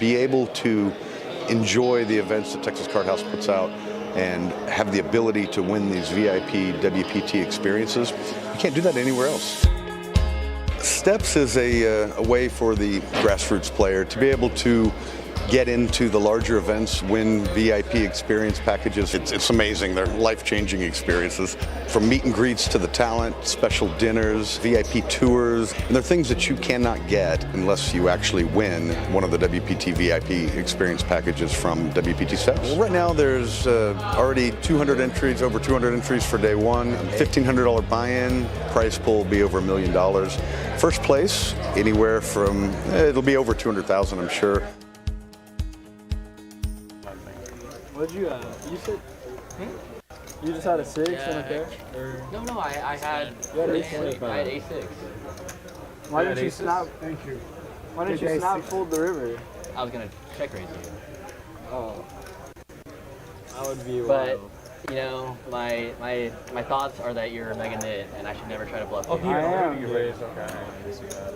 be able to enjoy the events that Texas Card House puts out and have the ability to win these VIP WPT experiences. You can't do that anywhere else. Steps is a way for the grassroots player to be able to get into the larger events, win VIP experience packages. It's amazing. They're life-changing experiences. From meet and greets to the talent, special dinners, VIP tours, and they're things that you cannot get unless you actually win one of the WPT VIP experience packages from WPT Steps. Well, right now there's already 200 entries, over 200 entries for day one, $1,500 buy-in, prize pool will be over $1 million. First place, anywhere from, it'll be over 200,000, I'm sure. What'd you said? You just had a 6 Yeah. and a pair? Or? No, I had. You had I had A6. Why didn't you snap? Thank you. Why didn't you snap fold the river? I was gonna check raise you. Oh. That would be But wild. you know, my thoughts are that you're a mega nit, and I should never try to bluff you. I am. You raised, okay. I didn't see that.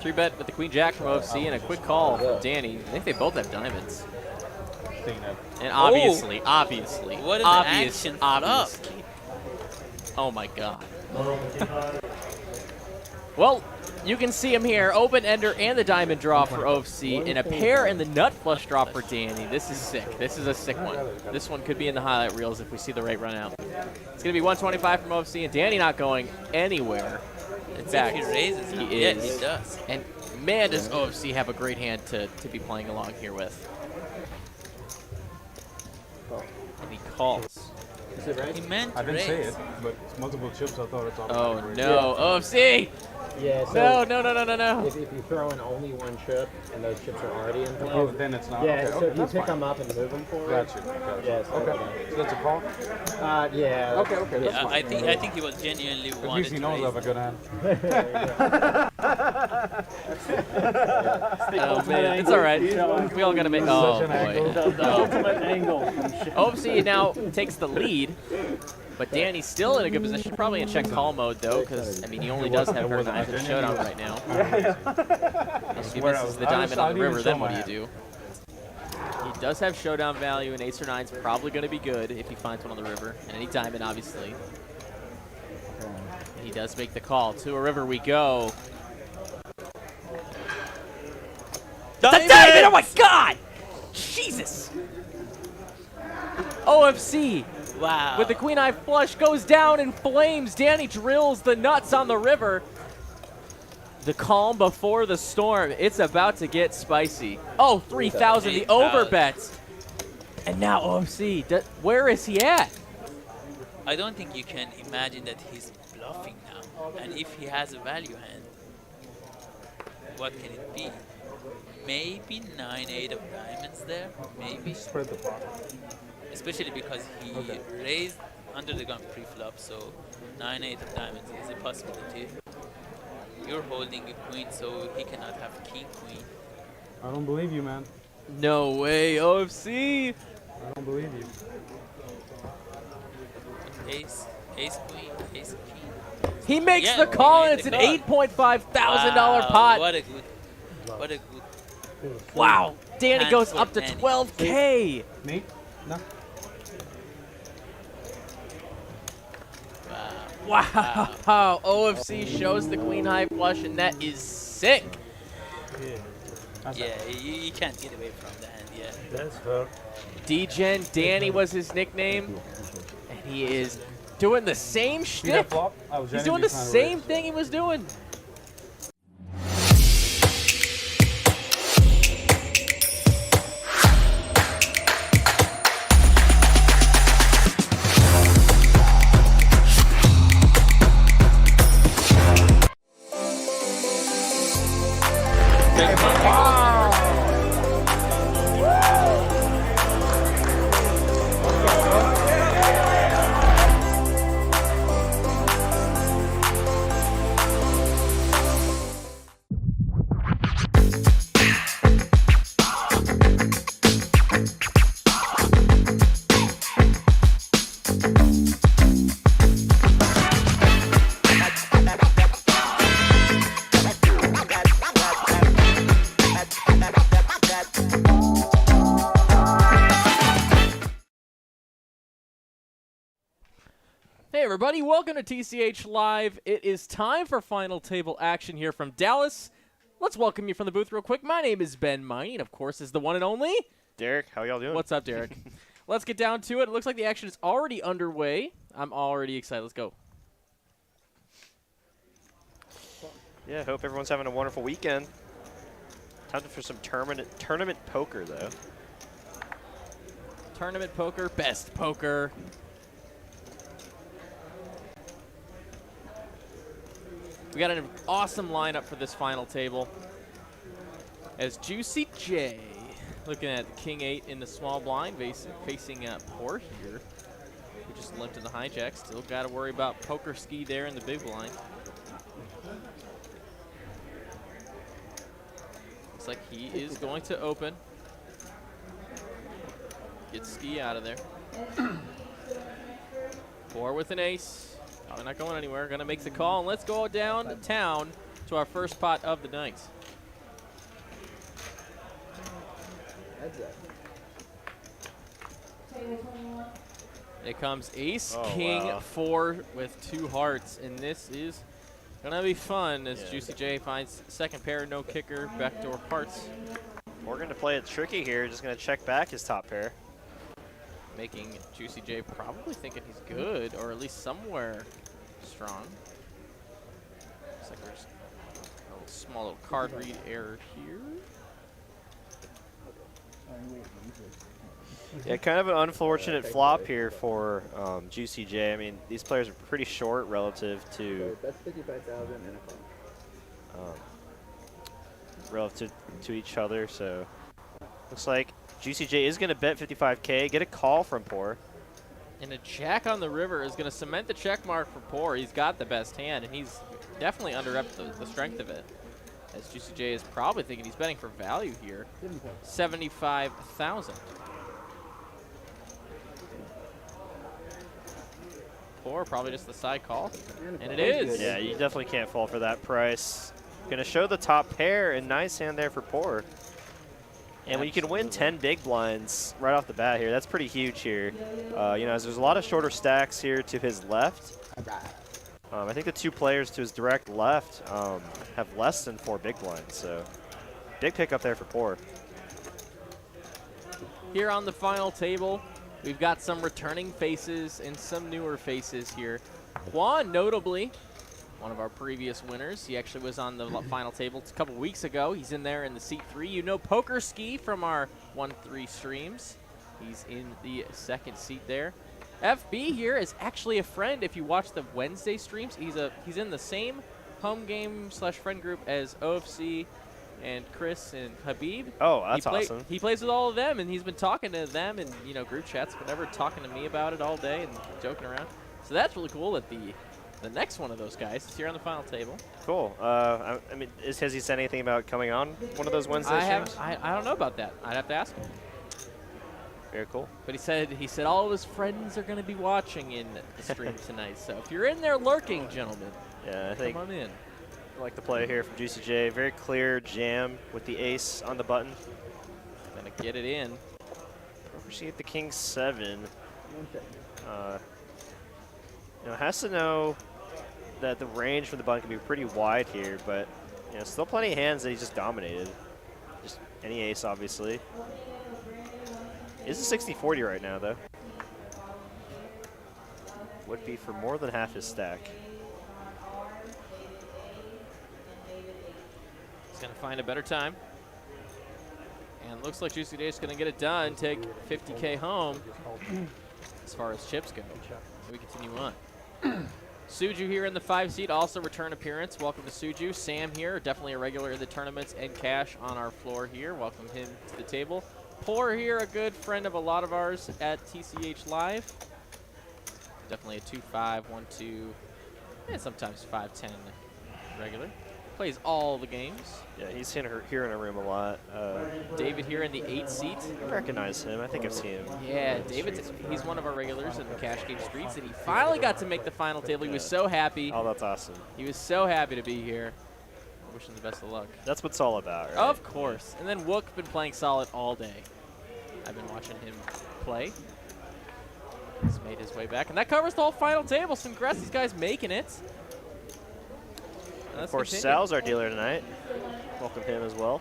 3-bet with the Queen Jack from OFC and a quick call from Danny. I think they both have diamonds. And obviously, What an action obviously. Oh my god. Well, you can see him here. Open ender and the diamond draw for OFC, and a pair in the nut flush draw for Danny. This is sick. This is a sick one. This one could be in the highlight reels if we see the right run out. It's going to be 125 from OFC, and Danny not going anywhere. In fact, he raises he now. is. Yeah, he does. And man, does OFC have a great hand to be playing along here with. And he calls. Is it right? He meant to I didn't say raise. it, but it's multiple chips. I thought it's all. Oh no, OFC! Yeah, so No. if you throw in only one chip and those chips are already in play. Oh, then it's not. Yeah, okay, so okay, if you that's pick fine. them up and move them forward. Gotcha. Yes. Okay. So that's a call. Yeah. Okay. That's Yeah, fine. I think he was genuinely At wanted least he to knows I raise. have a good hand. Oh man, it's all right. We all gotta make. Oh Such an angle. boy. No. Ultimate angle. OFC now takes the lead, but Danny's still in a good position. Probably in check call mode though, because I mean he only does have her knives in showdown right now. And if he misses the diamond on the river, then what do you do? He does have showdown value, and ace or nine's probably going to be good if he finds one on the river, and any diamond obviously. And he does make the call. To a river we go. The diamond! Oh my god! Jesus! OFC Wow. with the queen eye flush goes down in flames. Danny drills the nuts on the river. The calm before the storm. It's about to get spicy. Oh, 3,000, the overbet. And now OFC, where is he at? I don't think you can imagine that he's bluffing now. And if he has a value hand, what can it be? Maybe 9-8 of diamonds there, maybe. Spread the pot. Especially because he raised under the gun pre-flop, so 9-8 of diamonds is a possibility. You're holding a queen, so he cannot have king-queen. I don't believe you, man. No way, OFC. I don't believe you. Ace, queen, ace, king. He makes Yeah, the call, and made it's an the call. $8,500 Wow, pot. What a good. Wow, Danny hand goes for up to Danny. 12K. Nate? No. Wow, OFC shows the queen high flush, and that is sick. Yeah, you can't get away from the hand, yeah. That's her. D-Gen Danny was his nickname, and he is doing the same See that shtick. flop? I was He's doing the genuinely trying to same raise. thing he was doing. Hey everybody, welcome to TCH Live. It is time for final table action here from Dallas. Let's welcome you from the booth real quick. My name is Ben Miney, and of course is the one and only Derek. How y'all doing? What's up, Derek? Let's get down to it. It looks like the action is already underway. I'm already excited. Let's go. Yeah, hope everyone's having a wonderful weekend. Time for some tournament poker, though. Tournament poker, best poker. We got an awesome lineup for this final table. As Juicy J, looking at King 8 in the small blind, facing Poor here, who just limped in the hijack. Still got to worry about Poker Ski there in the big blind. Looks like he is going to open. Get Ski out of there. Poor with an ace. Probably not going anywhere. Gonna make the call, and let's go downtown to our first pot of the night. It comes Ace, King, 4 with 2 hearts, and this is gonna be fun as Juicy J finds second pair, no kicker, backdoor hearts. We're gonna play it tricky here. Just gonna check back his top pair. Making Juicy J probably thinking he's good, or at least somewhere strong. Looks like there's a small little card read error here. Yeah, kind of an unfortunate flop here for Juicy J. I mean, these players are pretty short relative to to each other. So looks like Juicy J is going to bet 55K, get a call from Poor. And a jack on the river is going to cement the check mark for Poor. He's got the best hand, and he's definitely under-repped the strength of it. As Juicy J is probably thinking he's betting for value here. 75,000. Poor, probably just the side call. And it is. Yeah, you definitely can't fall for that price. Going to show the top pair, and nice hand there for Poor. And when you can win 10 big blinds right off the bat here, that's pretty huge here. You know, as there's a lot of shorter stacks here to his left. I think the 2 players to his direct left have less than 4 big blinds, so big pickup there for Poor. Here on the final table, we've got some returning faces and some newer faces here. Juan, notably, one of our previous winners. He actually was on the final table a couple weeks ago. He's in there in the seat 3. You know Poker Ski from our 1-3 streams. He's in the second seat there. FB here is actually a friend. If you watch the Wednesday streams, he's in the same home game / friend group as OFC and Chris and Habib. Oh, that's awesome. He plays with all of them, and he's been talking to them in group chats, whatever, talking to me about it all day and joking around. So that's really cool that the next one of those guys is here on the final table. Cool. I mean, has he said anything about coming on one of those Wednesday streams? I don't know about that. I'd have to ask him. Very cool. But he said all of his friends are going to be watching in the stream tonight. So if you're in there lurking, gentlemen, yeah, I think come on in. I like the play here from Juicy J. Very clear jam with the ace on the button. Gonna get it in. Proceed at the king 7. Has to know that the range from the button can be pretty wide here, but still plenty of hands that he just dominated. Just any ace, obviously. It's a 60-40 right now, though. Would be for more than half his stack. He's going to find a better time. And looks like Juicy J is going to get it done, take 50K home as far as chips go. We continue on. Suju here in the 5 seat, also return appearance. Welcome to Suju. Sam here, definitely a regular in the tournaments, and Cash on our floor here. Welcome him to the table. Poor here, a good friend of a lot of ours at TCH Live. Definitely a 2-5, 1-2, and sometimes 5-10 regular. Plays all the games. Yeah, he's here in a room a lot. David here in the 8 seat. I recognize him. I think I've seen him. Yeah, he's one of our regulars in the Cash Game Streets, and he finally got to make the final table. He was so happy. Oh, that's awesome. He was so happy to be here. Wish him the best of luck. That's what it's all about, right? Of course. And then Wook been playing solid all day. I've been watching him play. He's made his way back, and that covers the whole final table. So congrats, these guys making it. Of course, Sal's our dealer tonight. Welcome him as well.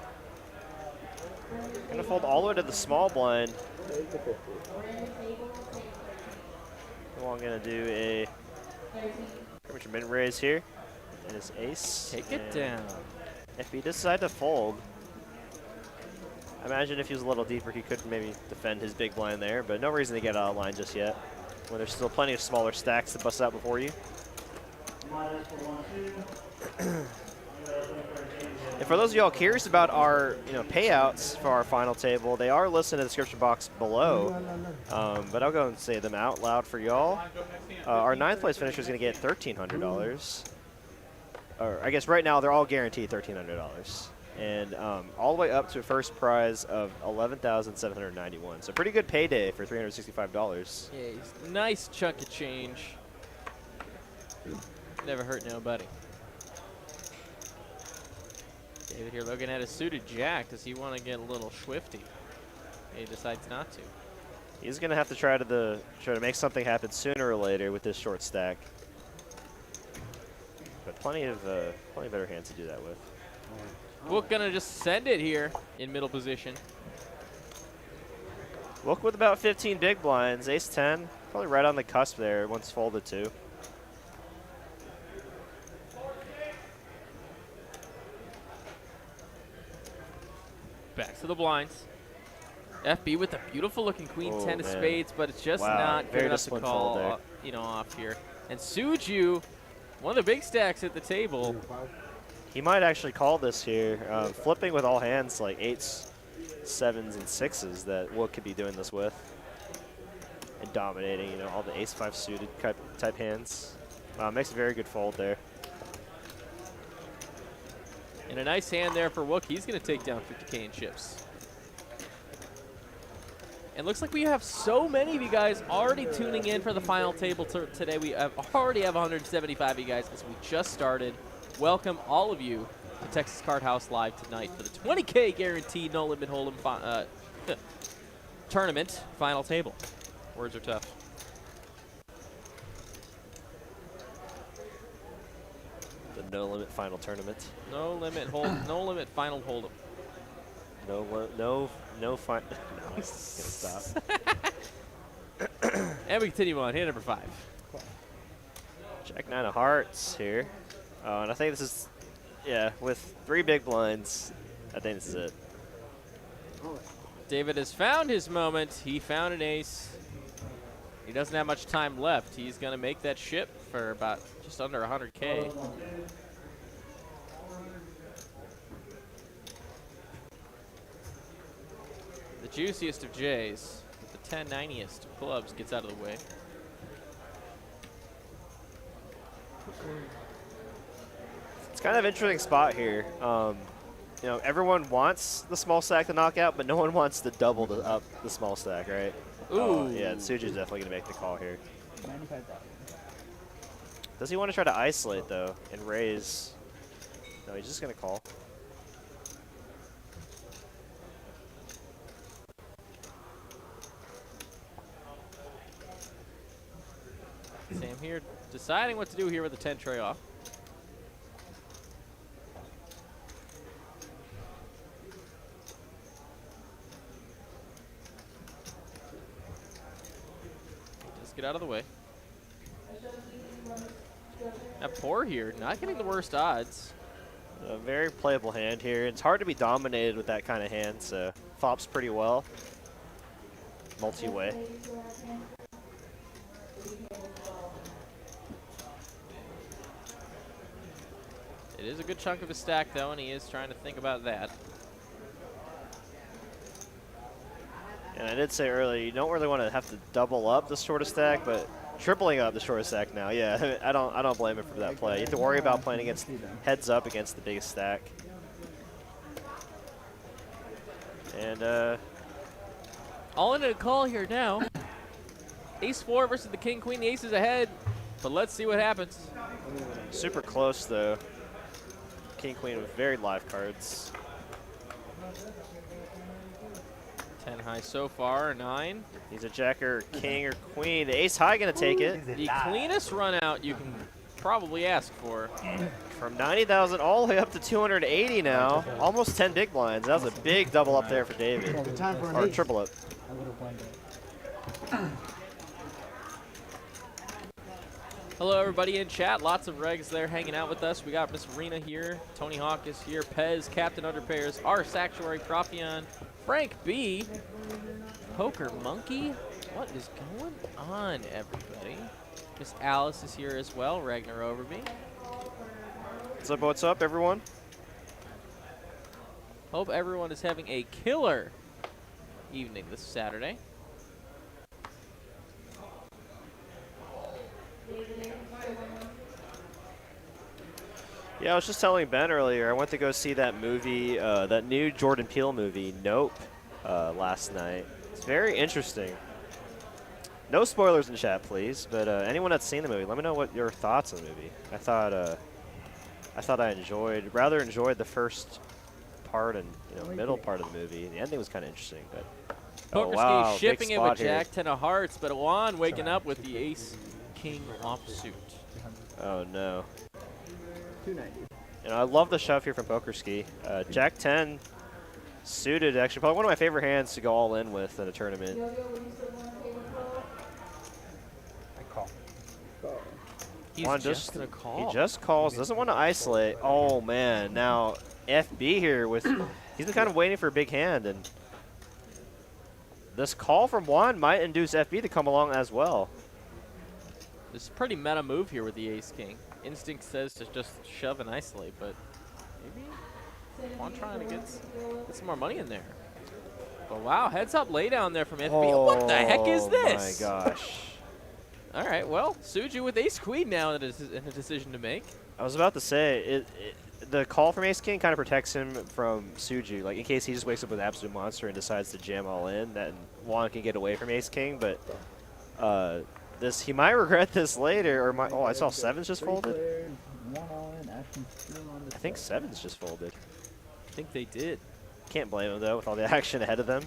Gonna fold all the way to the small blind. Well, I'm gonna do a pretty much a min raise here. And his ace. Take it down. If he decides to fold, I imagine if he was a little deeper, he could maybe defend his big blind there, but no reason to get out of line just yet. When there's still plenty of smaller stacks to bust out before you. And for those of y'all curious about our payouts for our final table, they are listed in the description box below. But I'll go and say them out loud for y'all. Our 9th place finisher is going to get $1,300. Or I guess right now they're all guaranteed $1,300. And all the way up to a first prize of $11,791. So pretty good payday for $365. Yeah, nice chunk of change. Never hurt nobody. David here looking at his suited jack. Does he want to get a little swifty? He decides not to. He's going to have to try to make something happen sooner or later with this short stack. But plenty of better hands to do that with. Wook gonna just send it here in middle position. Wook with about 15 big blinds, ace 10, probably right on the cusp there once folded too. Back to the blinds. FB with a beautiful looking queen 10 of spades, but it's just not good enough to call off here. And Suju, one of the big stacks at the table. He might actually call this here, flipping with all hands like 8s, 7s, and 6s that Wook could be doing this with. And dominating, all the ace-5 suited type hands. Makes a very good fold there. And a nice hand there for Wook. He's going to take down 50K in chips. And looks like we have so many of you guys already tuning in for the final table today. We already have 175 of you guys because we just started. Welcome all of you to Texas Card House Live tonight for the 20K guaranteed no limit Holdem tournament final table. Words are tough. The no limit final tournament. No limit final Holdem. No fine. No, I'm just gonna stop. And we continue on. Hand number 5. Jack 9 of hearts here. And I think this is, with 3 big blinds, I think this is it. David has found his moment. He found an ace. He doesn't have much time left. He's going to make that ship for about just under 100K. The juiciest of J's, the 1090est of clubs gets out of the way. It's kind of an interesting spot here. Everyone wants the small stack to knock out, but no one wants to double up the small stack, right? Ooh. Yeah, Suju's definitely going to make the call here. Does he want to try to isolate, though, and raise? No, he's just going to call. Sam here deciding what to do here with the 10 tray off. Just get out of the way. Now Poor here, not getting the worst odds. A very playable hand here. It's hard to be dominated with that kind of hand, so flops pretty well. Multi-way. It is a good chunk of his stack, though, and he is trying to think about that. And I did say earlier, you don't really want to have to double up the shortest stack, but tripling up the shortest stack now, yeah, I don't blame him for that play. You have to worry about playing against heads up against the biggest stack. And all in a call here now. Ace-4 versus the king-queen. The ace is ahead, but let's see what happens. super close though. King, queen with very live cards. 10 high so far, 9. He's a jacker, king, or queen. The ace high gonna take it. The cleanest run out you can probably ask for. From 90,000 all the way up to 280 now. Almost 10 big blinds. That was a big double up there for David. Or triple up. Hello, everybody in chat. Lots of regs there hanging out with us. We got Miss Rena here. Tony Hawk is here. Pez, Captain Underpairs, R. Sanctuary, Profion, Frank B. Poker Monkey. What is going on, everybody? Miss Alice is here as well. Ragnar Overby. What's up, everyone? Hope everyone is having a killer evening this Saturday. Yeah, I was just telling Ben earlier, I went to go see that movie, that new Jordan Peele movie, Nope, last night. It's very interesting. No spoilers in chat, please, but anyone that's seen the movie, let me know what your thoughts on the movie. I thought I rather enjoyed the first part and middle part of the movie. The ending was kind of interesting, but Pokerski shipping it with here. Jack 10 of hearts, but Juan waking up with the ace king offsuit. Oh no. 290. I love the shove here from Pokerski. Jack 10 suited, actually probably one of my favorite hands to go all in with in a tournament. He's Juan just gonna call. He just calls, doesn't want to isolate. Oh man, now FB here with, he's been kind of waiting for a big hand, and this call from Juan might induce FB to come along as well. This is a pretty meta move here with the ace king. Instinct says to just shove and isolate, but maybe Juan trying to get some more money in there. But wow, heads up lay down there from FB. Oh, what the heck is this? Oh my gosh. All right, well, Suju with ace queen now in a decision to make. I was about to say, the call from ace king kind of protects him from Suju. Like, in case he just wakes up with an absolute monster and decides to jam all in, then Juan can get away from ace king. But he might regret this later. Or I saw sevens just folded. I think sevens just folded. I think they did. Can't blame him though with all the action ahead of them.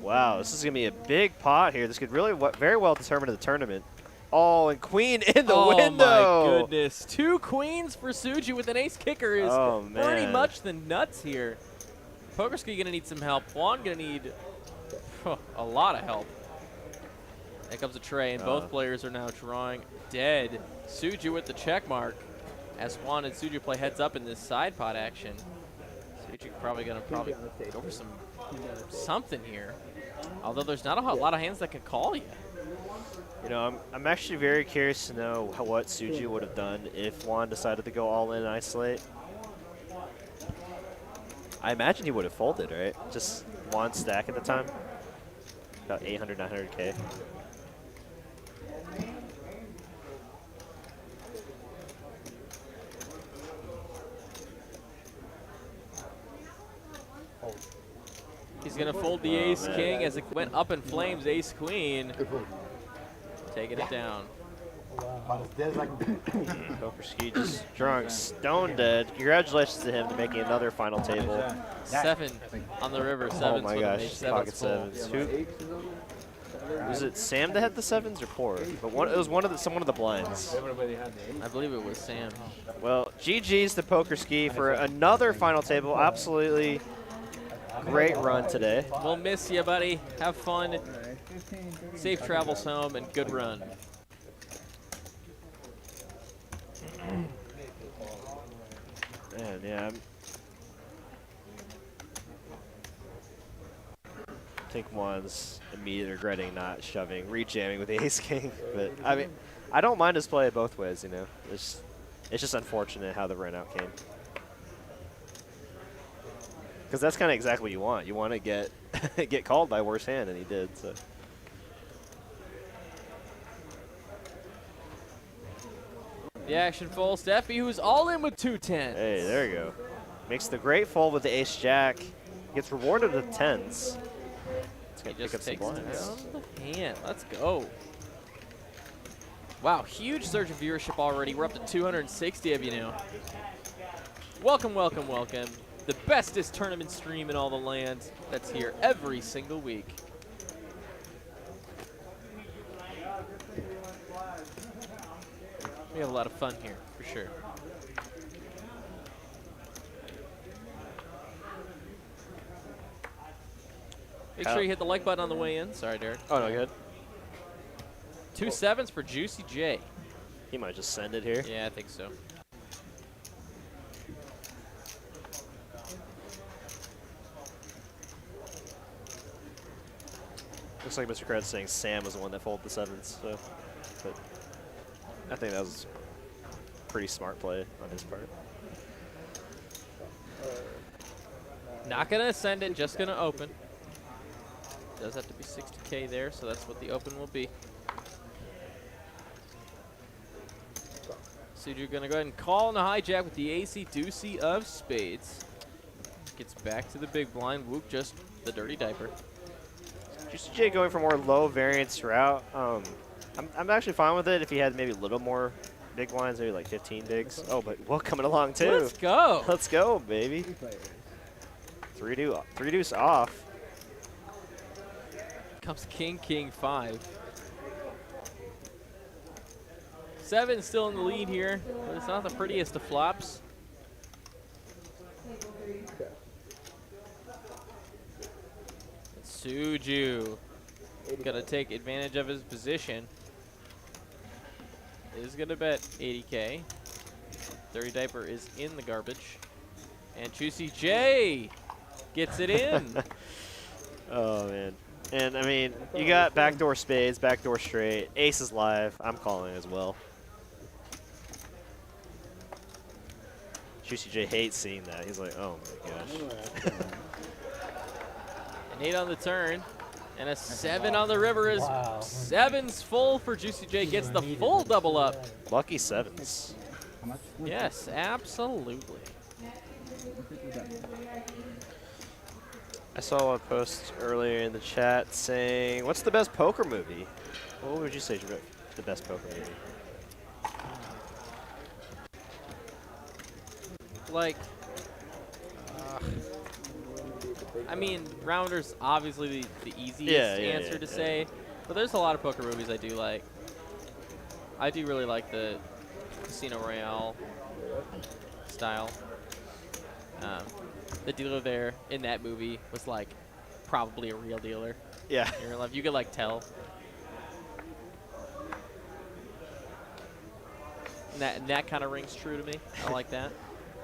Wow, this is gonna be a big pot here. This could really very well determine the tournament. Oh, and queen in the window. Oh my goodness! 2 queens for Suju with an ace kicker is pretty much the nuts here. Pokerski gonna need some help. Juan gonna need a lot of help. There comes a tray, and both players are now drawing dead. Suju with the check mark as Juan and Suju play heads up in this side pot action. Suju probably gonna go for something here. Although there's not a lot of hands that can call you. I'm actually very curious to know what Suju would have done if Juan decided to go all in and isolate. I imagine he would have folded, right? Just one stack at the time. About 800, 900K. He's going to fold the ace king as it went up in flames. Ace queen. Taking it down. Pokerski just drunk, stone dead. Congratulations to him to making another final table. 7 on the river. 7s. Oh my gosh, pocket sevens. Was it Sam that had the sevens or Poor? But it was one of the blinds. I believe it was Sam. Well, GG's to Pokerski for another final table. Absolutely great run today. We'll miss you, buddy. Have fun. Safe travels home and good run. Man, yeah. I think Juan's immediately regretting not shoving, rejamming with the ace king. But I mean, I don't mind his play both ways. It's just unfortunate how the run out came. Because that's kind of exactly what you want. You want to get called by worse hand, and he did. So. The action full. Steffi, who's all in with 2 10s. Hey, there you go. Makes the great fold with the ace jack. Gets rewarded with 10s. He just takes down the hand. Let's go. Wow, huge surge of viewership already. We're up to 260 of you now. Welcome, welcome, welcome. the bestest tournament stream in all the land that's here every single week. We have a lot of fun here, for sure. Make sure you hit the like button on the way in. Sorry, Derek. Oh, no, good. 2 sevens for Juicy J. He might just send it here. Yeah, I think so. Looks like Mr. Kred's saying Sam was the one that folded the sevens. So, but I think that was a pretty smart play on his part. Not going to send it, just going to open. Does have to be 60K there, so that's what the open will be. Suju going to go ahead and call on the hijack with the ace-deuce of spades. Gets back to the big blind. Whoop, just the dirty diaper. Juicy J going for more low variance route. I'm actually fine with it if he had maybe a little more big blinds, maybe like 15 bigs. Oh, but Will coming along too. Let's go. Let's go, baby. 3-deuce off. Comes king, king, 5. 7 still in the lead here, but it's not the prettiest of flops. Suju gonna take advantage of his position. Is gonna bet 80K. Dirty diaper is in the garbage, and Juicy J gets it in. Oh man. And I mean, you got backdoor spades, backdoor straight, ace is live. I'm calling as well. Juicy J hates seeing that. He's like, oh my gosh. An 8 on the turn, and a 7 on the river is 7's full for Juicy J. Gets the full double up. Lucky sevens. Yes, absolutely. I saw a post earlier in the chat saying, what's the best poker movie? What would you say is the best poker movie? Like, I mean, Rounder's obviously the easiest answer to say, but there's a lot of poker movies I do like. I do really like the Casino Royale style. The dealer there in that movie was like probably a real dealer. Yeah. In real life, you could like tell. And that kind of rings true to me. I like that.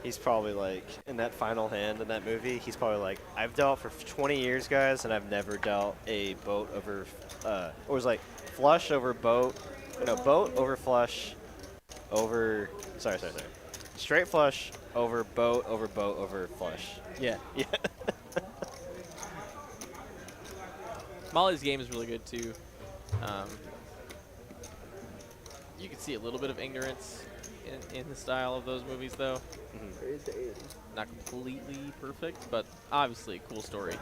He's probably like, in that final hand in that movie, he's probably like, I've dealt for 20 years, guys, and I've never dealt a boat over, or it was like flush over boat, no, boat over flush, over, sorry. Straight flush over boat over flush. Yeah. Yeah. Molly's game is really good too. You can see a little bit of ignorance in the style of those movies, though. Not completely perfect, but obviously a cool story.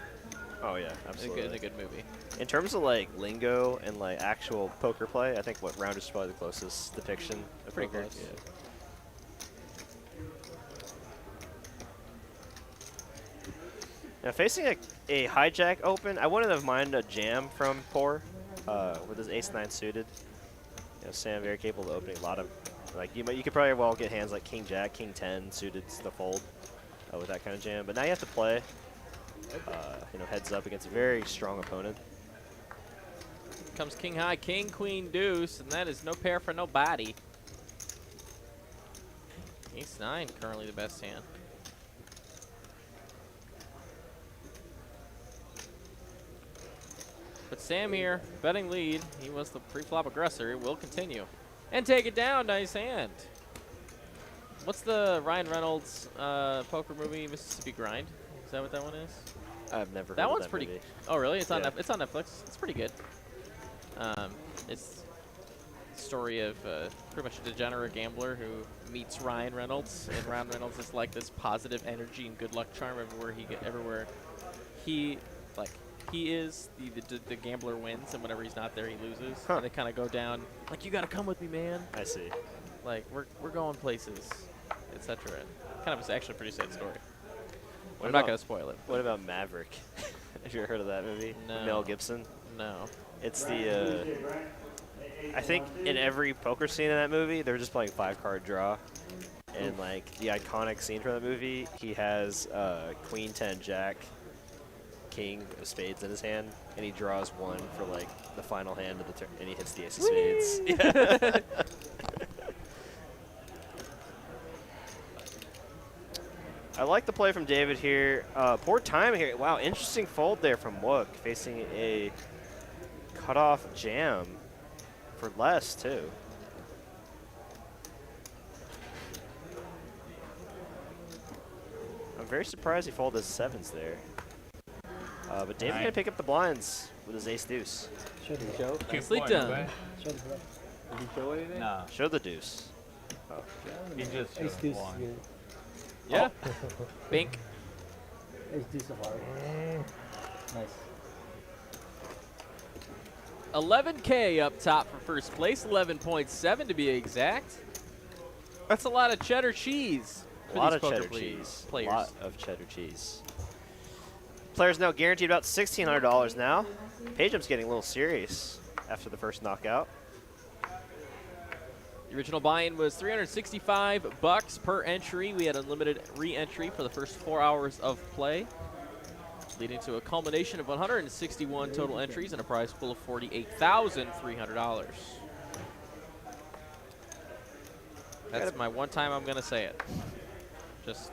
Oh yeah, absolutely. It's a good movie. In terms of like lingo and like actual poker play, I think what Round is probably the closest depiction of Pretty poker. close. Yeah. Now facing a hijack open, I wouldn't have minded a jam from Poor with his ace-9 suited. You know, Sam very capable of opening a lot of, like you could probably well get hands like King-Jack, King-10 suited to the fold with that kind of jam. But now you have to play, you know, heads up against a very strong opponent. Comes king high, king, queen, deuce, and that is no pair for nobody. Ace-9 currently the best hand. But Sam here, betting lead. He was the pre-flop aggressor. It will continue. And take it down. Nice hand. What's the Ryan Reynolds poker movie, Mississippi Grind? Is that what that one is? I've never heard that of one's that pretty. movie. Oh, really? It's on. Yeah. It's on Netflix. It's pretty good. It's the story of pretty much a degenerate gambler who meets Ryan Reynolds, and Ryan Reynolds is like this positive energy and good luck charm everywhere he is, the gambler wins, and whenever he's not there, he loses. And they kind of go down like, you gotta come with me, man. I see. Like we're going places, etc. Kind of actually a pretty sad story. I'm not going to spoil it. What about Maverick? Have you ever heard of that movie? No. Mel Gibson? No. It's the, I think in every poker scene in that movie, they're just playing 5-card draw. And like the iconic scene from that movie, he has Queen 10 Jack, King of Spades in his hand, and he draws 1 for like the final hand of the turn, and he hits the Ace of Spades. Yeah. I like the play from David here. Poor timing here. Wow, interesting fold there from Wook, facing a cutoff jam for less too. I'm very surprised he folded his 7s there. But David's gonna pick up the blinds with his ace deuce. Should he show? Nicely done. Should he show anything? No, Show the deuce. he just Ace showed deuce. one. Yeah. Bink. Ace deuce of heart. Nice. 11K up top for first place, 11.7 to be exact. That's a lot of cheddar cheese. A lot of cheddar cheese. Players. A lot of cheddar cheese. Players now guaranteed about $1,600 now. Pageup's getting a little serious after the first knockout. The original buy-in was $365 per entry. We had unlimited re-entry for the first 4 hours of play, leading to a culmination of 161 total entries and a prize pool of $48,300. That's my one time I'm gonna say it. Just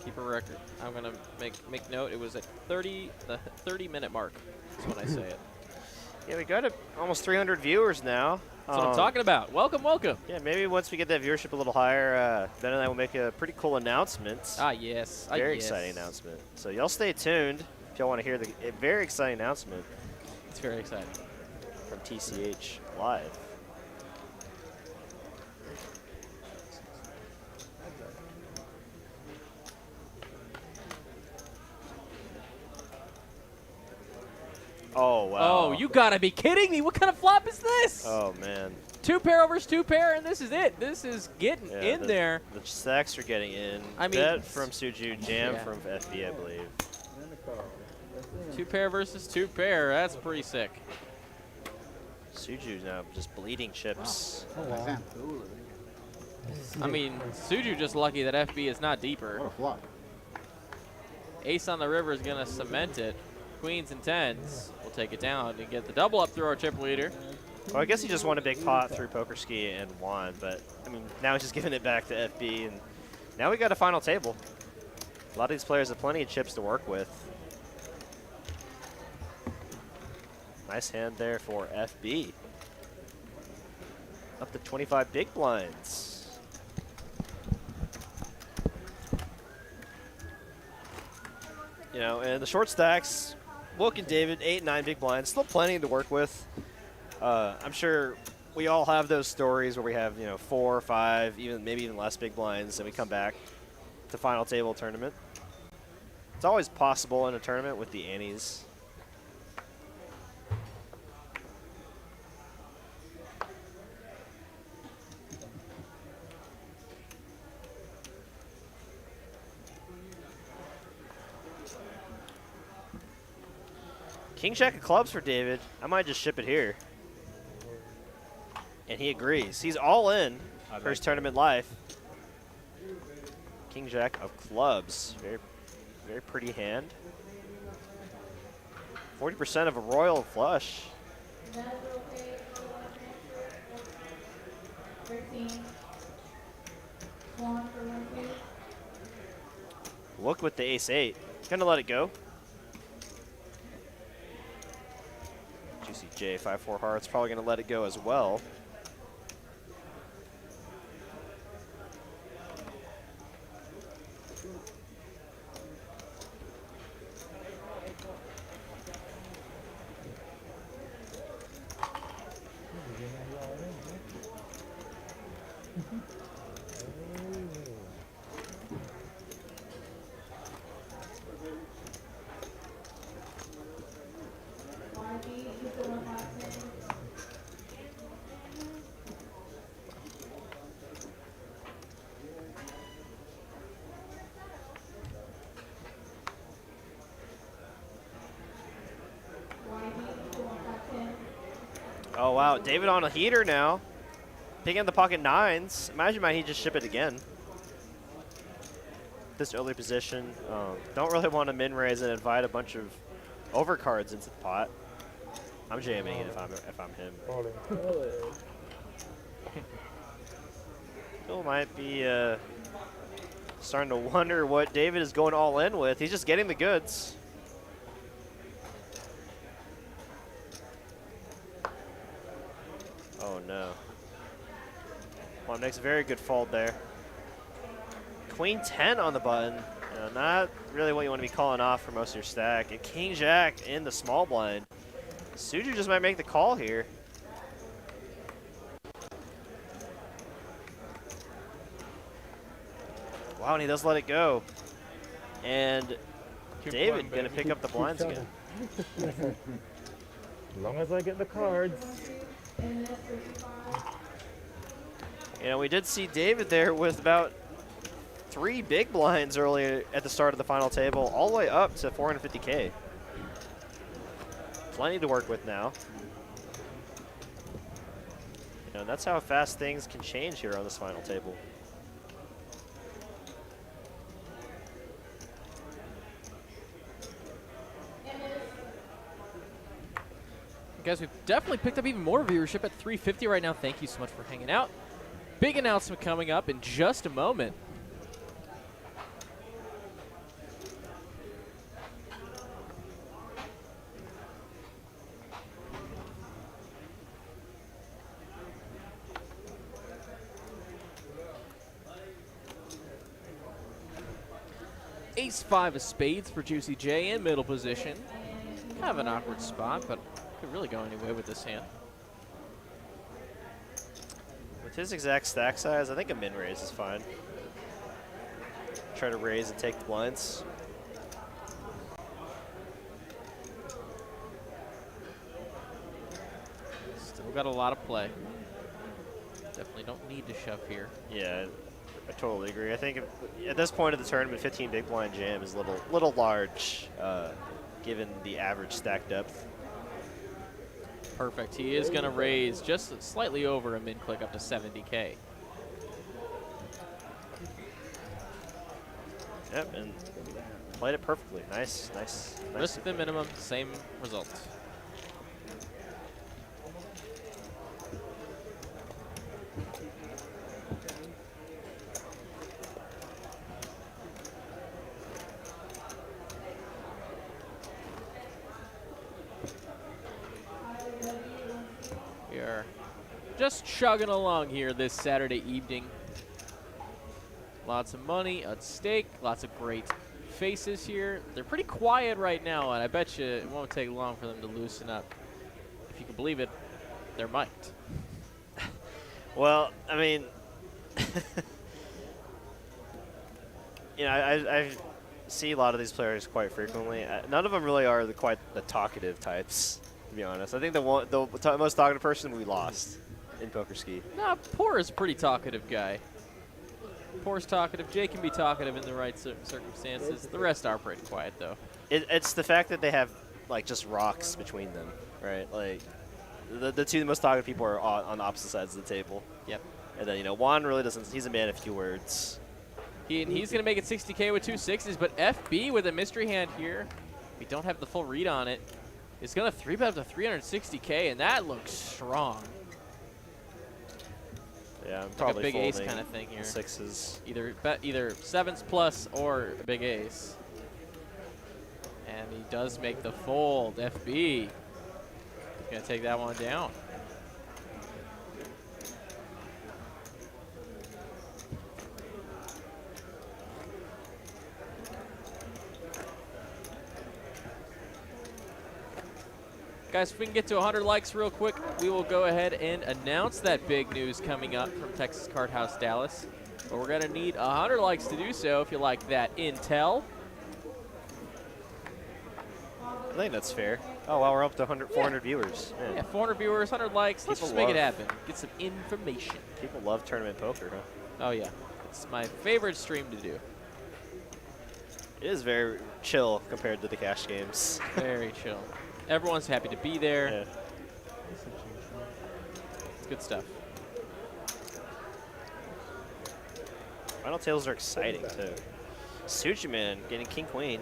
keep a record. I'm gonna make note. It was at the 30-minute mark. That's when I say it. Yeah, we got almost 300 viewers now. That's what I'm talking about. Welcome, welcome. Yeah, maybe once we get that viewership a little higher, Ben and I will make a pretty cool announcement. Ah, yes. Very exciting announcement. So y'all stay tuned if y'all want to hear a very exciting announcement. It's very exciting. From TCH Live. Oh, wow. Oh, you gotta be kidding me. What kind of flop is this? Oh, man. 2 pair over 2 pair, and this is it. This is getting in there. The stacks are getting in. I mean, Bet from Suju, jam from FB, I believe. 2 pair versus 2 pair. That's pretty sick. Suju's now just bleeding chips. Oh, wow. I mean, Suju just lucky that FB is not deeper. What a flop. Ace on the river is going to cement it. Queens and 10s will take it down and get the double up through our chip leader. Well, I guess he just won a big pot through Poker Ski and won, but I mean, now he's just giving it back to FB, and now we got a final table. A lot of these players have plenty of chips to work with. Nice hand there for FB. Up to 25 big blinds. You know, and the short stacks, Wook and David, 8 and 9 big blinds, still plenty to work with. I'm sure we all have those stories where we have, 4 or 5, maybe even less big blinds, and we come back to final table tournament. It's always possible in a tournament with the antes. King Jack of clubs for David. I might just ship it here. And he agrees. He's all in for his tournament life. King Jack of clubs. Very, very pretty hand. 40% of a royal flush. Look with the ace-8. Gonna let it go. Juicy J, 5-4 hearts, probably going to let it go as well. Oh, wow. David on a heater now. Picking up the pocket nines. Imagine might he just ship it again. This early position. Don't really want to min-raise and invite a bunch of overcards into the pot. I'm jamming it if I'm him. Still might be starting to wonder what David is going all in with. He's just getting the goods. Oh no. Juan makes a very good fold there. Queen 10 on the button. Not really what you want to be calling off for most of your stack. And King Jack in the small blind. Suju just might make the call here. Wow, and he does let it go. And David gonna pick up the blinds again. As long as I get the cards. You know, we did see David there with about 3 big blinds earlier at the start of the final table, all the way up to 450K. Plenty to work with now. You know, and that's how fast things can change here on this final table. Guys, we've definitely picked up even more viewership at 350 right now. Thank you so much for hanging out. Big announcement coming up in just a moment. Ace-5 of spades for Juicy J in middle position. Kind of an awkward spot, but could really go anyway with this hand. With his exact stack size, I think a min raise is fine. Try to raise and take the blinds. Still got a lot of play. Definitely don't need to shove here. Yeah, I totally agree. I think at this point of the tournament, 15 big blind jam is a little large, given the average stack depth. Perfect. He is going to raise just slightly over a min click up to 70K. Yep, and played it perfectly. Nice. Risk the minimum, same result. We are just chugging along here this Saturday evening. Lots of money at stake, lots of great faces here. They're pretty quiet right now, and I bet you it won't take long for them to loosen up. If you can believe it, there might. Well, I mean, you know, I see a lot of these players quite frequently. None of them really are quite the talkative types, to be honest. I think the most talkative person we lost in Poker Ski. Nah, Poor is a pretty talkative guy. Poor's talkative. Jay can be talkative in the right circumstances. The rest are pretty quiet, though. It's the fact that they have, like, just rocks between them, right? Like, the two most talkative people are on opposite sides of the table. Yep. And then, you know, Juan really doesn't, he's a man of few words. He's going to make it 60K with 2 6s, but FB with a mystery hand here. We don't have the full read on it. It's going to 3-bet up to 360K, and that looks strong. Yeah, I'm like probably a big ace folding kind of thing here. Sixes. Either sevens plus or a big ace. And he does make the fold. FB. Gonna take that one down. Guys, if we can get to 100 likes real quick, we will go ahead and announce that big news coming up from Texas Card House Dallas. But we're going to need 100 likes to do so if you like that intel. I think that's fair. Oh, wow, we're up to 400 viewers. Man. Yeah, 400 viewers, 100 likes. Let's just make it happen. Get some information. People love tournament poker, huh? Oh, yeah. It's my favorite stream to do. It is very chill compared to the cash games. Very chill. Everyone's happy to be there. Yeah. good stuff. Final tails are exciting too. Suchi man getting king queen.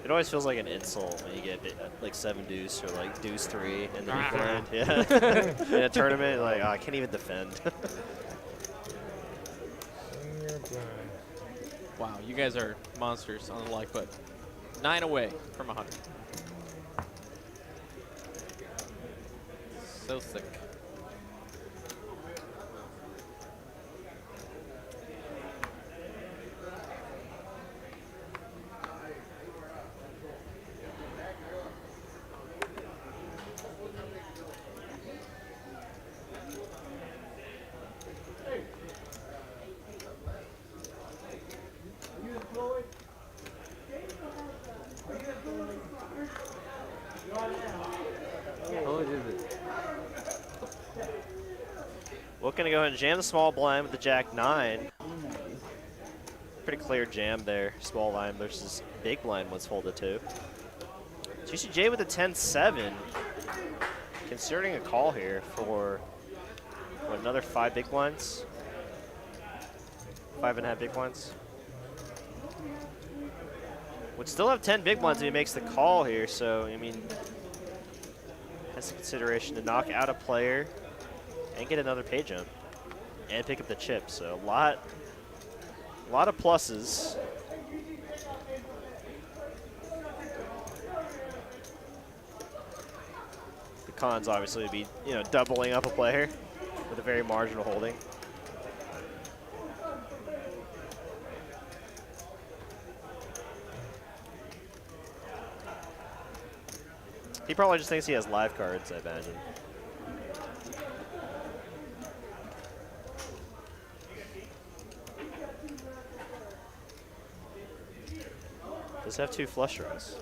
It always feels like an insult when you get like 7 deuce or like deuce 3 and then you blind. Yeah. In a tournament, like, oh, I can't even defend. Wow, you guys are monsters on the like button. 9 away from 100. So sick. We're going to go ahead and jam the small blind with the jack 9. Pretty clear jam there. Small blind versus big blind was folded too. TCJ with the 10-7. Considering a call here for what, another 5 big blinds. 5.5 big blinds. Would still have 10 big blinds if he makes the call here, so I mean, has a consideration to knock out a player and get another pay jump and pick up the chip. So a lot of pluses. The cons obviously would be, you know, doubling up a player with a very marginal holding. He probably just thinks he has live cards, I imagine. Does have 2 flush draws.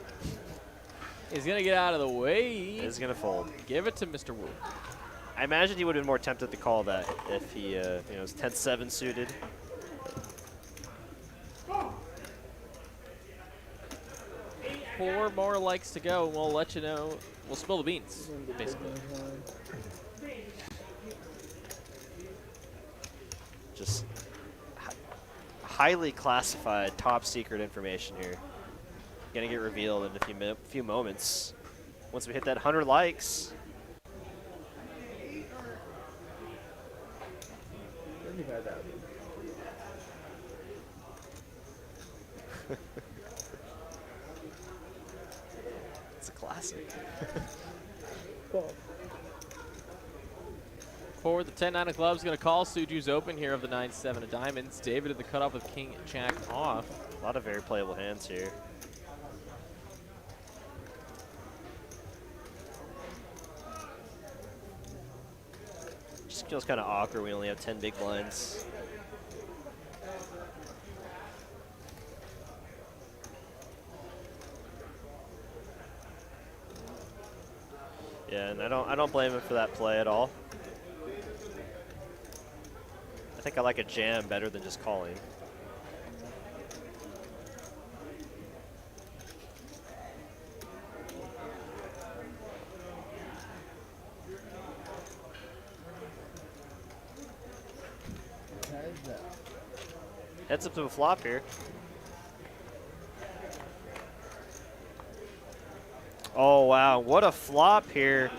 He's going to get out of the way. He's going to fold. Give it to Mr. Wu. I imagine he would have been more tempted to call that if he you know, was 10-7 suited. 4 more likes to go, and we'll let you know. We'll spill the beans, basically. Just highly classified, top secret information here. Gonna get revealed in a few moments. Once we hit that 100 likes. It's a classic. For the 10-9 of clubs, going to call. Suju's open here of the 9-7 of diamonds. David at the cutoff with king jack off. A lot of very playable hands here. Just feels kind of awkward. We only have 10 big blinds. Yeah, and I don't blame him for that play at all. I think I like a jam better than just calling. Heads up to a flop here. Oh, wow. What a flop here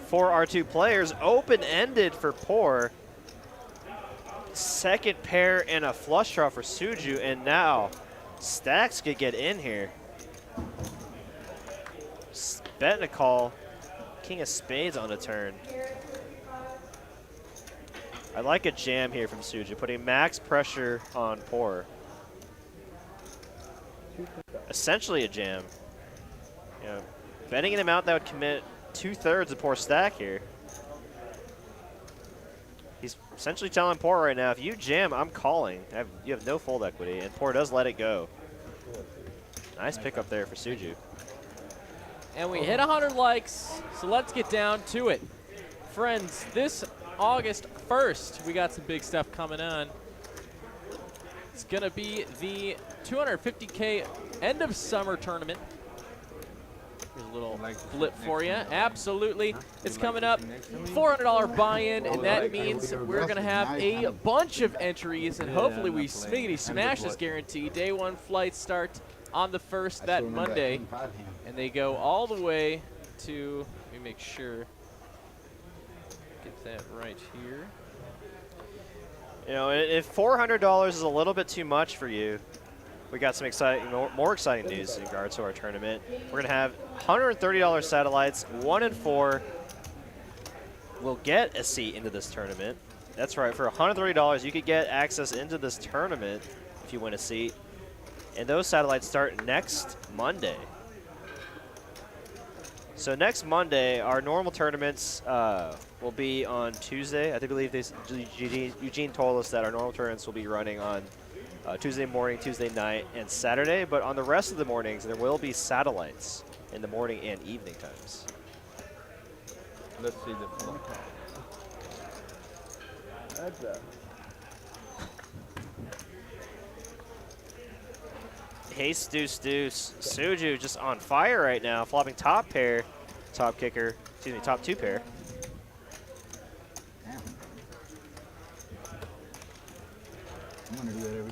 for our 2 players. Open-ended for Poor. Second pair and a flush draw for Suju. And now Stacks could get in here. Betting a call. King of spades on a turn. I like a jam here from Suju, putting max pressure on Poor. Essentially a jam. You know, betting an amount that would commit 2/3 of Poor stack here. He's essentially telling Poor right now, if you jam, I'm calling. You have no fold equity, and Poor does let it go. Nice pickup there for Suju. And we hit 100 likes, so let's get down to it. friends, this August 1st, we got some big stuff coming on. It's going to be the 250K end of summer tournament. Here's a little blip for you. Absolutely. It's coming up. $400 buy-in, and that means we're going to have a bunch of entries, and hopefully we smiggity smash this guarantee. Day one flights start on the 1st, that Monday, and they go all the way to, let me make sure, get that right here. You know, if $400 is a little bit too much for you, we got some exciting, more exciting news in regards to our tournament. We're going to have $130 satellites. 1 and 4 will get a seat into this tournament. That's right. For $130, you could get access into this tournament if you win a seat. And those satellites start next Monday. So next Monday, our normal tournaments will be on Tuesday. I believe Eugene told us that our normal tournaments will be running on Tuesday morning, Tuesday night, and Saturday. But on the rest of the mornings, there will be satellites in the morning and evening times. Let's see the floor. That's a Hey, Deuce. Suju just on fire right now, flopping top pair, top kicker, excuse me, top 2 pair.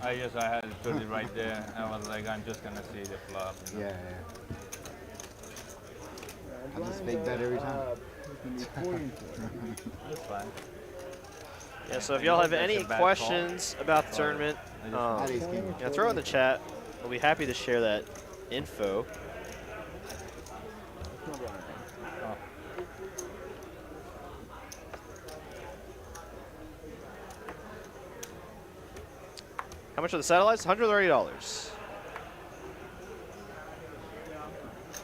I guess I had to put it right there. I was like, I'm just going to see the flop. You know? Yeah. I just fake that every time. That's fine. Yeah, so if y'all have any questions about the tournament, throw in the chat. We'll be happy to share that info. How much are the satellites? $130.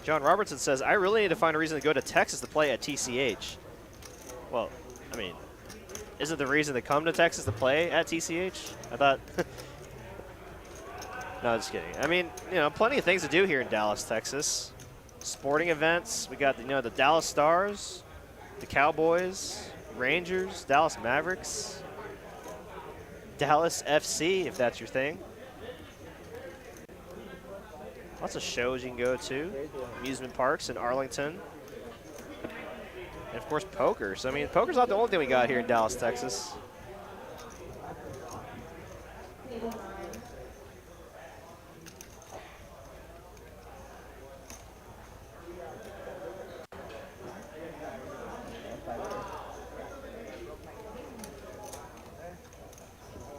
John Robertson says, I really need to find a reason to go to Texas to play at TCH. Well, I mean, isn't the reason to come to Texas to play at TCH? I thought... No, just kidding. I mean, you know, plenty of things to do here in Dallas, Texas. Sporting events. We got, the Dallas Stars, the Cowboys, Rangers, Dallas Mavericks, Dallas FC, if that's your thing. Lots of shows you can go to. Amusement parks in Arlington. And, of course, poker. So, I mean, poker's not the only thing we got here in Dallas, Texas.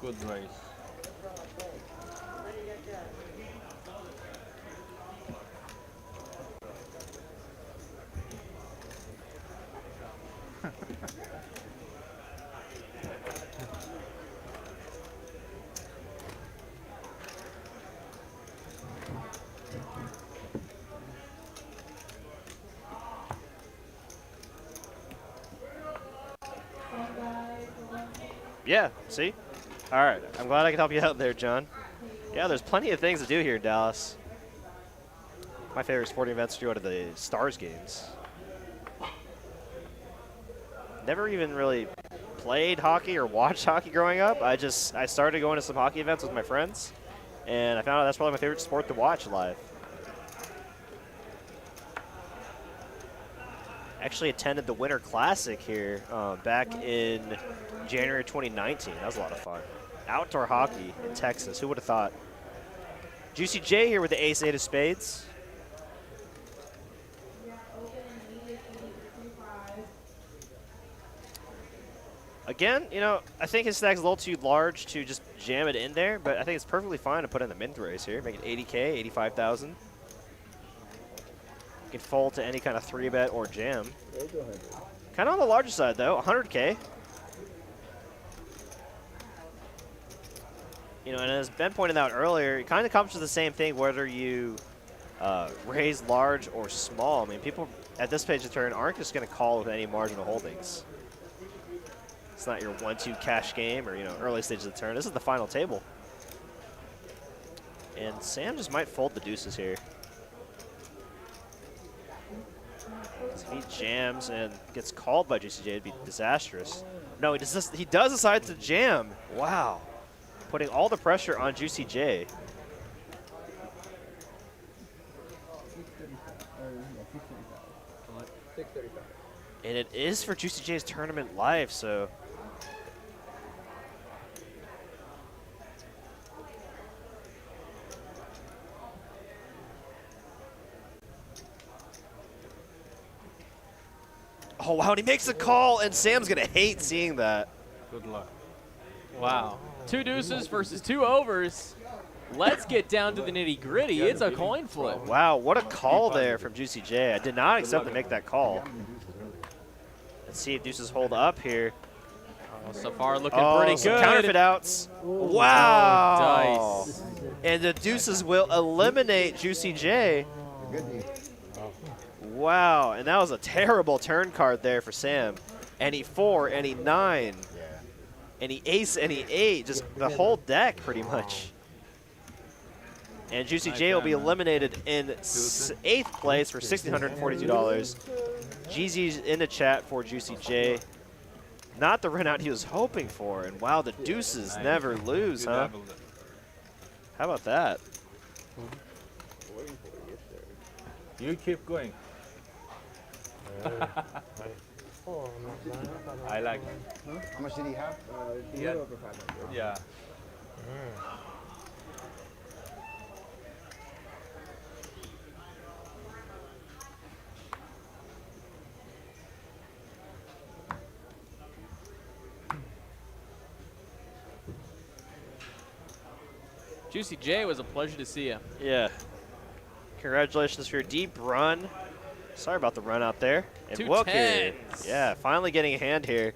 Good race. Yeah, see? All right, I'm glad I could help you out there, John. Yeah, there's plenty of things to do here in Dallas. My favorite sporting events to go to the Stars games. Never even really played hockey or watched hockey growing up. I started going to some hockey events with my friends, and I found out that's probably my favorite sport to watch live. Actually attended the Winter Classic here back in January 2019. That was a lot of fun. Outdoor hockey in Texas. Who would have thought? Juicy J here with the ace-8 of spades. Again, I think his stack's a little too large to just jam it in there, but I think it's perfectly fine to put in the mint raise here. Make it 80K, 85,000. You can fold to any kind of 3-bet or jam. Kind of on the larger side, though, 100K. And as Ben pointed out earlier, it kind of comes to the same thing whether you raise large or small. I mean, people at this stage of turn aren't just going to call with any marginal holdings. It's not your 1-2 cash game or, early stages of the turn. This is the final table. And Sam just might fold the deuces here. If he jams and gets called by Juicy J, it'd be disastrous. No, he does decide to jam. Wow. Putting all the pressure on Juicy J. And it is for Juicy J's tournament life, so. Oh, wow, and he makes a call, and Sam's going to hate seeing that. Good luck. Wow. 2 deuces versus 2 overs. Let's get down to the nitty-gritty. It's a coin flip. Wow, what a call there from Juicy J. I did not expect to make that call. Let's see if deuces hold up here. Oh, so far looking Oh, pretty some good. counterfeit outs. Wow. Oh, dice. And the deuces will eliminate Juicy J. Wow, and that was a terrible turn card there for Sam. Any 4, any 9, any ace, any 8, just the whole deck pretty much. And Juicy J will be eliminated in 8th place for $1,642. GZ's in the chat for Juicy J. Not the run out he was hoping for, and wow, the deuces never lose, huh? How about that? You keep going. I like it. How much did he have? Yeah. Yeah. Juicy J, was a pleasure to see you. Yeah. Congratulations for your deep run. Sorry about the run out there. And 2 Wilker, tens. yeah, finally getting a hand here.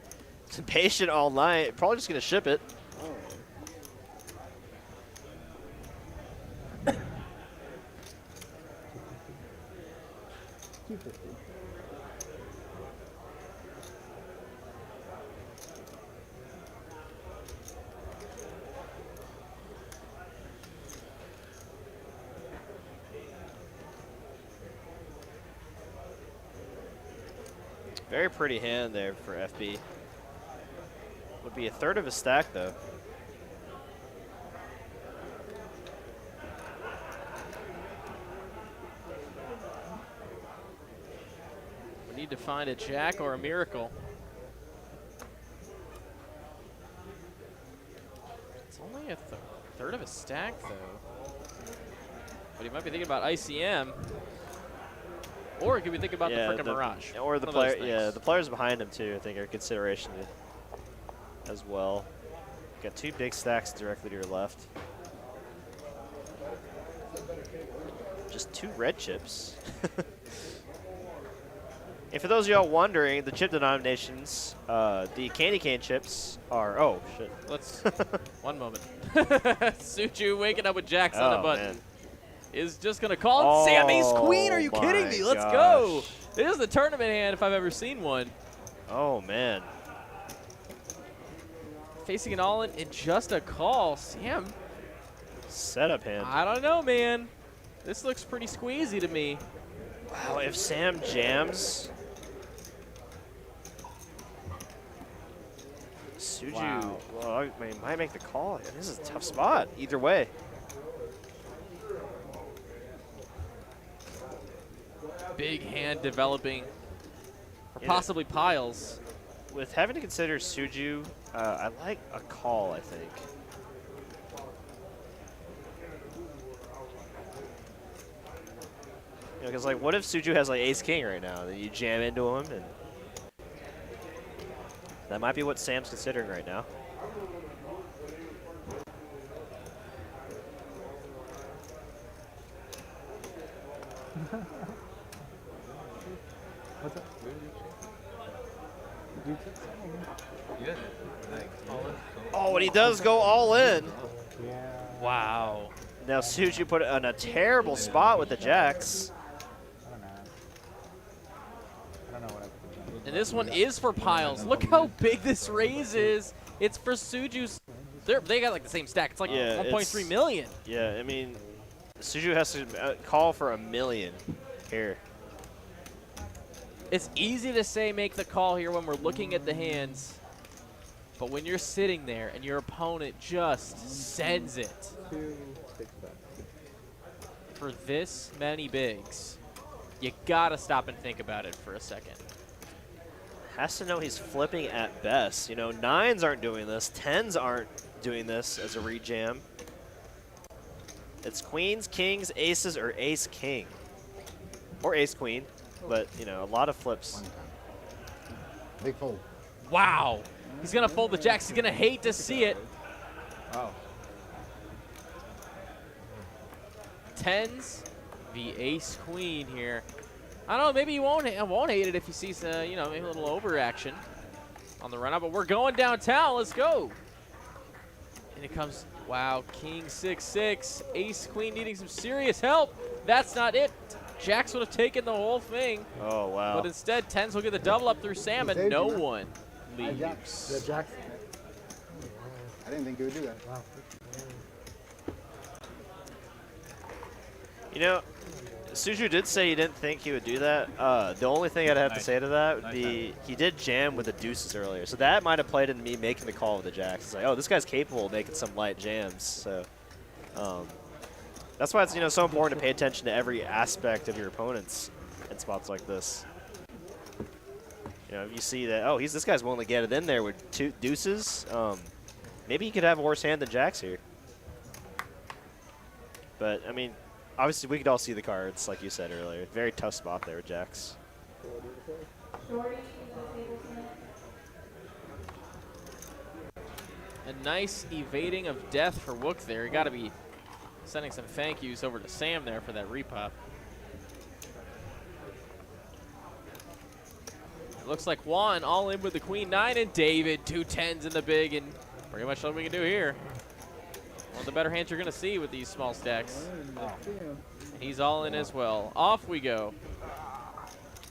Been patient all night. Probably just going to ship it. Very pretty hand there for FB. Would be a third of a stack, though. We need to find a jack or a miracle. It's only a third of a stack, though. But he might be thinking about ICM. Or he could be thinking about the frickin' Mirage. Or the player, yeah, the players behind him too, I think, are a consideration as well. Got 2 big stacks directly to your left. Just 2 red chips. And for those of y'all wondering, the chip denominations, the candy cane chips are, oh shit. Let's, one moment. Suju waking up with jacks on the button. Man. Is just going to call Sam Ace Queen. Are you kidding me? Let's go. It is the tournament hand if I've ever seen one. Oh, man. Facing an all-in and just a call. Sam. Setup hand. I don't know, man. This looks pretty squeezy to me. Wow, if Sam jams. Suju, well, I mean, might make the call. This is a tough spot, either way. Big hand developing. Or possibly piles. With having to consider Suju, I like a call, I think. You know, because like, what if Suju has like Ace King right now? Then you jam into him, and that might be what Sam's considering right now. What's up? Oh, and he does go all in. Yeah. Wow. Now Suju put it on a terrible spot with the jacks. I don't know what I And this one is for piles. Look how big this raise is. It's for Suju's. They got like the same stack. It's like 1.3 million. Yeah, I mean, Suju has to call for $1 million here. It's easy to say make the call here when we're looking at the hands, but when you're sitting there and your opponent just sends it for this many bigs, you gotta stop and think about it for a second. Has to know he's flipping at best. You know, 9s aren't doing this. 10s aren't doing this as a rejam. It's queens, kings, aces, or ace-king. Or ace-queen. But, you know, a lot of flips. Big fold. Wow. He's going to fold the jacks. He's going to hate to see it. Wow. 10s, the ace-queen here. I don't know, maybe he won't hate it if he sees, you know, maybe a little overaction on the run-up. But we're going downtown. Let's go. And it comes, wow, king 6-6. Ace-queen needing some serious help. That's not it. Jacks would have taken the whole thing. Oh, wow. But instead, 10s will get the double up through Sam, and no one leaves. The jacks. I didn't think he would do that. Wow. You know, Suju did say he didn't think he would do that. The only thing I'd have to say to that would be he did jam with the deuces earlier. So that might have played into me making the call with the jacks. It's like, oh, this guy's capable of making some light jams. So that's why it's, you know, so important to pay attention to every aspect of your opponents in spots like this. You know, if you see that, oh, this guy's willing to get it in there with 2 deuces, maybe he could have a worse hand than jacks here. But, I mean, obviously we could all see the cards, like you said earlier. Very tough spot there with jacks. A nice evading of death for Wook there. You got to be sending some thank yous over to Sam there for that repop. It looks like Juan all in with the queen 9 and David 2 10s in the big, and pretty much all we can do here. One of the better hands you're going to see with these small stacks. He's all in as well. Off we go.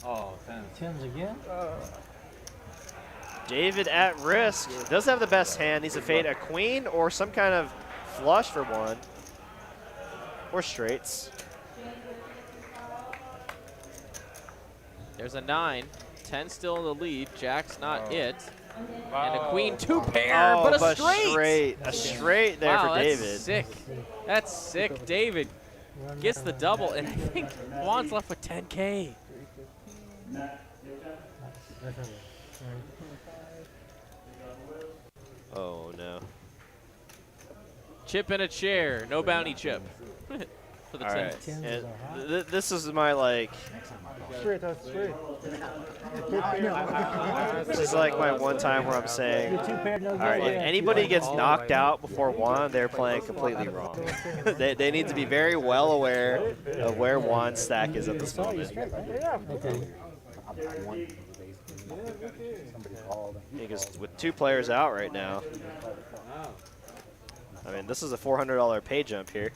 Oh, 10s again? David at risk. Does have the best hand. Needs to fade a queen or some kind of flush for one. Or straights. There's a 9. 10 still in the lead. Jack's not it. wow. And a queen 2 pair, but a straight. A straight there wow, for David. That's sick. That's sick. David gets the double, and I think Juan's left with 10K. Oh, no. Chip in a chair. No bounty chip. For the All 10s. right. And this is my, like, this is like my one time where I'm saying, all right, if anybody gets knocked out before Juan, they're playing completely wrong. they need to be very well aware of where Juan's stack is at this moment. Because with 2 players out right now, I mean, this is a $400 pay jump here.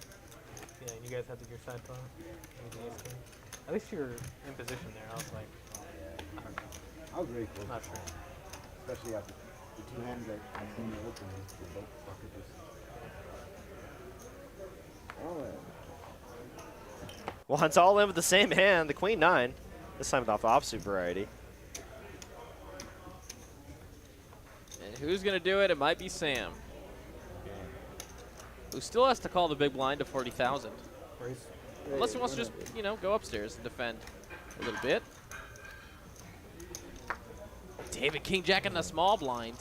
Yeah, and you guys have to your side phone. At least you're in position there. I was like, I don't know. I was very close. Not sure. Especially after the 2 hands that I've seen you open. They both fucking just. Juan's all in with the same hand, the queen 9. This time off the opposite variety. And who's going to do it? It might be Sam, who still has to call the big blind to 40,000. Unless he wants to just, you know, go upstairs and defend a little bit. David King Jack in the small blind.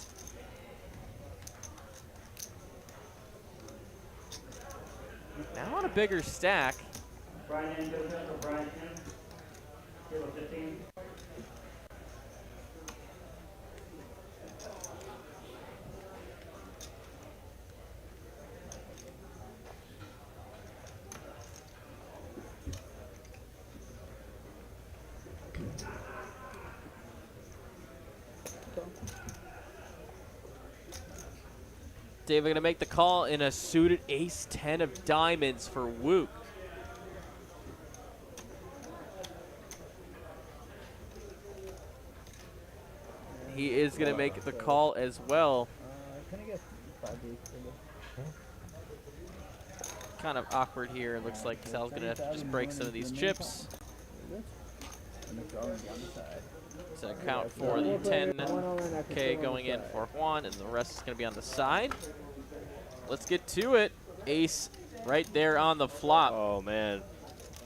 Now on a bigger stack. David going to make the call in a suited ace-10 of diamonds for Wook. He is going to make the call as well. Kind of awkward here. It looks like Sal's going to have to just break some of these chips. To account for the 10K going in for Juan, and the rest is going to be on the side. Let's get to it. Ace right there on the flop. Oh, man.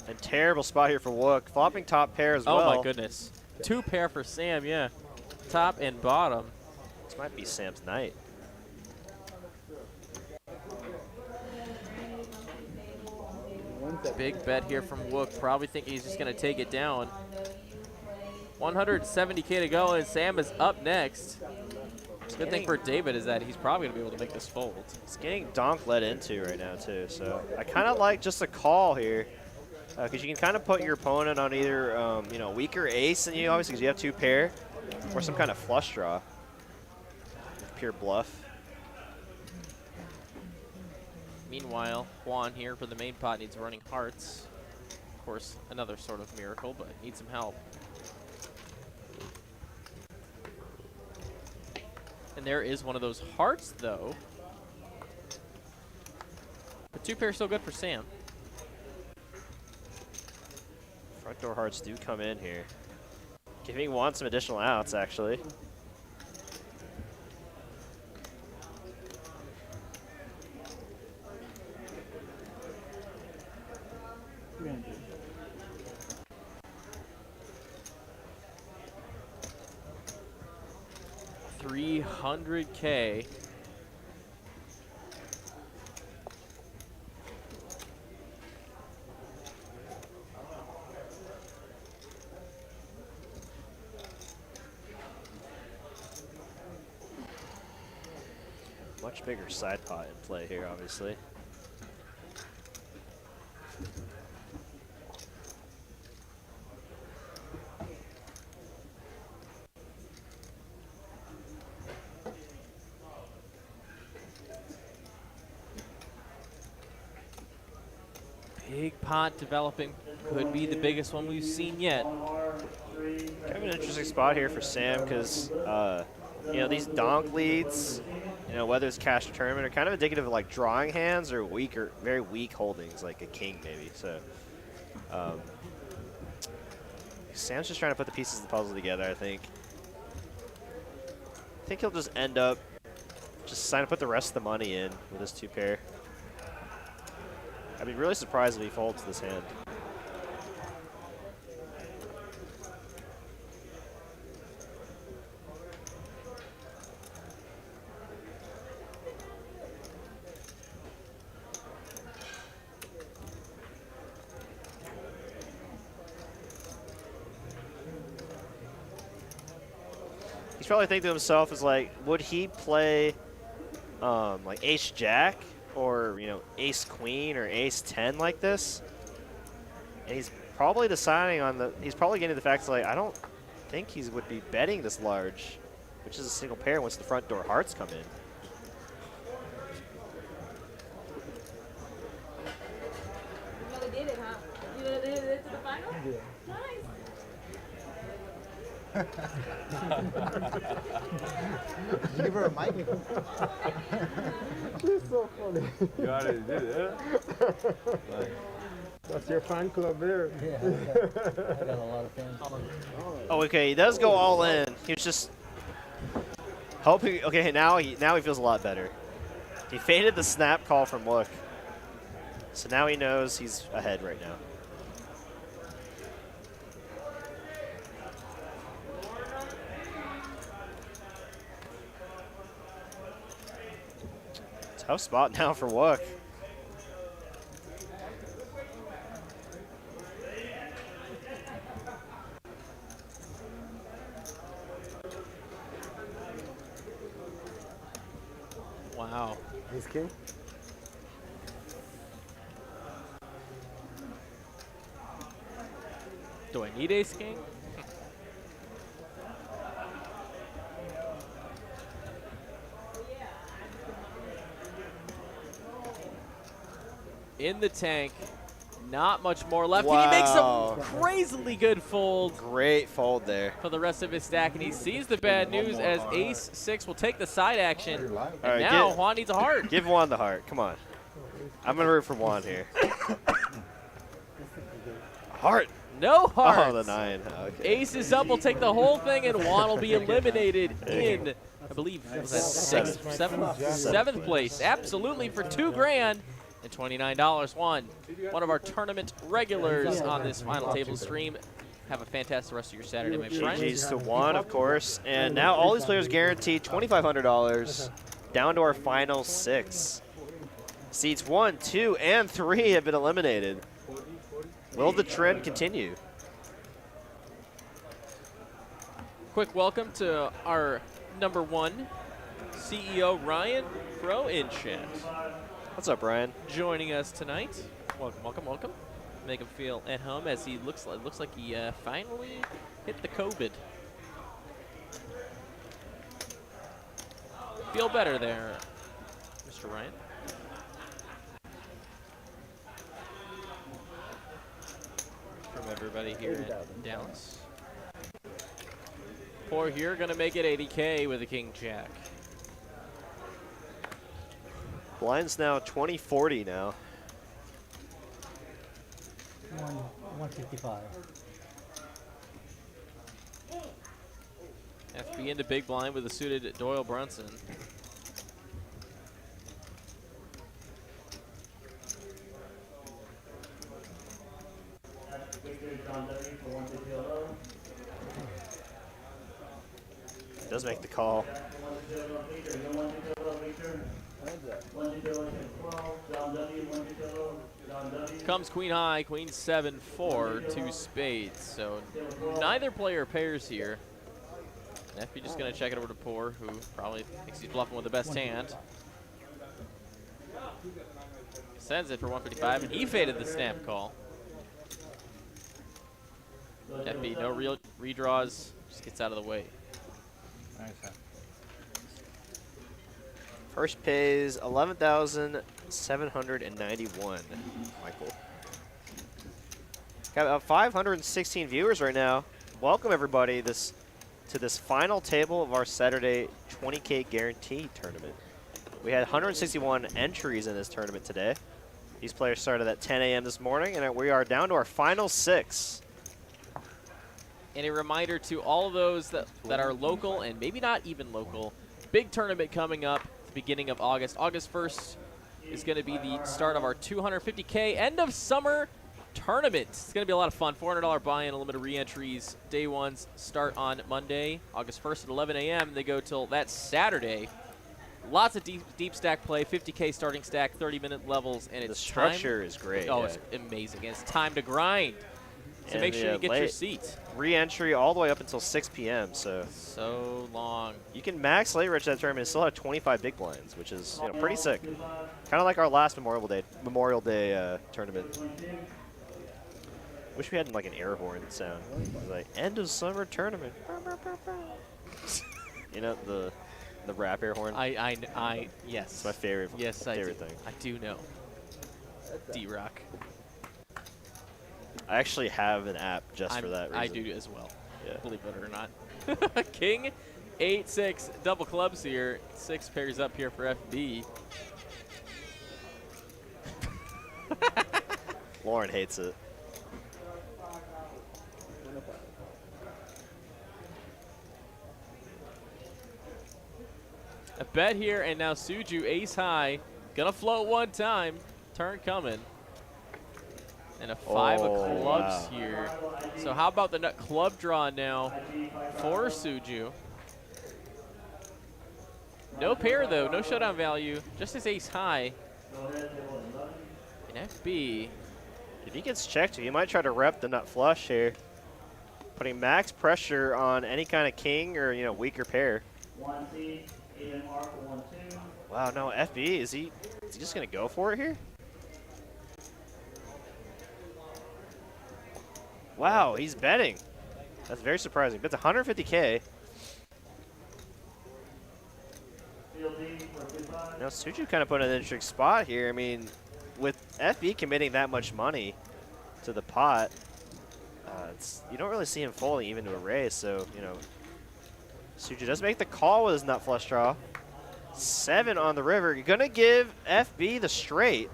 And terrible spot here for Wook. Flopping top pair as well. Oh, my goodness. 2 pair for Sam, yeah. Top and bottom. This might be Sam's night. Big bet here from Wook. Probably thinking he's just going to take it down. 170K to go, and Sam is up next. Good thing for David is that he's probably going to be able to make this fold. It's getting donk led into right now, too. So I kind of like just a call here. Because you can kind of put your opponent on either, you know, weaker ace than you, obviously, because you have 2 pair, or some kind of flush draw. Pure bluff. Meanwhile, Juan here for the main pot needs running hearts. Of course, another sort of miracle, but needs some help. And there is one of those hearts, though. But 2 pair still good for Sam. Front door hearts do come in here. Giving Juan some additional outs, actually. $300K. Much bigger side pot in play here, obviously. Big pot developing. Could be the biggest one we've seen yet. Kind of an interesting spot here for Sam because, you know, these donk leads, you know, whether it's cash or tournament, are kind of indicative of like drawing hands or weaker, very weak holdings, like a king maybe. So, Sam's just trying to put the pieces of the puzzle together, I think. I think he'll just end up just trying to put the rest of the money in with his 2 pair. I'd be really surprised if he folds this hand. He's probably thinking to himself is like, would he play like ace jack or, you know, ace queen or ace 10 like this? And he's probably deciding on the, he's probably getting to the fact like, I don't think he would be betting this large, which is a single pair once the front door hearts come in. You really did it, huh? You really did it to the final? Yeah. Nice. Give her a mic. She's so funny. You already did it. That's your fan club there. Yeah, I got a lot of fans. Oh, okay, he does go all in. He was just hoping. Okay, now he feels a lot better. He faded the snap call from Wook, so now he knows he's ahead right now. Tough spot now for Wook. Wow. Ace king? Do I need ace king? In the tank, not much more left. Wow. And he makes a crazily good fold Great fold there. for the rest of his stack, and he sees the bad news as ace 6 will take the side action. And All right, now Juan needs a heart. Give Juan the heart. Come on. I'm going to root for Juan here. Heart. No hearts. Oh, the 9. Okay. Ace is up. We'll take the whole thing, and Juan will be eliminated in, I believe, was that seventh place. Absolutely, for $2 grand and $29. Juan, one of our tournament regulars on this final table stream. Have a fantastic rest of your Saturday, my friend. GG's to Juan, of course. And now all these players guaranteed $2,500 down to our final 6. Seats 1, 2, and 3 have been eliminated. Will the trend continue? Quick welcome to our #1 CEO, Ryan Pro in chat. What's up, Ryan? Joining us tonight. Welcome, welcome, welcome. Make him feel at home as he looks like he finally hit the COVID. Feel better there, Mr. Ryan. From everybody here in Dallas. Poor here, gonna make it 80K with a King Jack. Blind's now 20-40 now. 155. FB into big blind with a suited Doyle Brunson. Does make the call. Comes queen high, queen 7-4, 2 spades. So neither player pairs here. FB just gonna check it over to Poor, who probably thinks he's bluffing with the best hand. Sends it for 155, and he faded the snap call. FB, no real redraws, just gets out of the way. Nice. First pays 11,791. Michael. Got about 516 viewers right now. Welcome everybody to this final table of our Saturday 20K guarantee tournament. We had 161 entries in this tournament today. These players started at 10 a.m. this morning, and we are down to our final 6. And a reminder to all of those that are local and maybe not even local, big tournament coming up at the beginning of August. August 1st is going to be the start of our 250K end of summer tournament. It's going to be a lot of fun. $400 buy-in, unlimited re-entries. Day ones start on Monday, August 1st at 11 a.m. They go till that Saturday. Lots of deep stack play, 50K starting stack, 30-minute levels, and it's the structure is great. Oh, it's amazing. And it's time to grind. So and make sure you get your seat. Re-entry all the way up until 6 p.m. So long. You can max late rich that tournament and still have 25 big blinds, which is pretty sick. Kind of like our last Memorial Day tournament. Wish we had like an air horn sound. Like end of summer tournament. You know the rap air horn. Yes. It's my favorite. Yes, favorite thing. I do know. D-Rock. I actually have an app just for that reason. I do as well. Yeah. Believe it or not. King 8-6 double clubs here. 6 pairs up here for FB. Lauren hates it. A bet here, and now Suju ace high. Gonna float one time. Turn coming. And a 5 of clubs here. So how about the nut club draw now for Suju? No pair though, no showdown value. Just his ace high. And FB. If he gets checked, he might try to rep the nut flush here. Putting max pressure on any kind of king or weaker pair. Wow, no, FB, is he just gonna go for it here? Wow, he's betting. That's very surprising. That's 150K. Now Suju kind of put in an interesting spot here. I mean, with FB committing that much money to the pot, you don't really see him folding even to a raise. So, Suju does make the call with his nut flush draw. 7 on the river. You're going to give FB the straight.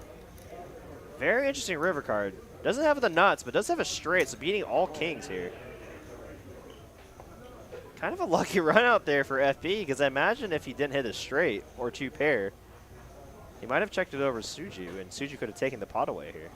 Very interesting river card. Doesn't have the nuts, but does have a straight, so beating all kings here. Kind of a lucky run out there for FB, because I imagine if he didn't hit a straight or 2 pair, he might have checked it over Suju, and Suju could have taken the pot away here.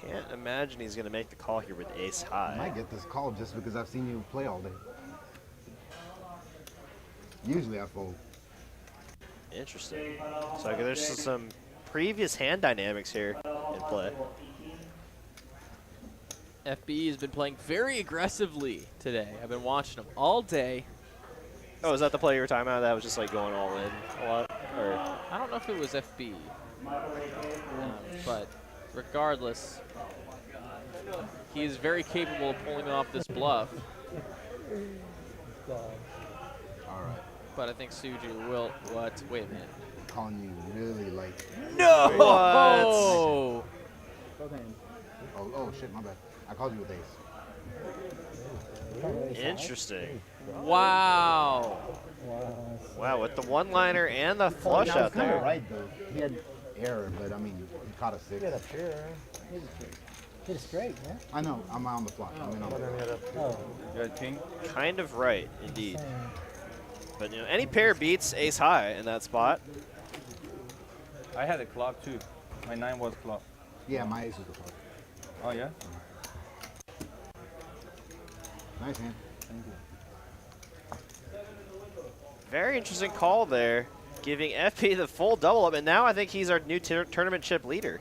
Can't imagine he's going to make the call here with ace high. I might get this call just because I've seen you play all day. Usually I fold. Interesting. So there's some previous hand dynamics here in play. FB has been playing very aggressively today. I've been watching him all day. Oh, is that the play you were talking about? That was just like going all in a lot? Or? I don't know if it was FB, but regardless, he is very capable of pulling off this bluff. All right. But I think Suju will. What? Wait a minute. Calling you really like. No! Oh, oh shit, my bad. I called you with ace. Interesting. Wow. Wow, with the one-liner and the flush out there. Right though. He had error, but I mean, he caught a 6. He had a pair. Hit it straight, yeah? I know. I'm on the flop. I'm in on the flop. Good king. Kind of right, indeed. But you know, any pair beats ace high in that spot. I had a club too. My 9 was club. Yeah, my ace was the flop. Oh yeah. Nice hand. Thank you. Very interesting call there, giving FP the full double up, and now I think he's our new tournament chip leader.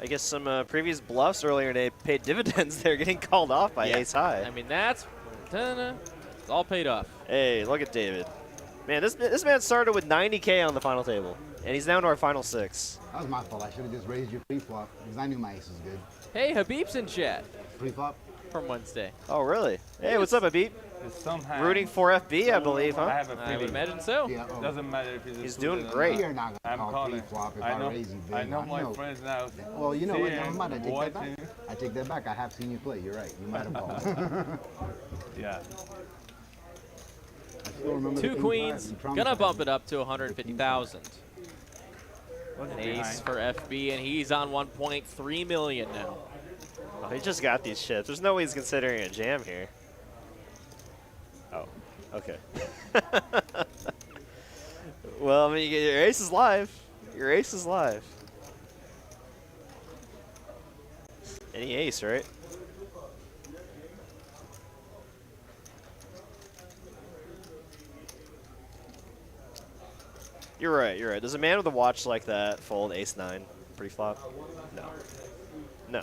I guess some previous bluffs earlier today paid dividends there, getting called off by ace high. I mean, it's all paid off. Hey, look at David. Man, this man started with 90K on the final table, and he's down to our final 6. That was my fault. I should have just raised your pre-flop because I knew my ace was good. Hey, Habib's in chat. Pre-flop? From Wednesday. Oh, really? Hey, what's up, Habib? Somehow Rooting for FB, I believe, huh? I have a I feeling. would imagine so. Yeah, Doesn't matter if He's doing great. You're not I'm going to call calling. pre-flop if I I know. raise you big. I know my friends now. Well, you know what? seeing, Never mind. I take that back. watching. I take that back. I have seen you play. You're right. You might have called. Yeah. I still remember the Two king queens, five. gonna bump it up to 150,000. What's An behind? ace for FB, and he's on 1.3 million now. Oh, he just got these chips. There's no way he's considering a jam here. Oh, okay. Well, I mean, your ace is live. Your ace is live. Any ace, right? You're right, you're right. Does a man with a watch like that fold ace-9 pre-flop? No. No.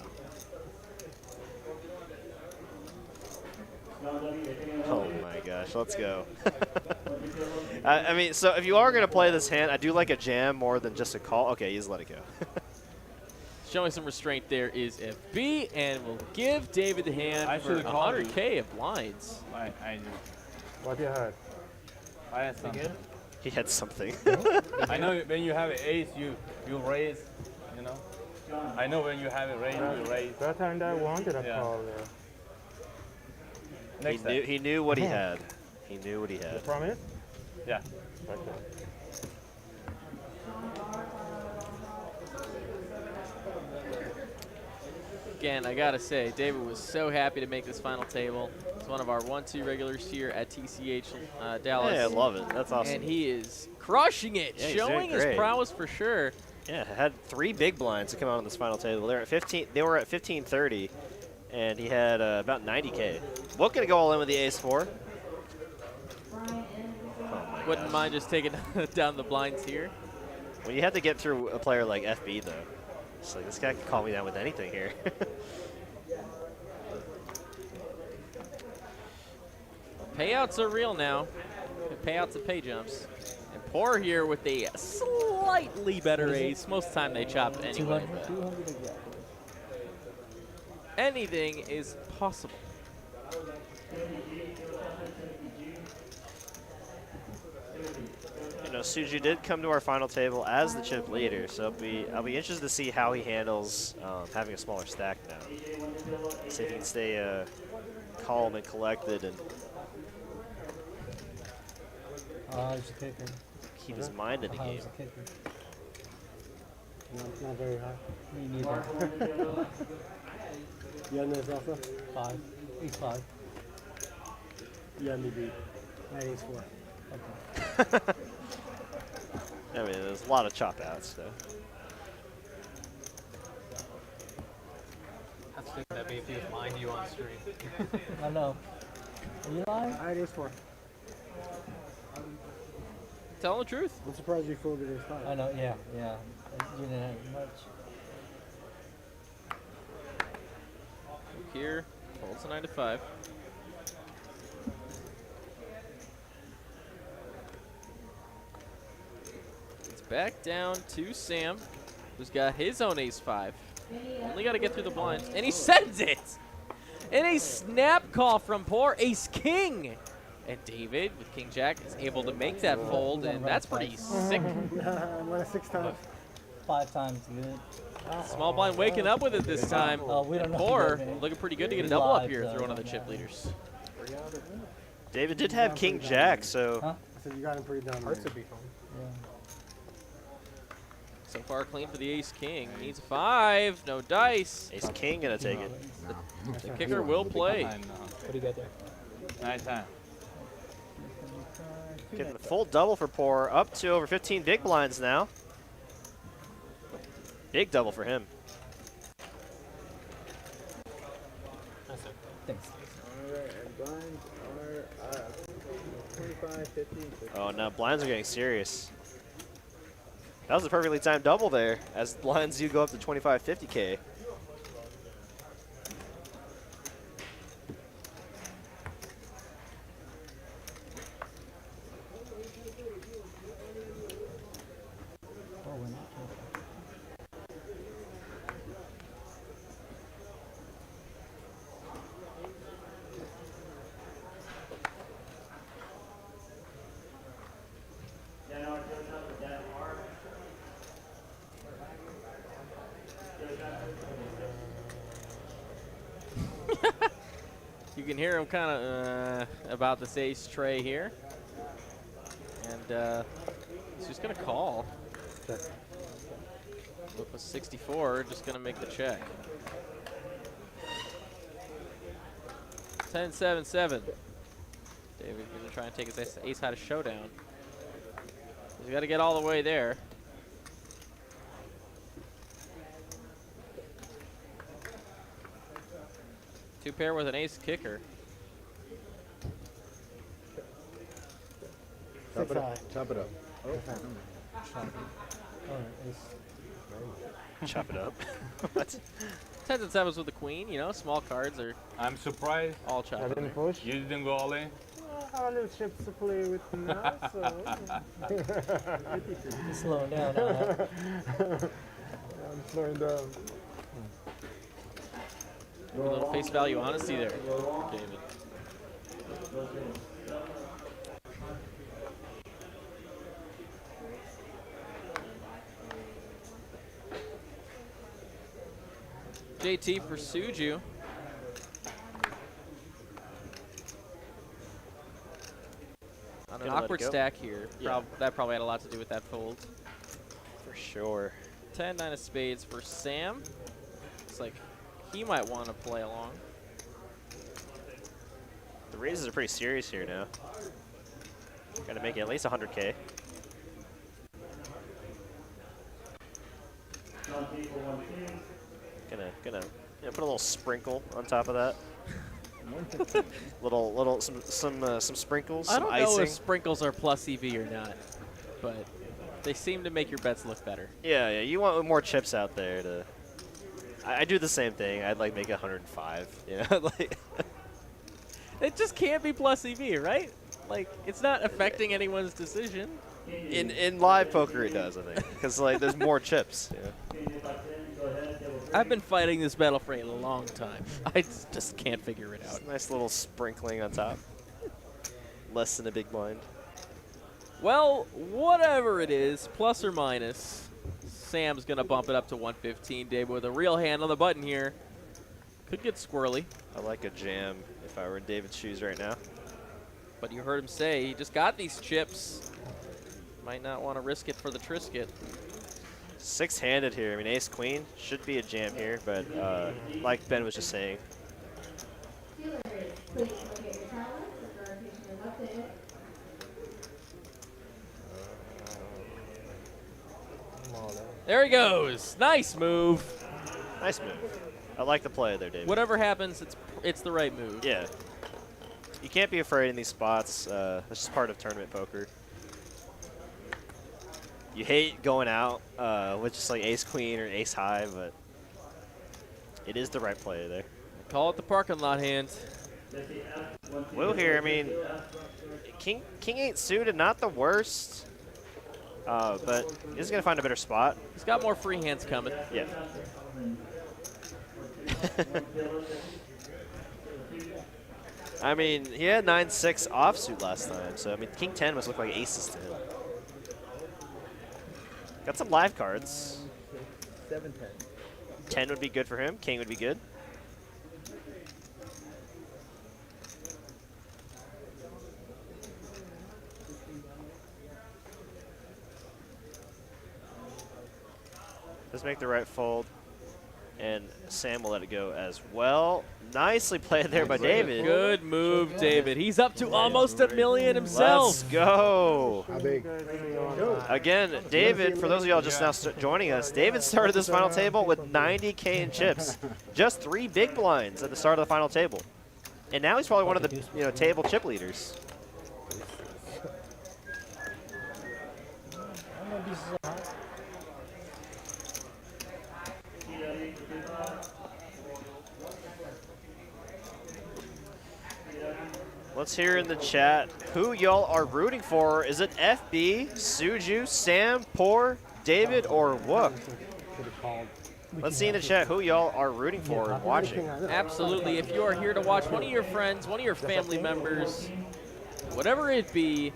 Oh my gosh, let's go. I mean, so if you are going to play this hand, I do like a jam more than just a call. Okay, you just let it go. Showing some restraint there is FB, and will give David the hand for 100K of blinds. I What you had? I had something. He had something. I know when you have an ace, you raise, you know. I know when you have a raise, you raise. That time I wanted a Yeah. call there. He knew what he had. He knew what he had. Promise? Yeah. Okay. Again, I gotta say, David was so happy to make this final table. He's one of our 1-2 regulars here at TCH Dallas. Yeah, I love it. That's awesome. And he is crushing it, Yeah, he's showing doing his great. prowess for sure. Yeah, had 3 big blinds to come out on this final table. They were at 15. They were at 1530, and he had about 90K. What gonna go all in with the ace-4? Wouldn't mind just taking down the blinds here. Well, you have to get through a player like FB though. It's like this guy can call me down with anything here. Payouts are real now. Payouts and pay jumps. And Poor here with a slightly better ace. Most of the time they chop anyway. 200, but 200 again. anything is possible. You know, Suju did come to our final table as the chip leader, so I'll be interested to see how he handles having a smaller stack now. See if he can stay calm and collected and It's a kicker. keep his mind in the game. It's a kicker. Not very high. Me neither. Yen is also? 5. Ace 5. Yeah, maybe. Ace 4. Okay. I mean, there's a lot of chop outs, though. That's sick that if he was mind you on stream. I know. Are you lying? Ace 4. Tell the truth. I'm surprised you folded Ace 5. I know, yeah. You didn't have much. Here, folds a 9 to 5. It's back down to Sam, who's got his own ace 5. Only got to get through the blinds, and he sends it! And a snap call from poor ace king. And David, with king jack, is able to make that fold, and that's pretty sick. I won it 6 times. 5 times good. Small blind waking up with it this time. We don't know Poor, yet, man. looking pretty good to get a double up here through one of the chip leaders. David did have king jack, so Huh? I said you got him pretty down. Hearts would be fun. Yeah. So far clean for the ace king. Needs a 5, no dice. ace king gonna take it. The kicker will play. What do you got there? Nice time. Getting the full double for Poor, up to over 15 big blinds now. Big double for him. That's it. Thanks. Alright, and blinds are 25, 50, 50. Oh, now blinds are getting serious. That was a perfectly timed double there, as blinds do go up to 25, 50K. Oh, we're not careful. You can hear him kind of about this ace tray here. And he's just going to call. Look with 64, just going to make the check. 10-7-7. David going to try and take his ace high to showdown. He's got to get all the way there. Two pair with an ace kicker. Chop it up. Chop it up. Chop it up. What? 10s and 7s with the queen, you know, small cards are I'm surprised all chopped. I didn't push. you didn't go all in. I have little chips to play with now, so. Slowing down now, huh? I'm slowing down. A little face value honesty there, David. JT for Suju. On an Gonna let awkward it go. stack here. Yeah. That probably had a lot to do with that fold. For sure. 10, 9 of spades for Sam. Looks like he might want to play along. The raises are pretty serious here now. Gotta make it at least 100K. Gonna put a little sprinkle on top of that. some sprinkles, I some don't icing. know if sprinkles are plus EV or not, but they seem to make your bets look better. Yeah, you want more chips out there to. I do the same thing. I'd like make it 105. You know, like. It just can't be plus EV, right? Like, it's not affecting anyone's decision. In live poker, it does, I think, because like there's more chips. Yeah. I've been fighting this battle for a long time. I just can't figure it out. Nice little sprinkling on top. Less than a big blind. Well, whatever it is, plus or minus, Sam's going to bump it up to 115. Dave with a real hand on the button here. Could get squirrely. I like a jam if I were in David's shoes right now. But you heard him say he just got these chips. Might not want to risk it for the Trisket. Six-handed here. I mean, ace-queen should be a jam here, but like Ben was just saying. There he goes. Nice move. Nice move. I like the play there, David. Whatever happens, it's the right move. Yeah. You can't be afraid in these spots. That's just part of tournament poker. You hate going out with just like ace-queen or ace-high, but it is the right play there. Call it the parking lot hand. Will here, I mean, King 8 suited, not the worst, but he's going to find a better spot. He's got more free hands coming. Yeah. I mean, he had 9-6 offsuit last time, so I mean, King 10 must look like aces to him. Got some live cards. 7-10. 10 would be good for him. King would be good. Let's make the right fold. And Sam will let it go as well. Nicely played there by David. Good move, David. He's up to almost $1 million himself. Let's go. How big? Again, David, for those of y'all just now joining us, David started this final table with 90K in chips. Just 3 big blinds at the start of the final table. And now he's probably one of the table chip leaders. Let's hear in the chat who y'all are rooting for. Is it FB, Suju, Sam, Poor, David, or Wook? Let's see in the chat who y'all are rooting for and watching. Absolutely. If you are here to watch one of your friends, one of your family members, whatever it be,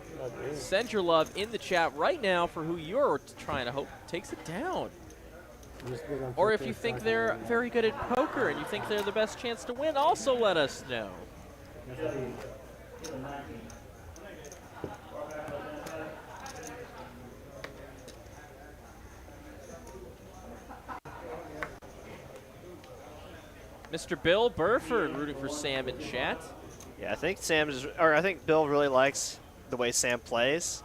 send your love in the chat right now for who you're trying to hope takes it down. Or if you think they're very good at poker and you think they're the best chance to win, also let us know. Mr. Bill Burford rooting for Sam in chat. Yeah, I think Bill really likes the way Sam plays,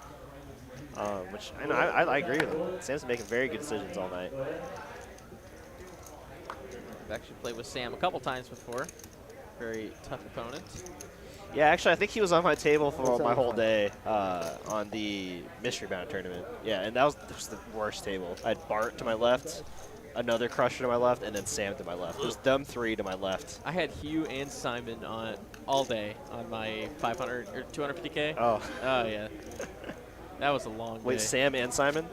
which I agree with him. Sam's making very good decisions all night. I've actually played with Sam a couple times before. Very tough opponent. Yeah, actually, I think he was on my table for my whole day on the Mystery Bound tournament. Yeah, and that was the worst table. I had Bart to my left, another Crusher to my left, and then Sam to my left. It was them 3 to my left. I had Hugh and Simon on all day on my 500 or 250K. Oh. Oh, yeah. That was a long day. Wait, Sam and Simon?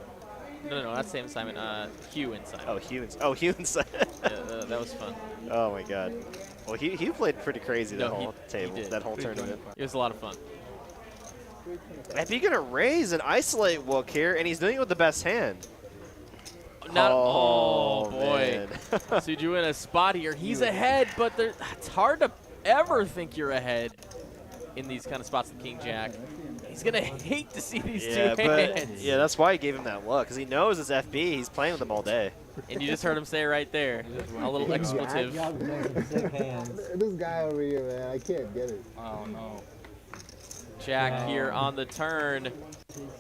No, not Sam and Simon. Hugh and Simon. Oh, Hugh and Simon. Yeah, that was fun. Oh, my God. Well, he played pretty crazy that whole table, that whole tournament. It was a lot of fun. If he's going to raise and isolate Wook here, and he's doing it with the best hand. Oh boy. Suju in a spot here. He's ahead, but it's hard to ever think you're ahead in these kind of spots with King Jack. He's going to hate to see these two hands. Yeah, that's why he gave him that look, because he knows it's FB. He's playing with him all day. And you just heard him say right there, a little expletive. This guy over here, man, I can't get it. Oh, no. Jack here on the turn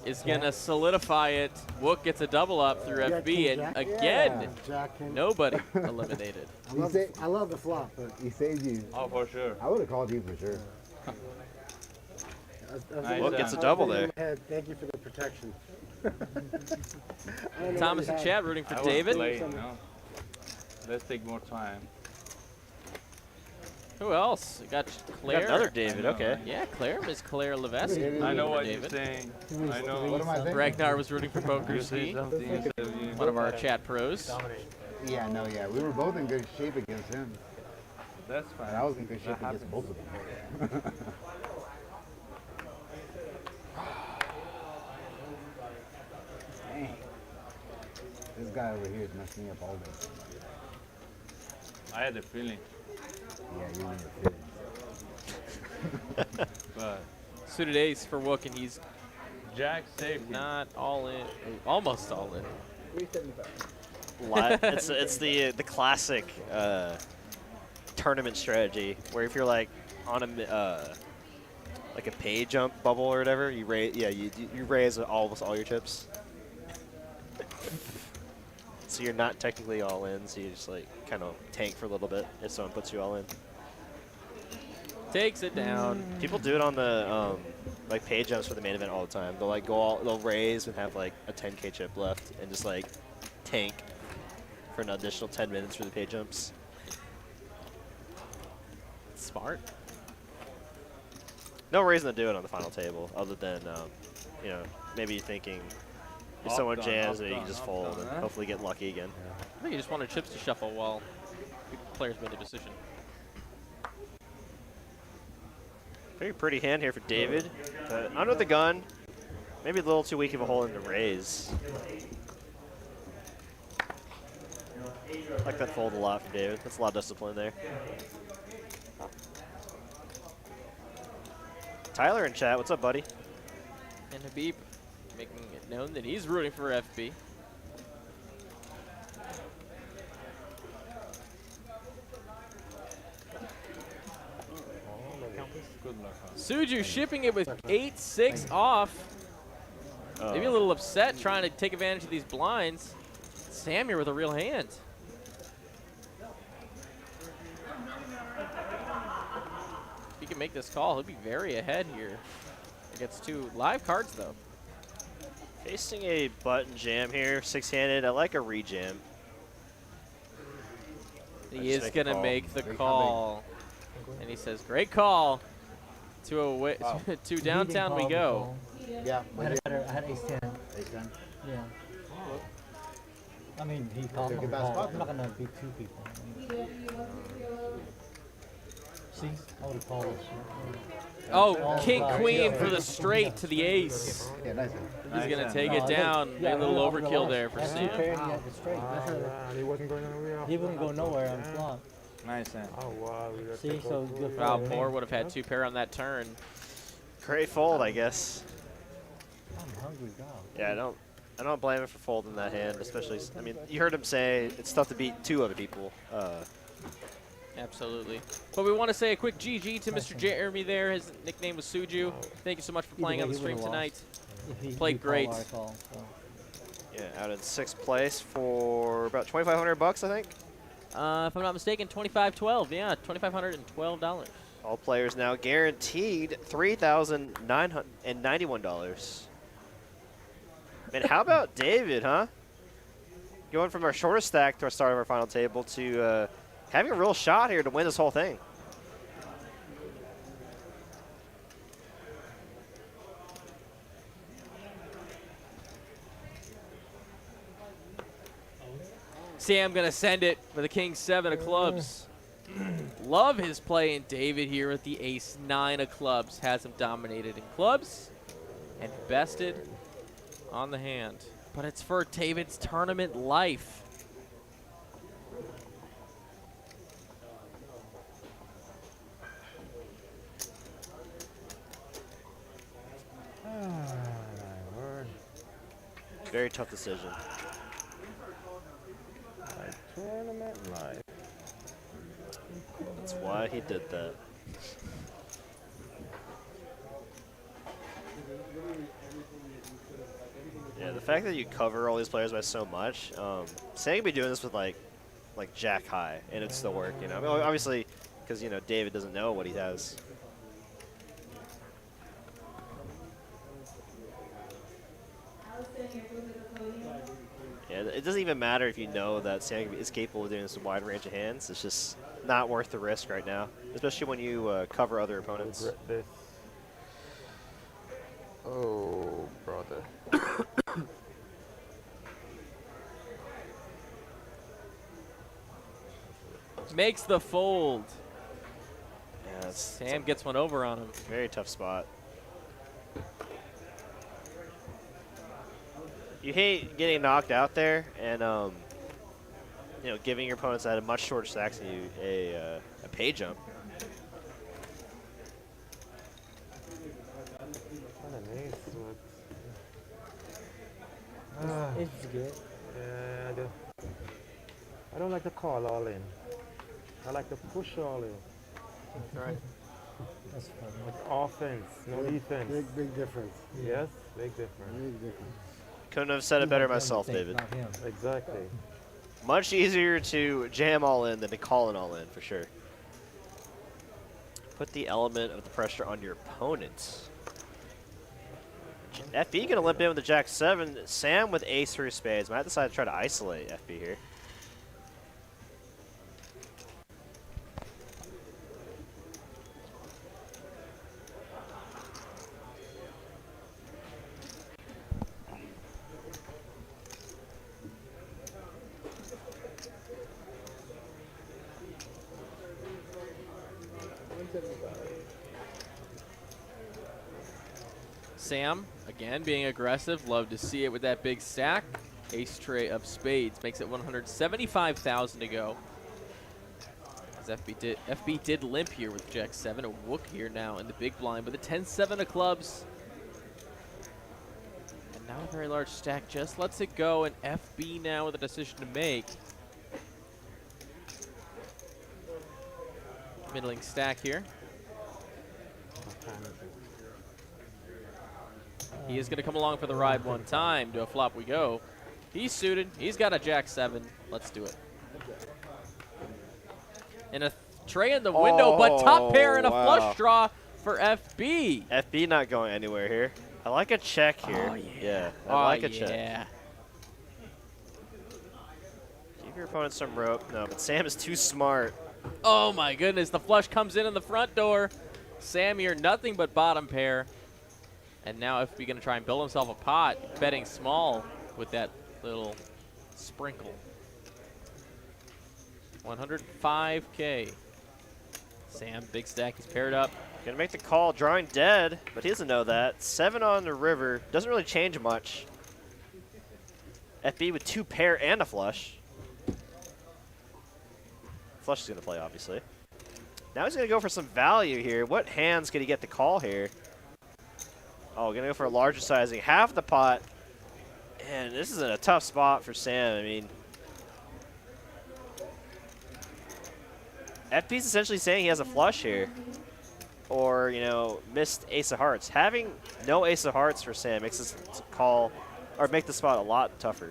is going to solidify it. Wook gets a double up through FB, and again, nobody eliminated. I love the flop, but he saved you. Oh, for sure. I would have called you for sure. Wook gets a double there. Thank you for the protection. Thomas in chat rooting for David. Late, no? Let's take more time. Who else? We got We Claire. got another David. Okay. Yeah, Claire, Miss Claire Levesque. I know what you're David. saying. I know. What am I thinking? Ragnar was rooting for You Poker say Ski. something instead of you. One of our chat pros. Dominate. Yeah, no, yeah. We were both in good shape against him. That's fine. And I was in good shape That against both of them. Dang. This guy over here is messing me up all day. I had a feeling, Yeah, you and your feelings. but Suited ace for Wook, and he's Jack saved him. not all in. Almost all in. It's the classic tournament strategy where if you're like on a like a pay jump bubble or whatever, you raise you raise almost all your chips. So you're not technically all in, so you just like kind of tank for a little bit if someone puts you all in. Takes it down. People do it on the like pay jumps for the main event all the time. They'll like they'll raise and have like a 10K chip left and just like tank for an additional 10 minutes for the pay jumps. Smart. No reason to do it on the final table other than you know, maybe you're thinking if someone jams it, you can just fold and hopefully get lucky again. I think you just wanted chips to shuffle while the players made a decision. Very pretty hand here for David. Under the gun, maybe a little too weak of a hole in to raise. I like that fold a lot for David. That's a lot of discipline there. Tyler in chat, what's up, buddy? And Habib making it known that he's rooting for FB. Good luck. Suju shipping it with 8-6 off. Maybe a little upset trying to take advantage of these blinds. Sam here with a real hand. If he can make this call, he'll be very ahead here. Against two live cards, though. Facing a button jam here, six-handed. I like a rejam. He is going to make the call. And he says, great call. To downtown we go. Yeah. I had ace 10. Ace 10? Yeah. I mean, he called me. I'm not gonna beat two people. See, I would have called this. Oh, king queen for the straight to the ace. Yeah, nice. He's gonna take it down. A little overkill there for Sam. He wasn't going anywhere. He wouldn't go nowhere on flop. Nice hand. Oh wow. See, so good. Wow, Moore would have had two pair on that turn. Great fold, I guess. I'm hungry, dog. Yeah, I don't blame him for folding that hand, especially. I mean, you heard him say it's tough to beat two other people. Absolutely. But we want to say a quick GG to Mr. Jeremy there. His nickname was Suju. Thank you so much for playing on the stream tonight. Played great. Yeah, out in sixth place for about $2,500, I think. If I'm not mistaken, $2,512. Yeah, $2,512. All players now guaranteed $3,991. Man, how about David, huh? Going from our shortest stack to our start of our final table to having a real shot here to win this whole thing. Sam gonna send it for the king 7 of clubs. Love his play in David here with the ace 9 of clubs. Has him dominated in clubs and bested on the hand. But it's for David's tournament life. Very tough decision. Tournament life. That's why he did that. Yeah, the fact that you cover all these players by so much, Sam could be doing this with like Jack high, and it'd still work. You know, I mean, obviously, because you know David doesn't know what he has. Yeah, it doesn't even matter if you know that Sam is capable of doing this with a wide range of hands. It's just not worth the risk right now, especially when you cover other opponents. Regret this. Oh, brother. Makes the fold. Yeah, Sam gets one over on him. Very tough spot. You hate getting knocked out there and you know, giving your opponents that a much shorter stack than you a pay jump. What an ace. It's good. Yeah, I don't like to call all in. I like to push all in. That's right. That's fun. Like offense, no defense. Big difference. Yes, big difference. Big difference. Couldn't have said it better myself, Think, David. not him. Exactly. Much easier to jam all in than to call it all in, for sure. Put the element of the pressure on your opponents. FB gonna limp in with the Jack-7. Sam with ace through spades. Might decide to try to isolate FB here. Sam, again, being aggressive. Love to see it with that big stack. Ace tray of spades makes it 175,000 to go. As FB did limp here with Jack-7. A Wook here now in the big blind with a 10-7 of clubs. And now a very large stack just lets it go, and FB now with a decision to make. Middling stack here. He is going to come along for the ride one time. To a flop we go. He's suited. He's got a Jack-7. Let's do it. And a tray in the window, but top pair and a flush draw for FB. FB not going anywhere here. I like a check here. Oh, yeah. I like a check. Yeah. Give your opponent some rope. No, but Sam is too smart. Oh, my goodness. The flush comes in the front door. Sam here, nothing but bottom pair. And now FB going to try and build himself a pot, betting small with that little sprinkle. 105K. Sam, big stack, he's paired up. Gonna make the call, drawing dead, but he doesn't know that. 7 on the river, doesn't really change much. FB with 2 pair and a flush. Flush is gonna play, obviously. Now he's gonna go for some value here. What hands could he get the call here? Oh, gonna go for a larger sizing, half the pot. And this is in a tough spot for Sam. I mean, FB's essentially saying he has a flush here. Or, you know, missed ace of hearts. Having no ace of hearts for Sam makes this call, or make the spot a lot tougher.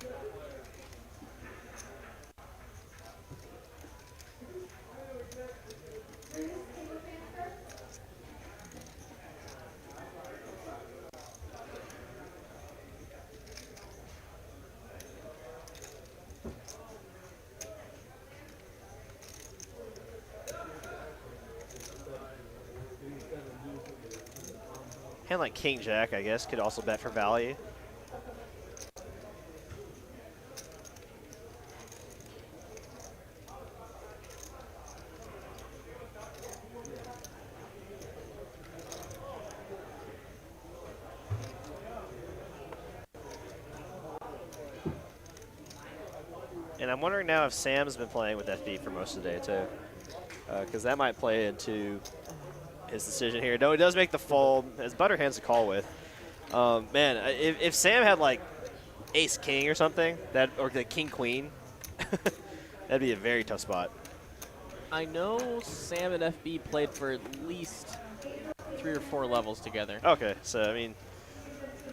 Hand like King Jack, I guess, could also bet for value. And I'm wondering now if Sam's been playing with FB for most of the day too, because that might play into his decision here. No, he does make the fold. His butter hands to call with. Man, if Sam had like ace king or something, or the king queen, that'd be a very tough spot. I know Sam and FB played for at least 3 or 4 levels together. Okay, so I mean,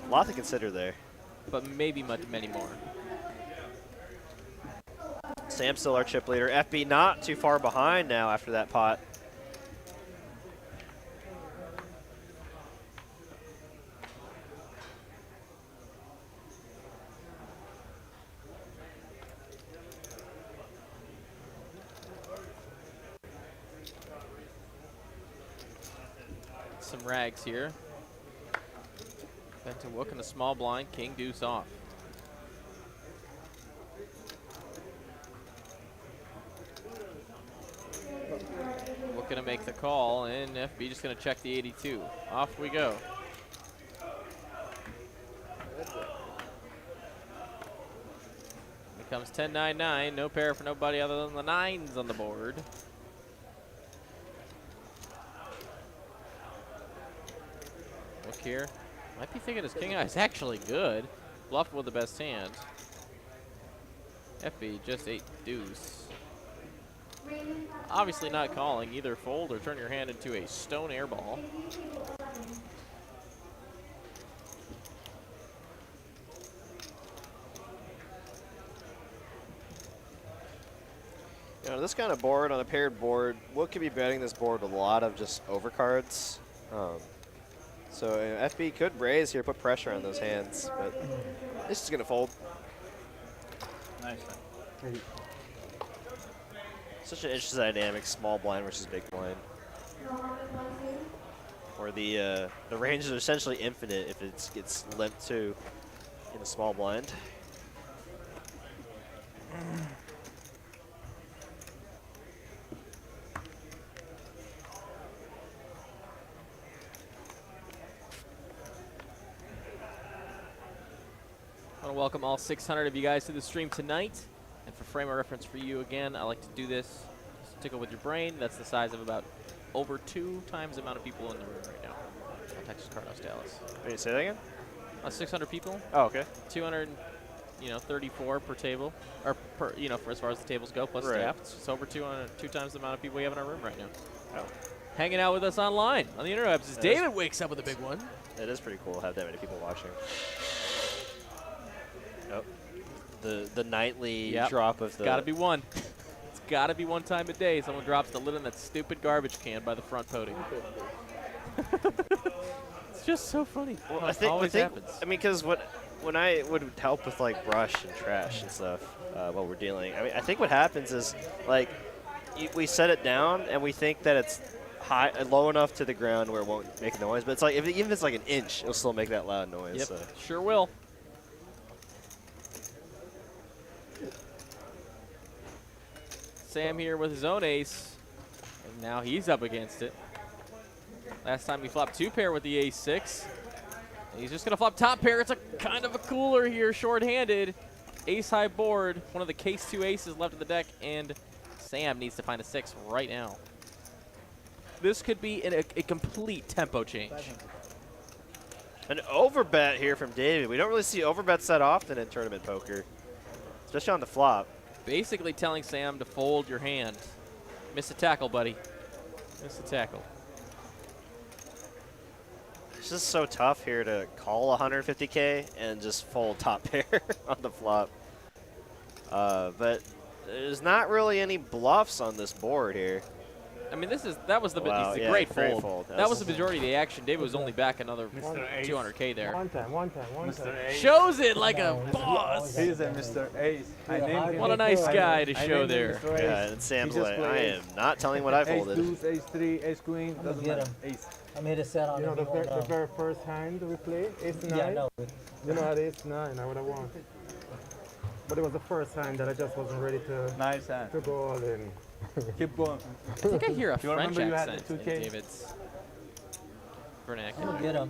a lot to consider there. But maybe many more. Sam's still our chip leader. FB not too far behind now after that pot. some rags here. Benton Wook in the small blind, king deuce off. Wook gonna make the call, and FB just gonna check the 82. Off we go. Becomes 10-9-9. No pair for nobody other than the 9s on the board. Look here. Might be thinking his king eye is actually good. Bluffed with the best hand. FB just 8 deuce. Obviously not calling. Either fold or turn your hand into a stone air ball. You know, this kind of board, on a paired board, Wook could be betting this board a lot of just overcards. So you know, FB could raise here, put pressure on those hands, but this is going to fold. Nice. Such an interesting dynamic, small blind versus big blind. Where the ranges are essentially infinite if it gets limped to in a small blind. I want to welcome all 600 of you guys to the stream tonight. And for frame of reference for you again, I like to do this. Just tickle with your brain. That's the size of about over 2 times the amount of people in the room right now. Texas Card House, Dallas. Wait, say that again? 600 people. Oh, okay. 234 per table, or per, for as far as the tables go, plus staff. It's over 2 times the amount of people we have in our room right now. Oh. Hanging out with us online on the interwebs as David wakes up with a big one. It is pretty cool to have that many people watching. Oh, the nightly drop of the. Gotta be one. It's gotta be one time a day. Someone drops the lid on that stupid garbage can by the front podium. It's just so funny. Well, I think always happens. I mean, because when I would help with like brush and trash and stuff while we're dealing, I mean, I think what happens is like we set it down and we think that it's low enough to the ground where it won't make a noise, but it's like even if it's like an inch, it'll still make that loud noise. Yep, so. sure will. Sam here with his own ace, and now he's up against it. Last time he flopped 2 pair with the ace-6. And he's just gonna flop top pair. It's a kind of a cooler here, short-handed. Ace-high board, one of the case 2 aces left in the deck, and Sam needs to find a 6 right now. This could be a complete tempo change. An overbet here from David. We don't really see overbets that often in tournament poker, especially on the flop. Basically telling Sam to fold your hand. Miss a tackle, buddy. Miss a tackle. It's just so tough here to call 150K and just fold top pair on the flop. But there's not really any bluffs on this board here. I mean, that was the great fold. That was the majority of the action. David was only back another 200K there. One time. Shows it like a boss. He's a Mr. Ace. I named him. What a nice guy to show there. Yeah, and Sam's like, I am not telling what I folded. Ace deuce, ace 3, ace queen, doesn't matter. Ace. I made a set on You know the very first hand we played, ace 9? Yeah, no. You know, at ace 9, I would have won. But it was the first time that I just wasn't ready to go all in. Keep going. I think I hear a You French remember you had accent the in 2K? David's I'm vernacular. gonna get him.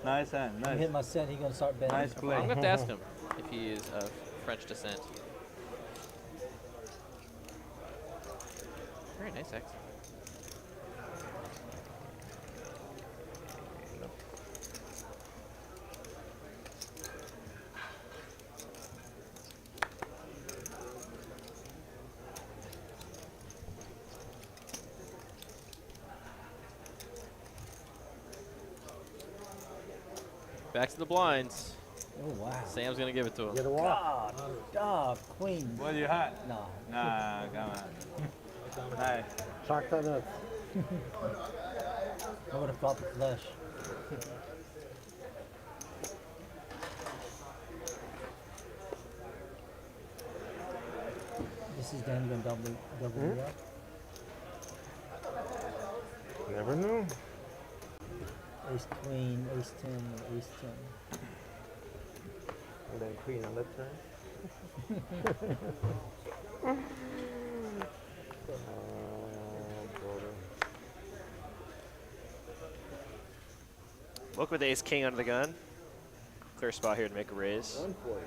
Nice hand, I hit my set, he's gonna start betting. Nice play. I'm going to ask him if he is of French descent. Very nice accent. Back to the blinds. Oh, wow. Sam's going to give it to him. Get a walk. Queen. What do you have? No. Nah, come on. Nice. Shotgun nuts. I would have flopped the flush. This is Dan going double up. Never know. Ace queen, ace 10, ace 10. And then queen on that turn. Look with ace king under the gun. Clear spot here to make a raise. 140.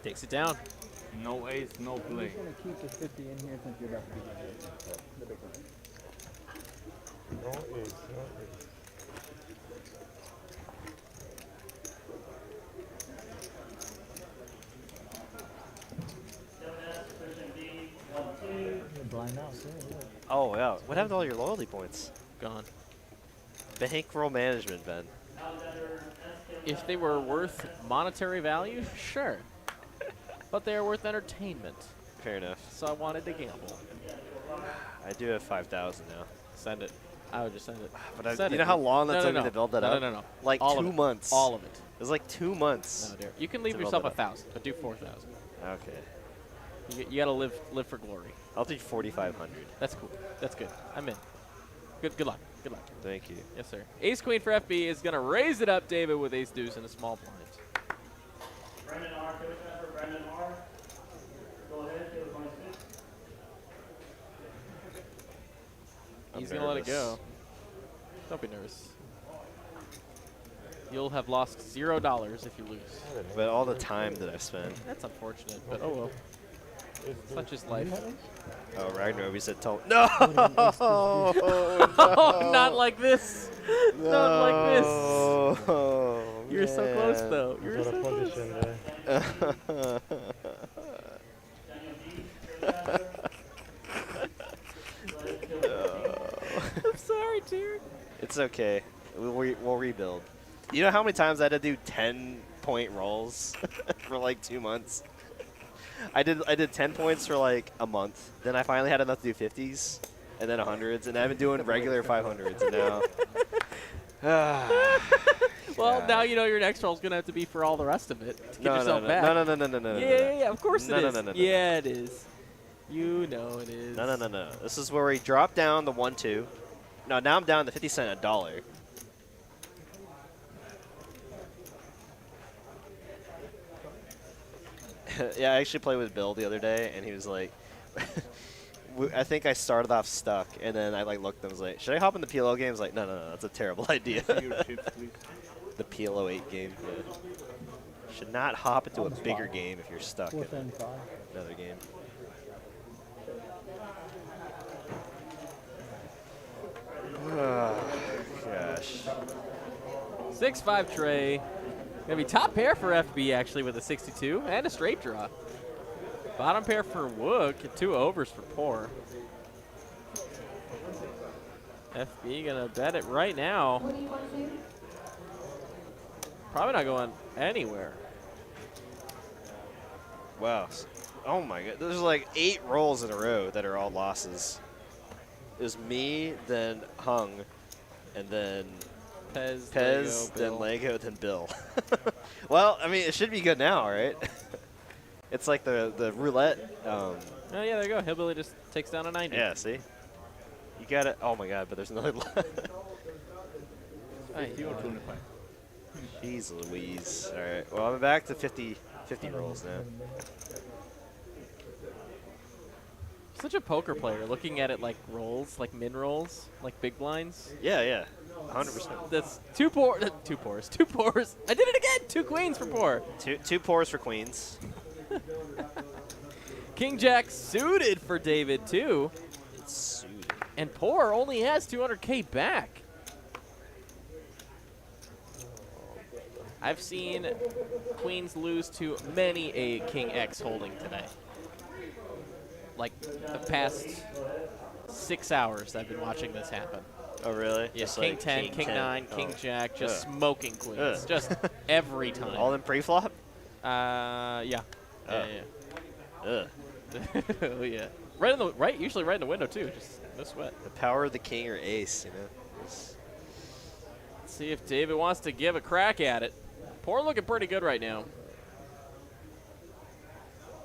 Takes it down. No ace, no play. I'm just going to keep the 50 in here since you're about to be the big one. No ace, no ace. You're blind out, so yeah. Oh, yeah. What happened to all your loyalty points? Gone. Bankroll management, Ben. If they were worth monetary value, sure. But they are worth entertainment. Fair enough. So I wanted to gamble. I do have 5,000 now. Send it. I would just send it. But Send you it. know how long that No, took no, me no. to build that No, up? no, no, no. Like All of 2 it. months. All of it. It was like 2 months. No, dear. You can leave to build yourself that up. 1,000, but do 4,000. Okay. You gotta live for glory. I'll do 4,500. That's cool. That's good. I'm in. Good luck. Good luck. Thank you. Yes, sir. Ace queen for FB is gonna raise it up, David, with ace deuce and a small blind. Brandon R. Coach for Brandon R. Go ahead, take the 26. He's gonna let it go. Don't be nervous. You'll have lost $0 if you lose. But all the time that I've spent. That's unfortunate, but oh well. Such is life. Oh, Ragnar, we said no! Oh, not like this. No. Not like this. Oh, You're so close, though. You're so position close. I'm sorry, Jared. It's okay. We'll rebuild. You know how many times I had to do 10-point rolls for like 2 months? I did 10 points for like a month. Then I finally had enough to do 50s and then 100s, and I've been doing regular 500s now. Well, now you know your next roll is gonna have to be for all the rest of it to get yourself back. No. Yeah, of course it is. No. Yeah, it is. You know it is. No. This is where we drop down the 1-2. No, now I'm down to 50 cents a dollar. Yeah, I actually played with Bill the other day, and he was like, I think I started off stuck, and then I like looked and was like, should I hop in the PLO game? I was like, no, that's a terrible idea. The PLO 8 game. Yeah. Should not hop into a bigger game if you're stuck in another game. Gosh. 6-5 tray. Gonna be top pair for FB actually with a 62 and a straight draw. Bottom pair for Wook, 2 overs for Poor. FB gonna bet it right now. Probably not going anywhere. Wow. Oh my god. There's like 8 rolls in a row that are all losses. It was me, then Hung, and then Pez, then Lego, then Bill. Well, I mean, it should be good now, right? It's like the roulette. Oh, yeah, there you go. Hillbilly just takes down a 90. Yeah, see? You got it. Oh, my God, but there's another. Jeez Louise. All right. Well, I'm back to 50 rolls now. Such a poker player, looking at it like rolls, like min rolls, like big blinds. Yeah. 100%. That's 2 pours. 2 pours. I did it again. 2 queens for Poor. Two pours for queens. King Jack suited for David too. It's suited. And Poor only has 200K back. I've seen queens lose to many a King X holding today. Like the past 6 hours I've been watching this happen. Oh, really? Yes, Just King like 10, King 9, King Jack, just smoking queens. Just every time. All in pre-flop? Yeah. Yeah. Ugh. Oh, yeah. Usually right in the window, too. Just no sweat. The power of the king or ace, you know? Let's see if David wants to give a crack at it. Poor looking pretty good right now.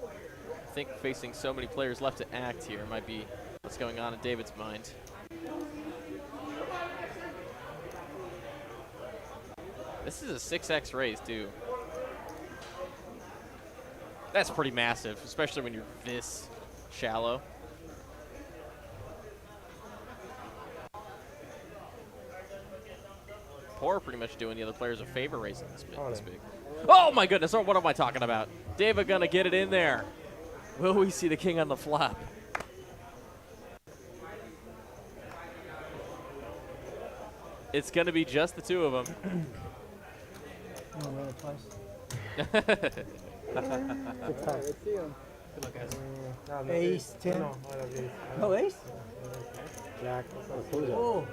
I think facing so many players left to act here might be what's going on in David's mind. This is a 6x raise, too. That's pretty massive, especially when you're this shallow. Poor pretty much doing the other players a favor raising this big. Oh my goodness, what am I talking about? David gonna get it in there. Will we see the king on the flop? It's gonna be just the two of them. Ace, 10. No ace? Jack. Oh.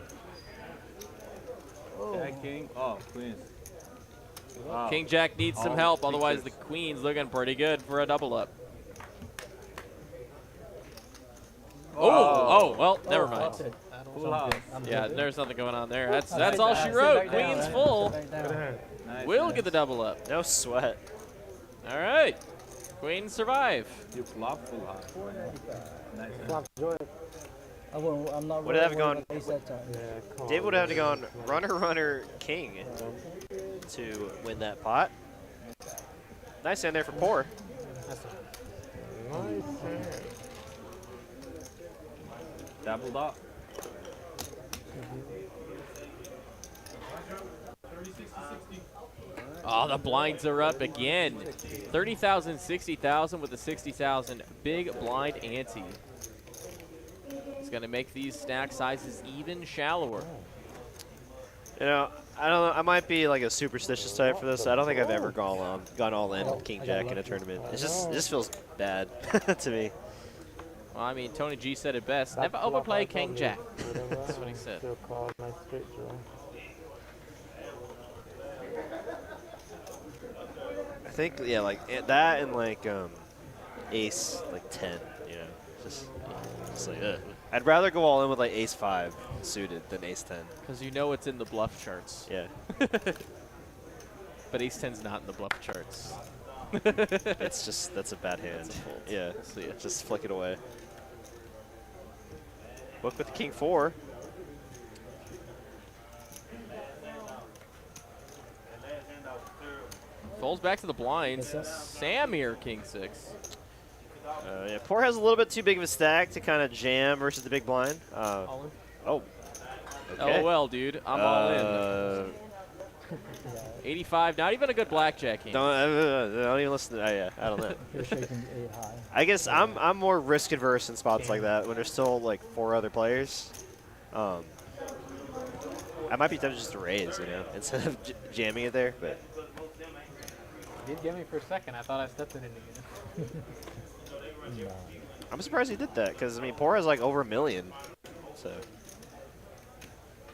Jack, king. Oh, queens. Wow. King Jack needs some help, otherwise the queen's looking pretty good for a double up. Oh, well, never mind. Yeah, there's nothing going on there. That's all she wrote. Queen's full. Will get the double up. No sweat. All right. Queen survive. You flop full high. Flop joy. I'm not would have gone. Yeah, Dave would have to gone runner, king to win that pot. Nice hand there for Poor. Nice hand. Doubled up. Oh, the blinds are up again. 30,000, 60,000 with a 60,000 big blind ante. It's going to make these stack sizes even shallower. You know, I don't know. I might be like a superstitious type for this. I don't think I've ever gone all in with King Jack in a tournament. It just feels bad to me. Well, I mean, Tony G said it best. Never overplay King Jack. That's what he said. I think, yeah, like that and like ace like 10, you know, just like I'd rather go all in with like ace 5 suited than ace 10. Because you know it's in the bluff charts. Yeah. But ace 10's not in the bluff charts. It's just, that's a bad hand. Yeah, so yeah, just flick it away. Book with the king 4. Folds back to the blinds. Sam here, king 6. Yeah, Poor has a little bit too big of a stack to kind of jam versus the big blind. Oh. Okay. Oh, well, dude. I'm all in. 85, not even a good blackjack hand. Don't even listen to that. Yeah, I don't know. You're shaking 8 high. I guess I'm more risk adverse in spots like that when there's still like 4 other players. I might be tempted just to raise, you know, instead of jamming it there. But You did get me for a second. I thought I stepped in it again. I'm surprised he did that because I mean, Poor has like over $1 million. So,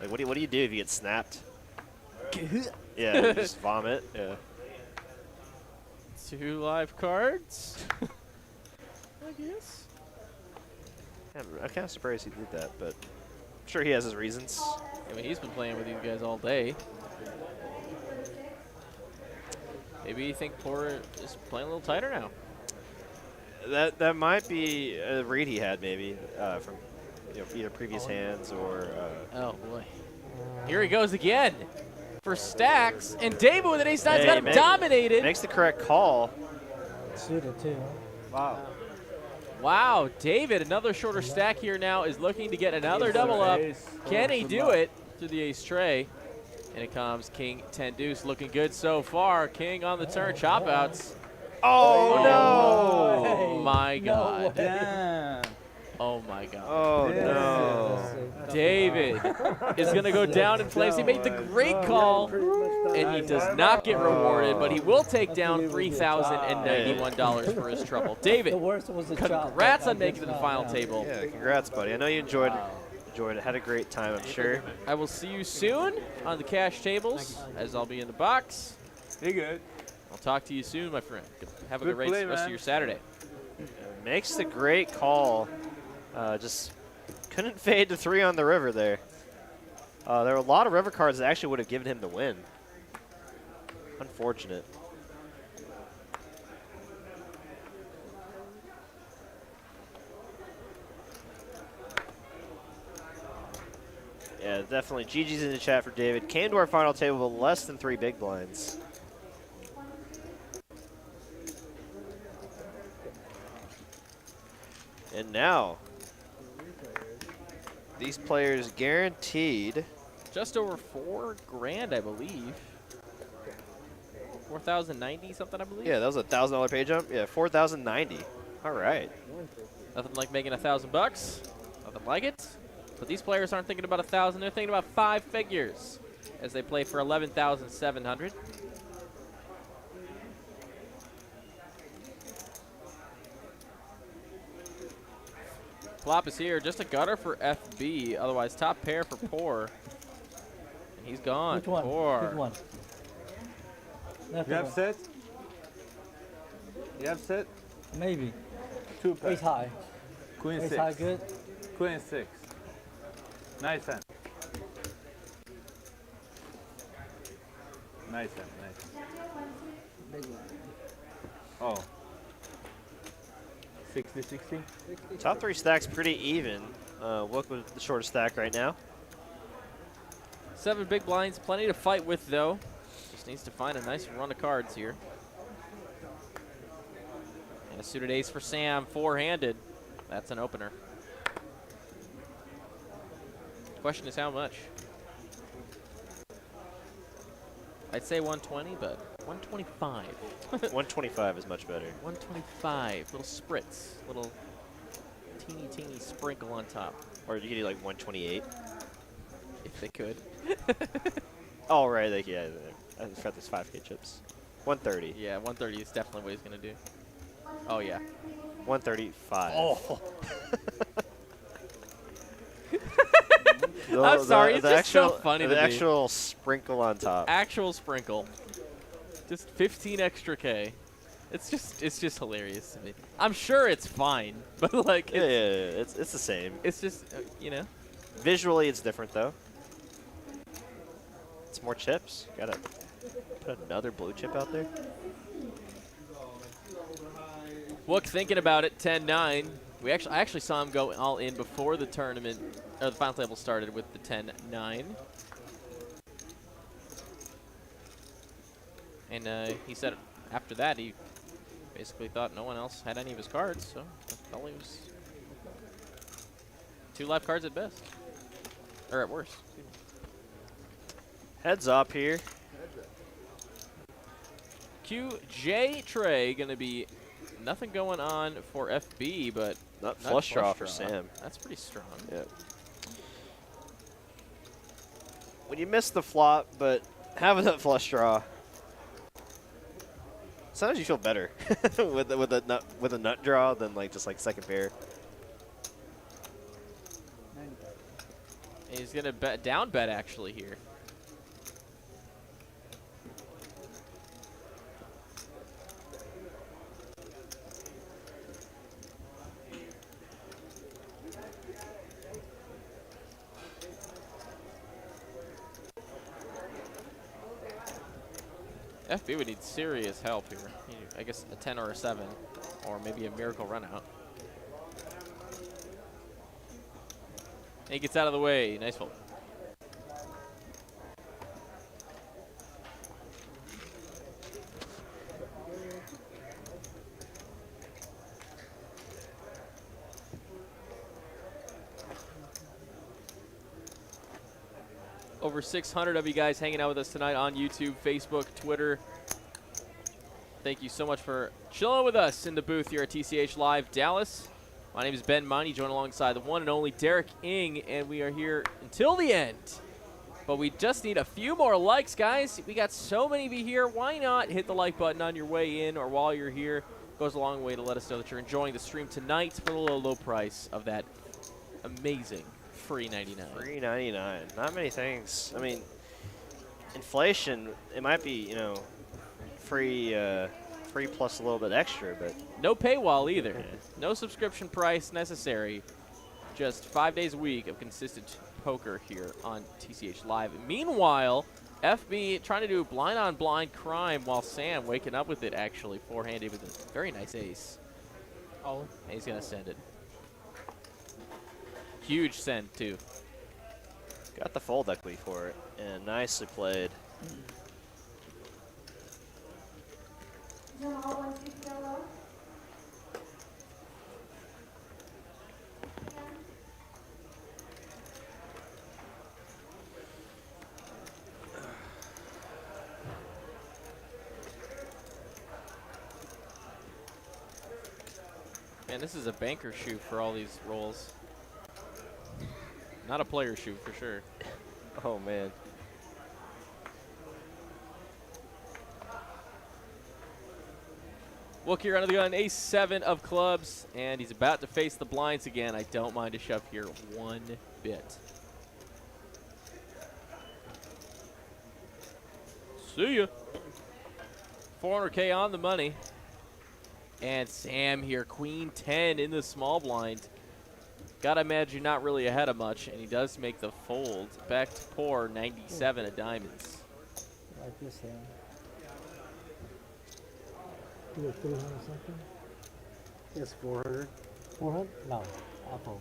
like, what do you do if you get snapped? Yeah, you just vomit. Yeah. 2 live cards. I guess. Yeah, I'm kind of surprised he did that, but I'm sure he has his reasons. I mean, he's been playing with these guys all day. Maybe you think Poor is playing a little tighter now. That might be a read he had maybe from either previous hands or. Oh boy! Here he goes again for stacks, and David with an ace 9's got him dominated. Makes the correct call. Suited too. Wow. Wow, David, another shorter stack here now is looking to get another double up. Can he do it through the ace tray? And it comes King 10 deuce, looking good so far. King on the turn, chop outs. Oh, no! Oh my God! Damn. Oh my God! Oh no! David is gonna go down in flames. He made the great call, and he does not get rewarded, but he will take down $3,091 for his trouble. David, congrats on making it to the final table. Yeah, congrats, buddy. I know you enjoyed it. Had a great time, I'm sure. I will see you soon on the cash tables, as I'll be in the box. Be good. I'll talk to you soon, my friend. Have a good rest of your Saturday. Makes the great call. Just couldn't fade to 3 on the river there. There were a lot of river cards that actually would have given him the win. Unfortunate. Yeah, definitely. GG's in the chat for David. Came to our final table with less than 3 big blinds. And now, these players guaranteed just over 4 grand, I believe. 4,090 something, I believe. Yeah, that was a $1,000 pay jump. Yeah, 4,090. All right. Nothing like making $1,000 bucks. Nothing like it. But these players aren't thinking about 1,000. They're thinking about 5 figures as they play for 11,700. Flop is here. Just a gutter for FB. Otherwise, top pair for Poor. And he's gone. Which one? Poor. Which one? You have set? You have set? Maybe. 2 pair. Ace high. Queen Ace 6. high good. Queen 6. Nice hand. Nice hand, nice. Oh. 60-60? Top 3 stacks pretty even. Look with the shortest stack right now. 7 big blinds. Plenty to fight with, though. Just needs to find a nice run of cards here. And a suited ace for Sam. 4-handed. That's an opener. Question is how much? I'd say 120, but 125. 125 is much better. 125. Little spritz. Little teeny sprinkle on top. Or you could do like 128. If they could. Oh, right. Like, yeah, I forgot those 5K chips. 130. Yeah, 130 is definitely what he's going to do. Oh, yeah. 135. Oh. I'm sorry, it's just so funny to me. The actual sprinkle on top. Actual sprinkle. Just 15 extra K. It's just hilarious to me. I'm sure it's fine, but like yeah, it's the same. It's just you know. Visually, it's different though. It's more chips. Gotta put another blue chip out there. Wook thinking about it. 10-9. I actually saw him go all in before the tournament, or the final table started with the 10-9. And he said after that he basically thought no one else had any of his cards, so that's all he was. 2 live cards at best, or at worst. Heads up here. QJ Trey gonna be nothing going on for FB, but not flush draw for Sam. That's pretty strong. Yeah. When you miss the flop, but having that flush draw, sometimes you feel better with a nut draw than like just like second pair. And he's gonna down bet actually here. FB would need serious help here. I guess a 10 or a 7, or maybe a miracle run out. And he gets out of the way. Nice fold. Over 600 of you guys hanging out with us tonight on YouTube, Facebook, Twitter. Thank you so much for chilling with us in the booth here at TCH Live Dallas. My name is Ben Money, joined alongside the one and only Derek Ng, and we are here until the end. But we just need a few more likes, guys. We got so many of you here. Why not hit the like button on your way in or while you're here? It goes a long way to let us know that you're enjoying the stream tonight for the low price of that amazing free 99. Free 99. Not many things. I mean, inflation, it might be, you know, free plus a little bit extra, but no paywall either. Yeah. No subscription price necessary. Just 5 days a week of consistent poker here on TCH Live. Meanwhile, FB trying to do blind on blind crime while Sam waking up with it actually four-handed with a very nice ace. Oh. And he's gonna send it. Huge send too. Got the fold equity for it, and nicely played. Man, this is a banker shoot for all these rolls. Not a player shoot for sure. Oh man. Look here under the gun, ace-7 of clubs, and he's about to face the blinds again. I don't mind a shove here one bit. See ya. 400K on the money. And Sam here, queen 10 in the small blind. Gotta imagine not really ahead of much, and he does make the fold. Back to poor, 97 of diamonds. Like this, Sam. You have 300 something? It's 400. 400? No, I'll fold.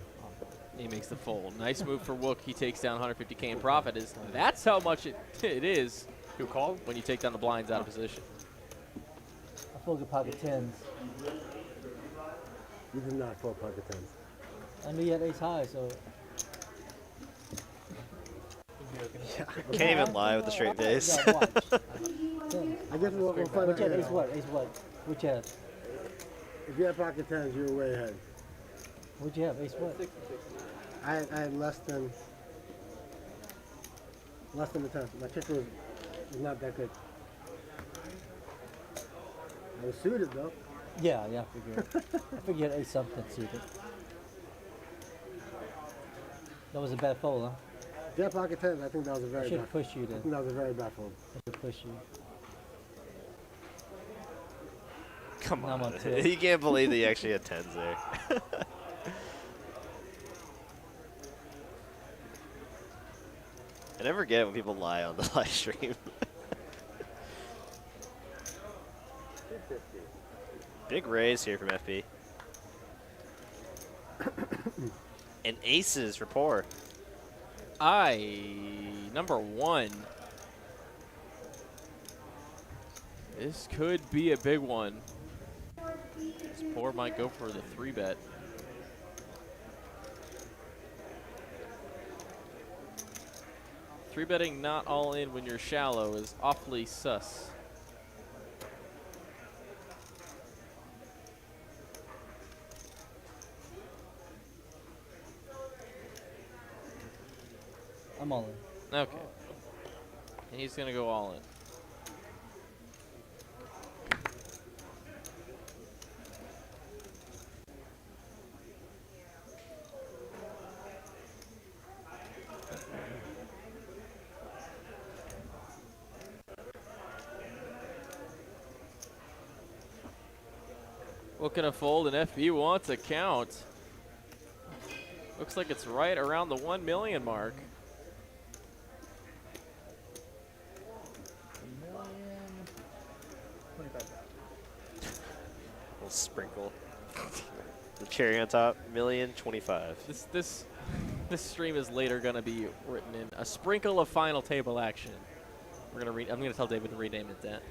He makes the fold. Nice move for Wook. He takes down 150K in profit. That's how much it is. You call? When you take down the blinds out of position. I fold your pocket tens. You did not fold pocket tens. I knew you had ace high, so. Yeah. Can't even lie with a straight face. Yeah, watch. I guess we'll find Which out. had ace what? Ace what? Which had? If you had pocket tens, you were way ahead. What'd you have? Ace what? I had less than the 10. My kicker was not that good. I was suited though. Yeah, I figured. I figured you had ace something suited. That was a bad fold, huh? If you had pocket tens, I think that was a very I should bad. have pushed you I then. think that was a very bad fold. I should push you. Come Now I'm on. on two. You can't believe that he actually had tens there. I never get it when people lie on the live stream. Big raise here from FB. And aces for poor. Number 1. This could be a big one. This poor might go for the 3-bet. Three-betting not all in when you're shallow is awfully sus. I'm all in. Okay. And he's going to go all in. Looking to fold, and FB wants a count. Looks like it's right around the 1 million mark. Little sprinkle. The cherry on top, 1,025,000. This stream is later gonna be written in a sprinkle of final table action. I'm gonna tell David to rename it that.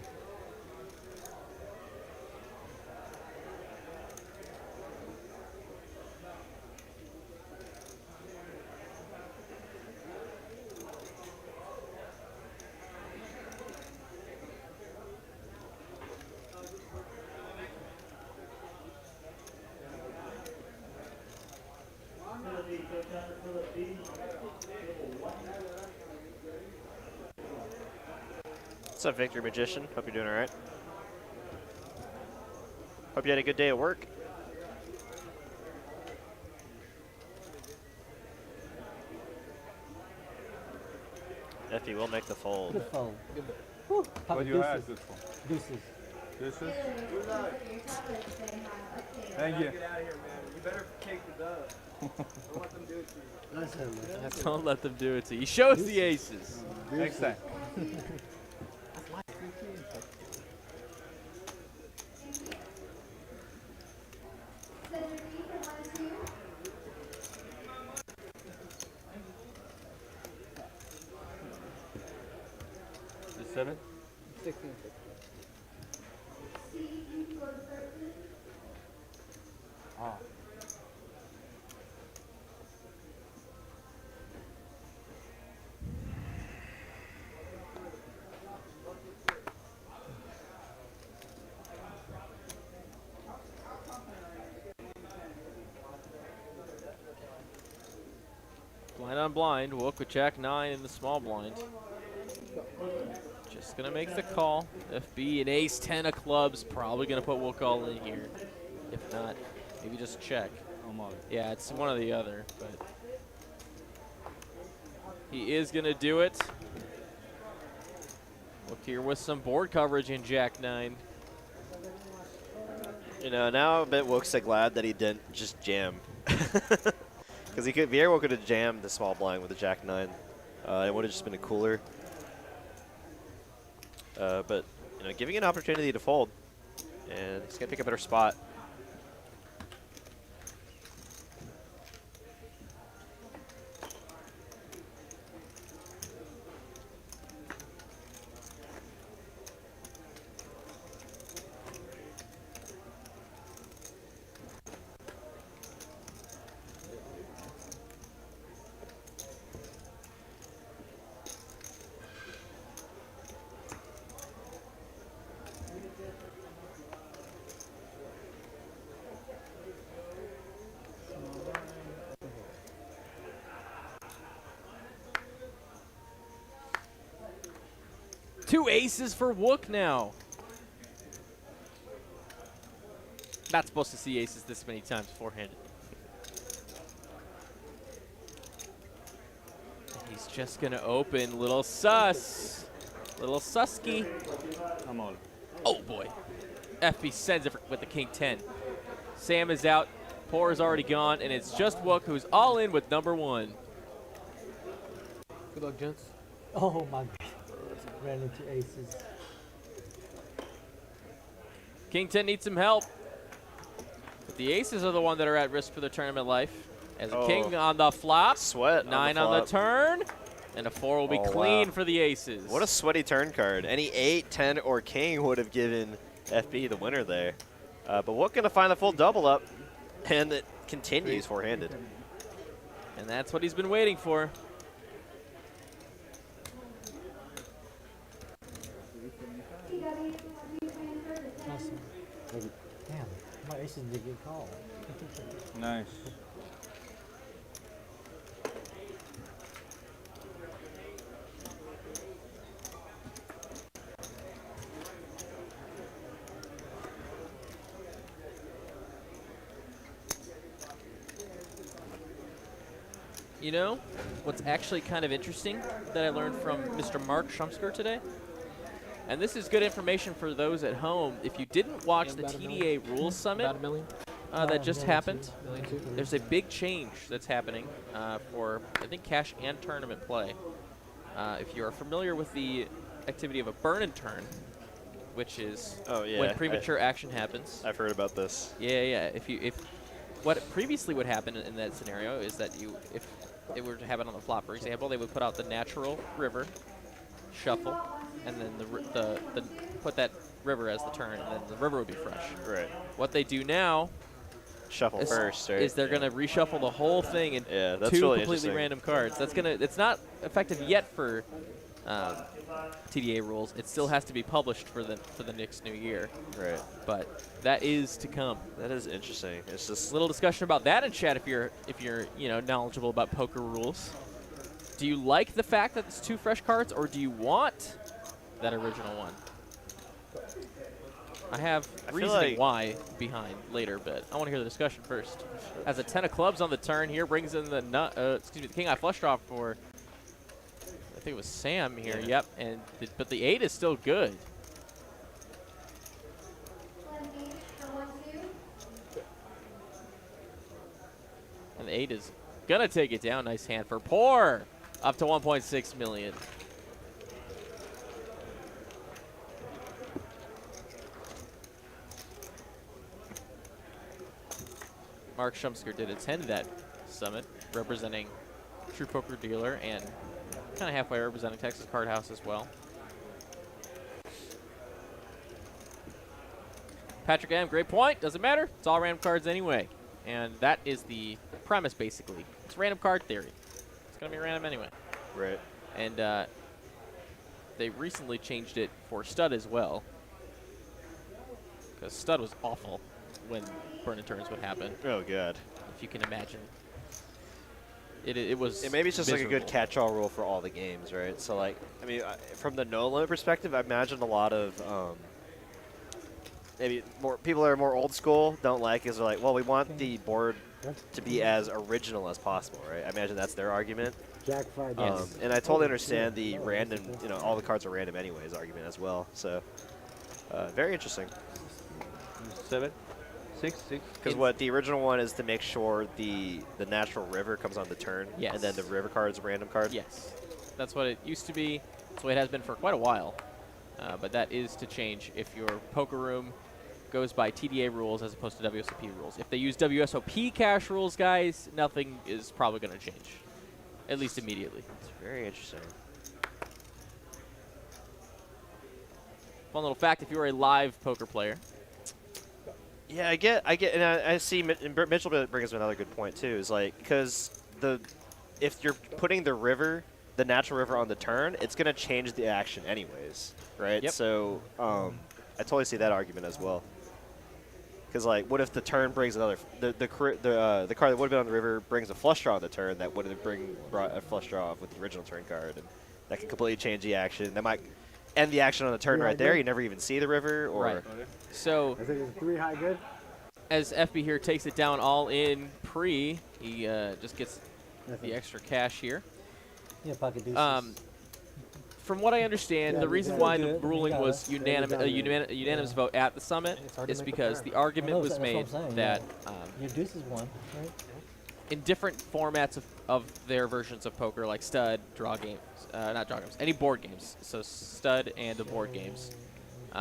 What's up, Victor Magician? Hope you're doing all right. Hope you had a good day at work. Effie will make the fold. Good fold. What do you have? Good fold. Deuces. Deuces? Thank you. Get out of here, man. You better take the dub. Don't let them do it to you. That's him, man. Don't let them do it to you. He shows the aces. Next time. The 7? 16. Ah. Blind on blind. Wook with Jack 9 in the small blind. Just gonna make the call. FB and ace 10 of clubs. Probably gonna put Wook all in here. If not, maybe just check. Yeah, it's one or the other, but he is gonna do it. Look here with some board coverage in Jack 9. You know, now I bet Wook's glad that he didn't just jam. Because he could, very well could have jammed the small blind with the Jack 9. It would have just been a cooler. But, you know, giving an opportunity to fold. And he's going to pick a better spot. Two aces for Wook now. Not supposed to see aces this many times four-handed. He's just gonna open. Little sus. Little susky. I'm on. Oh boy. FB sends it with the king 10. Sam is out. Pour is already gone, and it's just Wook who's all in with number 1. Good luck, gents. Oh my god. Ran into aces. King 10 needs some help. But the aces are the one that are at risk for their tournament life. As a king on the flop. Sweat. 9 on the turn. And a 4 will be clean for the aces. What a sweaty turn card. Any 8, 10, or king would have given FB the winner there. But Wook going to find the full double up. And it continues four-handed. And that's what he's been waiting for. Damn, my aces did get called. Nice. You know, what's actually kind of interesting that I learned from Mr. Mark Shumsker today? And this is good information for those at home. If you didn't watch the TDA Rules Summit that just happened, there's a big change that's happening for, I think, cash and tournament play. If you are familiar with the activity of a burn and turn, which is when premature action happens. I've heard about this. Yeah. If what previously would happen in that scenario is that if it were to happen on the flop, for example, they would put out the natural river, shuffle, and then the put that river as the turn, and then the river would be fresh. Right. What they do now, shuffle first, right? Is they're gonna reshuffle the whole thing in that's two really completely random cards. That's gonna. It's not effective yet for TDA rules. It still has to be published for the next new year. Right. But that is to come. That is interesting. It's just a little discussion about that in chat if you're knowledgeable about poker rules. Do you like the fact that it's 2 fresh cards, or do you want that original one? I have reasoning why behind later, but I want to hear the discussion first. Has a 10 of clubs on the turn here, brings in the the king eye flush draw for, I think it was Sam here. Yep, and but the 8 is still good. And the 8 is gonna take it down. Nice hand for Pour, up to 1.6 million. Mark Shumsker did attend that summit, representing True Poker Dealer and kind of halfway representing Texas Card House as well. Patrick M, great point. Doesn't matter. It's all random cards anyway. And that is the premise, basically. It's random card theory. It's going to be random anyway. Right. And they recently changed it for Stud as well. Because Stud was awful when burn and turns would happen. Oh, God. If you can imagine. It was maybe it's just miserable. like a good catch-all rule for all the games, right? So, like, I mean, from the no-limit perspective, I imagine a lot of maybe more people that are more old school don't like is they're like, well, we want the board to be as original as possible, right? I imagine that's their argument. Jack 5. Yes. And I totally understand the random, you know, all the cards are random anyways argument as well. So, very interesting. 7, 6, 6. Because what the original one is to make sure the natural river comes on the turn, Yes. and then the river card is a random card. Yes. That's what it used to be. That's what it has been for quite a while. But that is to change if your poker room goes by TDA rules as opposed to WSOP rules. If they use WSOP cash rules, guys, nothing is probably going to change, at least immediately. It's very interesting. Fun little fact, if you're a live poker player. Yeah, I get, and I see Mitchell brings up another good point too. Is like because if you're putting the natural river on the turn, it's gonna change the action anyways, right? Yep. So I totally see that argument as well. Because like, what if the turn brings another the card that would have been on the river brings a flush draw on the turn that would have brought a flush draw with the original turn card, and that can completely change the action. That might end the action on the turn right there. You never even see the river, or Right. So, I think it's 3 high good. as FB here takes it down all in pre, he just gets the extra cash here. Yeah, pocket deuces. From what I understand, the reason why the ruling was unanimous vote at the summit is because the argument was made that your deuces won, right? in different formats of their versions of poker, like Stud, draw games, not draw games, any board games, so Stud and the board games,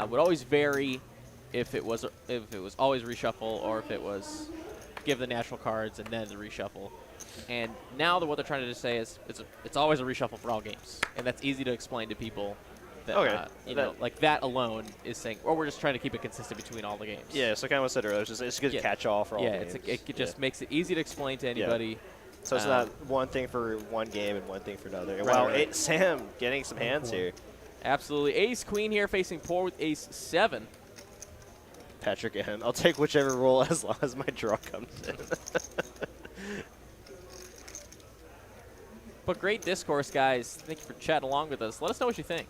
would always vary if it was always reshuffle or if it was give the natural cards and then the reshuffle. And now what they're trying to say is it's always a reshuffle for all games, and that's easy to explain to people. That, you know, like that alone is saying, or we're just trying to keep it consistent between all the games. Yeah, so kind of what I said earlier, it's a good catch-all for all the games. Yeah, it just makes it easy to explain to anybody. Yeah. So it's not one thing for one game and one thing for another. And Right. Sam getting some hands here. Absolutely. Ace Queen here facing poor with Ace 7. Patrick M. I'll take whichever roll as long as my draw comes in. But great discourse, guys. Thank you for chatting along with us. Let us know what you think.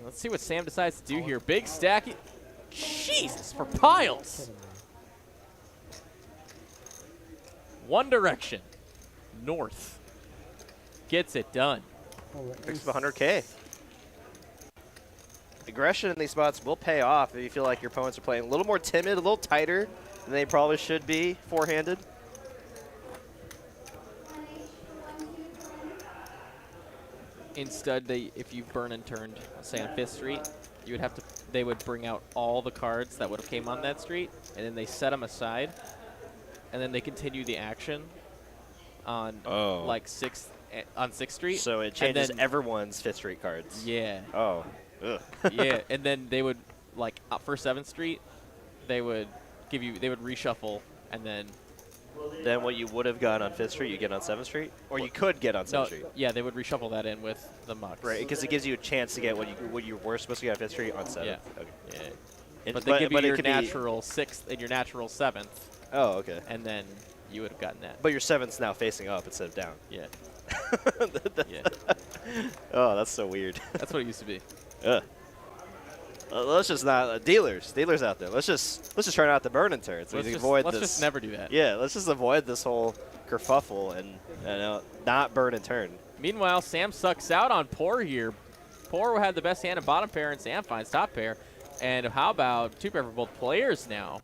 Let's see what Sam decides to do here. Big stack. Jesus, for piles. One direction. North. Gets it done. Picks up 100K. Aggression in these spots will pay off if you feel like your opponents are playing a little more timid, a little tighter than they probably should be four-handed. In Stud, if you burn and turned, say on 5th Street, they would bring out all the cards that would have came on that street, and then they set them aside, and then they continue the action on like 6th Street. So it changes everyone's 5th Street cards. Yeah. Oh. Ugh. Yeah, and then they would for 7th Street, they would reshuffle, and then what you would have gotten on 5th Street, you get on 7th Street? Or you could get on 7th Street? Yeah, they would reshuffle that in with the mucks. Right, because it gives you a chance to get what you were supposed to get on 5th Street on 7th. Yeah. Okay. Yeah. But they give you your natural 6th and your natural 7th. Oh, okay. And then you would have gotten that. But your 7th's now facing up instead of down. Yeah. Yeah. Oh, that's so weird. That's what it used to be. Let's just not dealers out there. Let's just try not to burn and turn. So let's just never do that. Yeah, let's just avoid this whole kerfuffle and not burn and turn. Meanwhile, Sam sucks out on Poor here. Poor had the best hand in bottom pair, and Sam finds top pair. And how about 2 pair for both players now?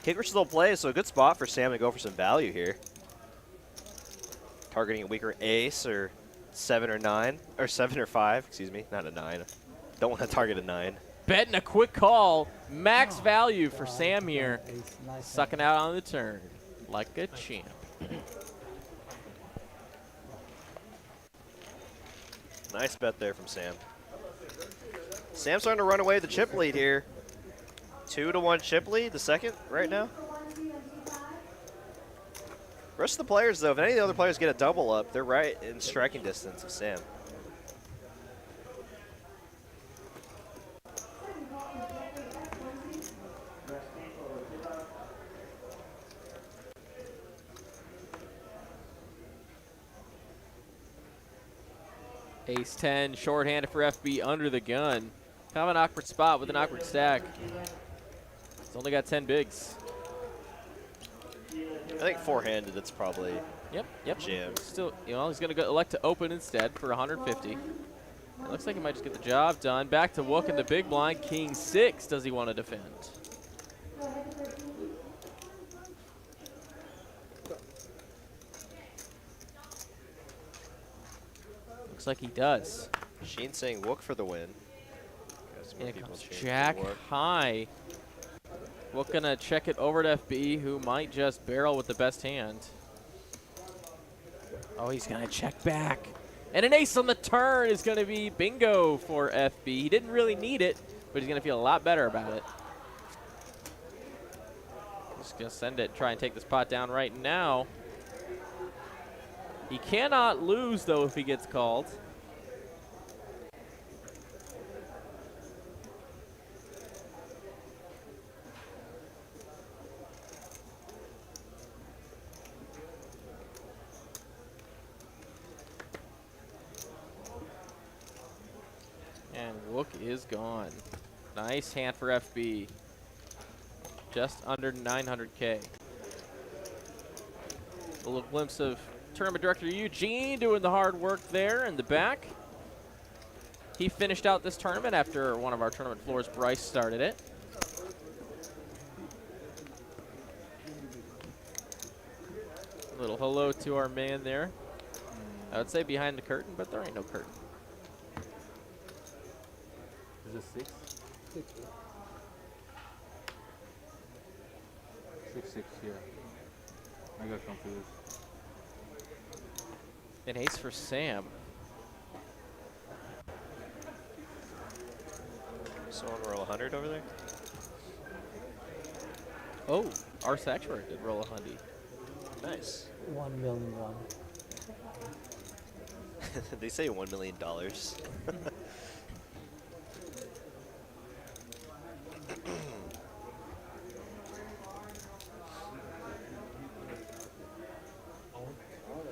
Kicker still plays, so a good spot for Sam to go for some value here. Targeting a weaker ace or 7 or 9, or 7 or 5, excuse me, not a 9. Don't want to target a 9. Betting a quick call. Max value for Sam here. Sucking out on the turn like a champ. Nice bet there from Sam. Sam's starting to run away with the chip lead here. 2-1 chip lead, the second right now. Rest of the players, though, if any of the other players get a double up, they're right in striking distance of Sam. Ace 10, shorthanded for FB under the gun. Kind of an awkward spot with an awkward stack. It's only got 10 bigs. I think four-handed, it's probably jammed. Still, you know, he's going to elect to open instead for 150. It looks like he might just get the job done. Back to Wook in the big blind. King 6, does he want to defend? Looks like he does. Sheen saying Wook for the win. And it comes Jack high. Wook gonna check it over to FB, who might just barrel with the best hand. Oh, he's gonna check back. And an ace on the turn is gonna be bingo for FB. He didn't really need it, but he's gonna feel a lot better about it. Just gonna send it, try and take this pot down right now. He cannot lose, though, if he gets called. And Wook is gone. Nice hand for FB. Just under 900K. A little glimpse of Tournament Director Eugene doing the hard work there in the back. He finished out this tournament after one of our tournament floors, Bryce, started it. A little hello to our man there. I would say behind the curtain, but there ain't no curtain. Is it 6? 6-6, yeah. I got confused. An ace for Sam. Someone roll 100 over there? Oh, our Satchworth did roll 100. Nice. 1 million won. They say $1 million.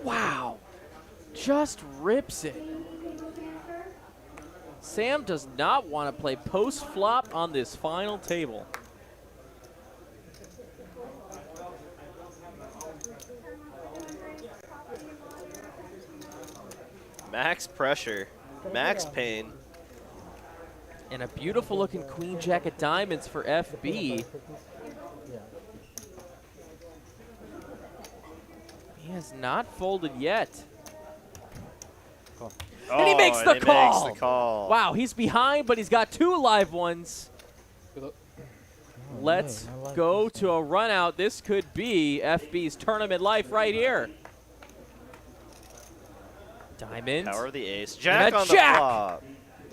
Wow. Just rips it. Sam does not want to play post-flop on this final table. Max pressure. Max pain. And a beautiful looking queen jack of diamonds for FB. He has not folded yet. And he makes the call. Wow, he's behind, but he's got 2 live ones. Let's go to a run out. This could be FB's tournament life right here. Diamond. Power of the ace. Jack on the jack. flop.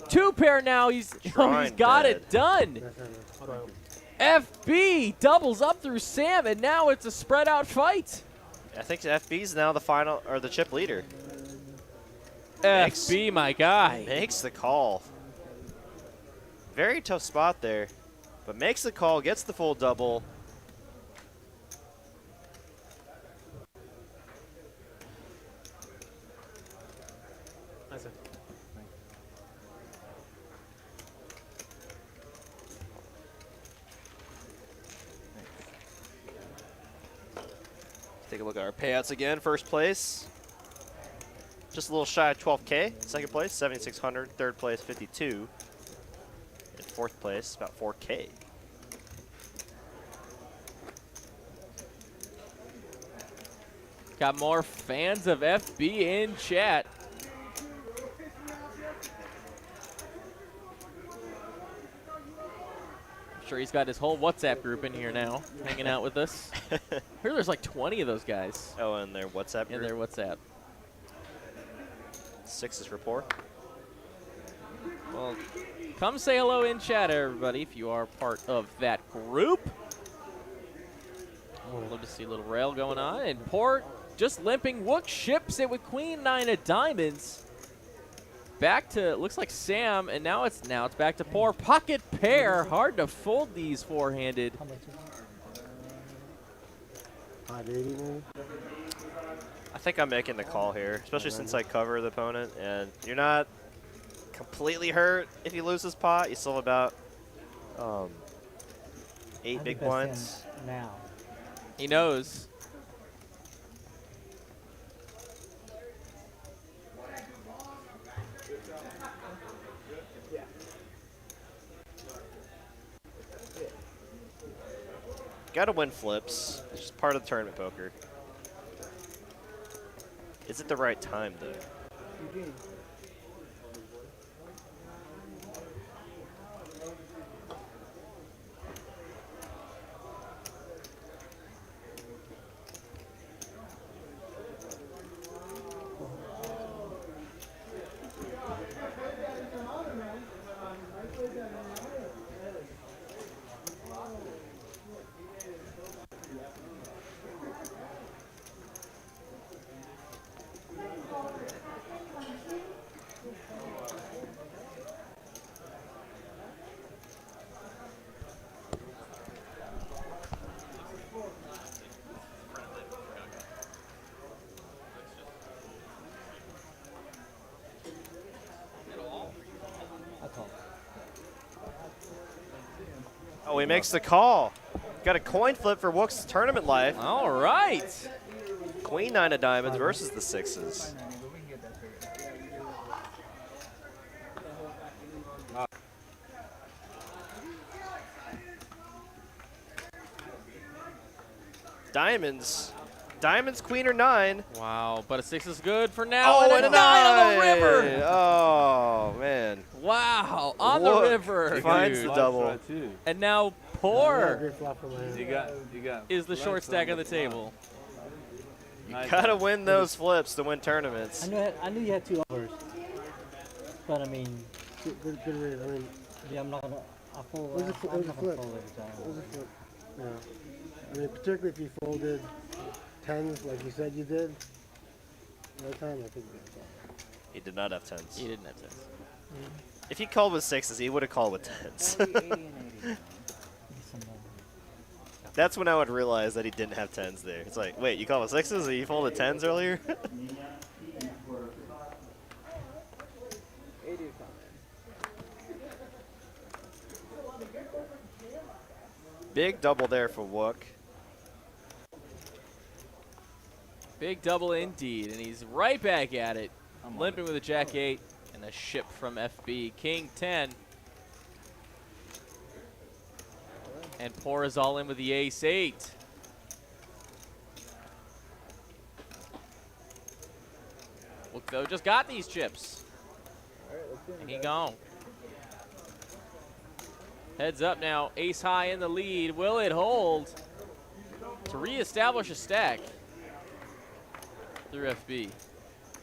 2 pair now. He's got it done. FB doubles up through Sam, and now it's a spread out fight. I think FB's now the final, or the chip leader. FB, my guy. Makes the call. Very tough spot there, but makes the call, gets the full double. That's it. Take a look at our payouts again. First place, just a little shy of 12K. Second place, 7,600. Third place, 52. And fourth place, about 4K. Got more fans of FB in chat. I'm sure he's got his whole WhatsApp group in here now, hanging out with us. I hear there's like 20 of those guys. Oh, and their WhatsApp group? In their WhatsApp. 6 is for poor. Well, come say hello in chat, everybody, if you are part of that group. Love to see a little rail going on. And Poor just limping. Wook ships it with queen 9 of diamonds. Back to, looks like Sam, and now it's back to Poor. Pocket pair. Hard to fold these four-handed. 580 maybe? I think I'm making the call here, especially since I cover the opponent, and you're not completely hurt if you lose this pot. You still have about 8 big blinds. Now. He knows. Got to win flips. It's just part of the tournament poker. Is it the right time, though? Oh, he makes the call. Got a coin flip for Wook's tournament life. All right. Queen 9 of diamonds versus the 6s. Diamonds. Diamonds, queen or 9. Wow, but a 6 is good for now. Oh, and a 9 on the river. Oh, man. Wow, on Wook the river. finds the double. And now Poor You is the short stack on the table. You gotta win those flips to win tournaments. I knew you had 2 overs, but I mean, Good read. I mean, yeah, I'm not gonna. I fold. it was a flip. I'm not gonna fold every time. It was a flip. Yeah. I mean, particularly if you folded 10s like you said you did. That time, I think that's all. He did not have 10s. He didn't have 10s. If he called with 6s, he would have called with 10s. That's when I would realize that he didn't have 10s there. It's like, wait, you called with 6s and you folded 10s earlier? Big double there for Wook. Big double indeed, and he's right back at it. Limping with a jack 8 and a ship from FB. King 10. And Poor is all in with the ace 8. Look, though, just got these chips. And he gone. Heads up now, ace high in the lead. Will it hold to reestablish a stack through FB?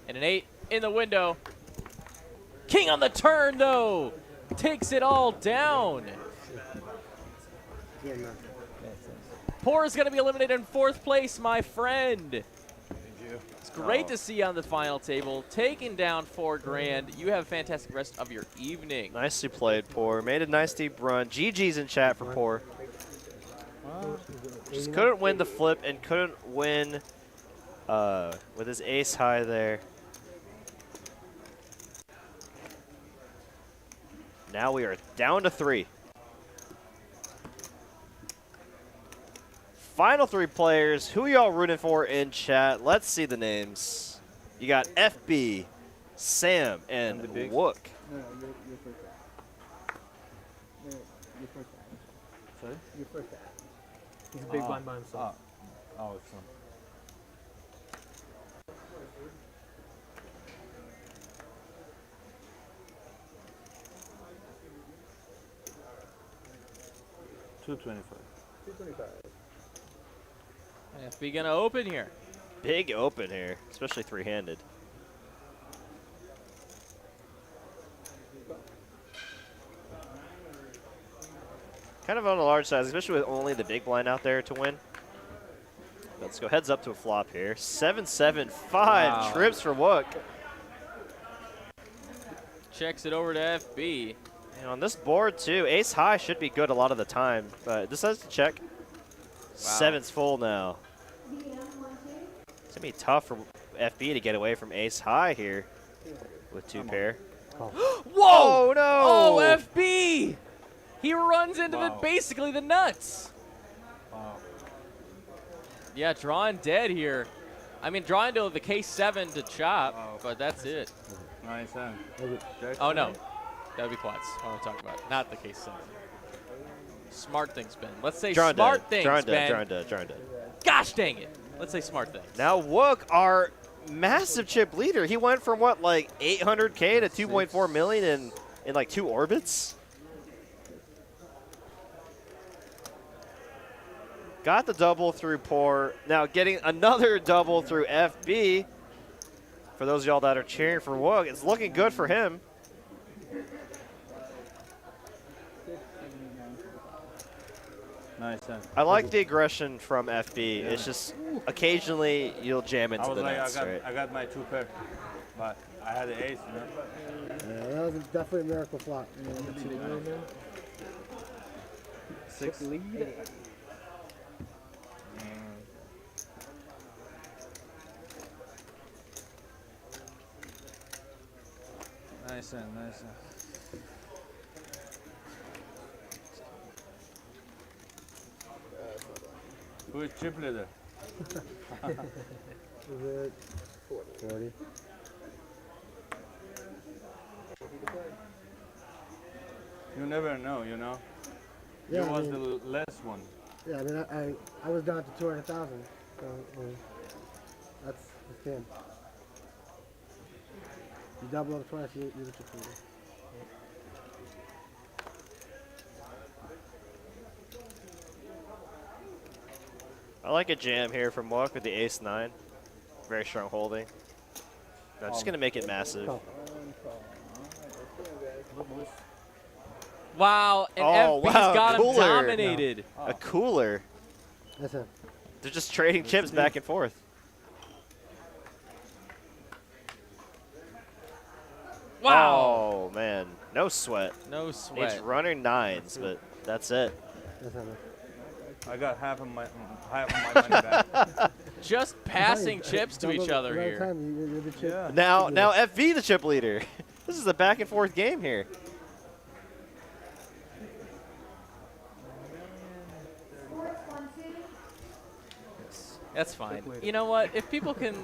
And an 8 in the window. King on the turn, though. Takes it all down. Poor is going to be eliminated in 4th place, my friend. It's great to see you on the final table. Taking down $4 grand. You have a fantastic rest of your evening. Nicely played, Poor. Made a nice deep run. GG's in chat for Poor. Just couldn't win the flip and couldn't win with his ace high there. Now we are down to 3. Final 3 players. Who y'all rooting for in chat? Let's see the names. You got FB, Sam, and Wook. No, you're first back. No, you're first back. Sorry? You're first back. He's a big blind by himself. Oh, it's 225. 225. FB gonna open here. Big open here, especially three-handed. Kind of on the large side, especially with only the big blind out there to win. Let's go heads up to a flop here. 7-7-5 Wow. trips for Wook. Checks it over to FB. And on this board too, ace high should be good a lot of the time, but this has to check. Seven's full now. It's gonna be tough for FB to get away from ace high here with two pair. Whoa! Oh no! Oh, FB! He runs into basically the nuts. Wow. Yeah, drawing dead here. I mean, drawing to the K7 to chop, but that's it. Nice hand. Oh no, that would be quads. I want to talk about, not the K7. Smart things, Ben. Let's say smart things, Ben. Drawing dead. Gosh dang it. Let's say smart things. Now Wook, our massive chip leader, he went from what, like 800K to 2.4 million in like 2 orbits? Got the double through Poor. Now getting another double through FB. For those of y'all that are cheering for Wook, it's looking good for him. Nice hand. I like the aggression from FB. It's just occasionally you'll jam into the nets, right? I got my 2 pair, but I had the ace, you know? Yeah, that was definitely a miracle flop. Six lead. Nice hand, nice hand. Who is chip leader? Is it 40? You never know, you know? Yeah, you I was mean, the last one. Yeah, I mean, I was down to 200,000. So, that's the game. You double up twice, you get your food. I like a jam here from Wook with the ace-9. Very strong holding. No, just going to make it massive. Wow, and Oh, FB's wow, got him cooler. dominated. A cooler. Listen. They're just trading chips back and forth. Wow. Oh, man. No sweat. No sweat. He's running 9s, but that's it. I got half of my money back. Just passing chips to each other here. Yeah. Now FV the chip leader. This is a back and forth game here. That's fine. You know what? If people can,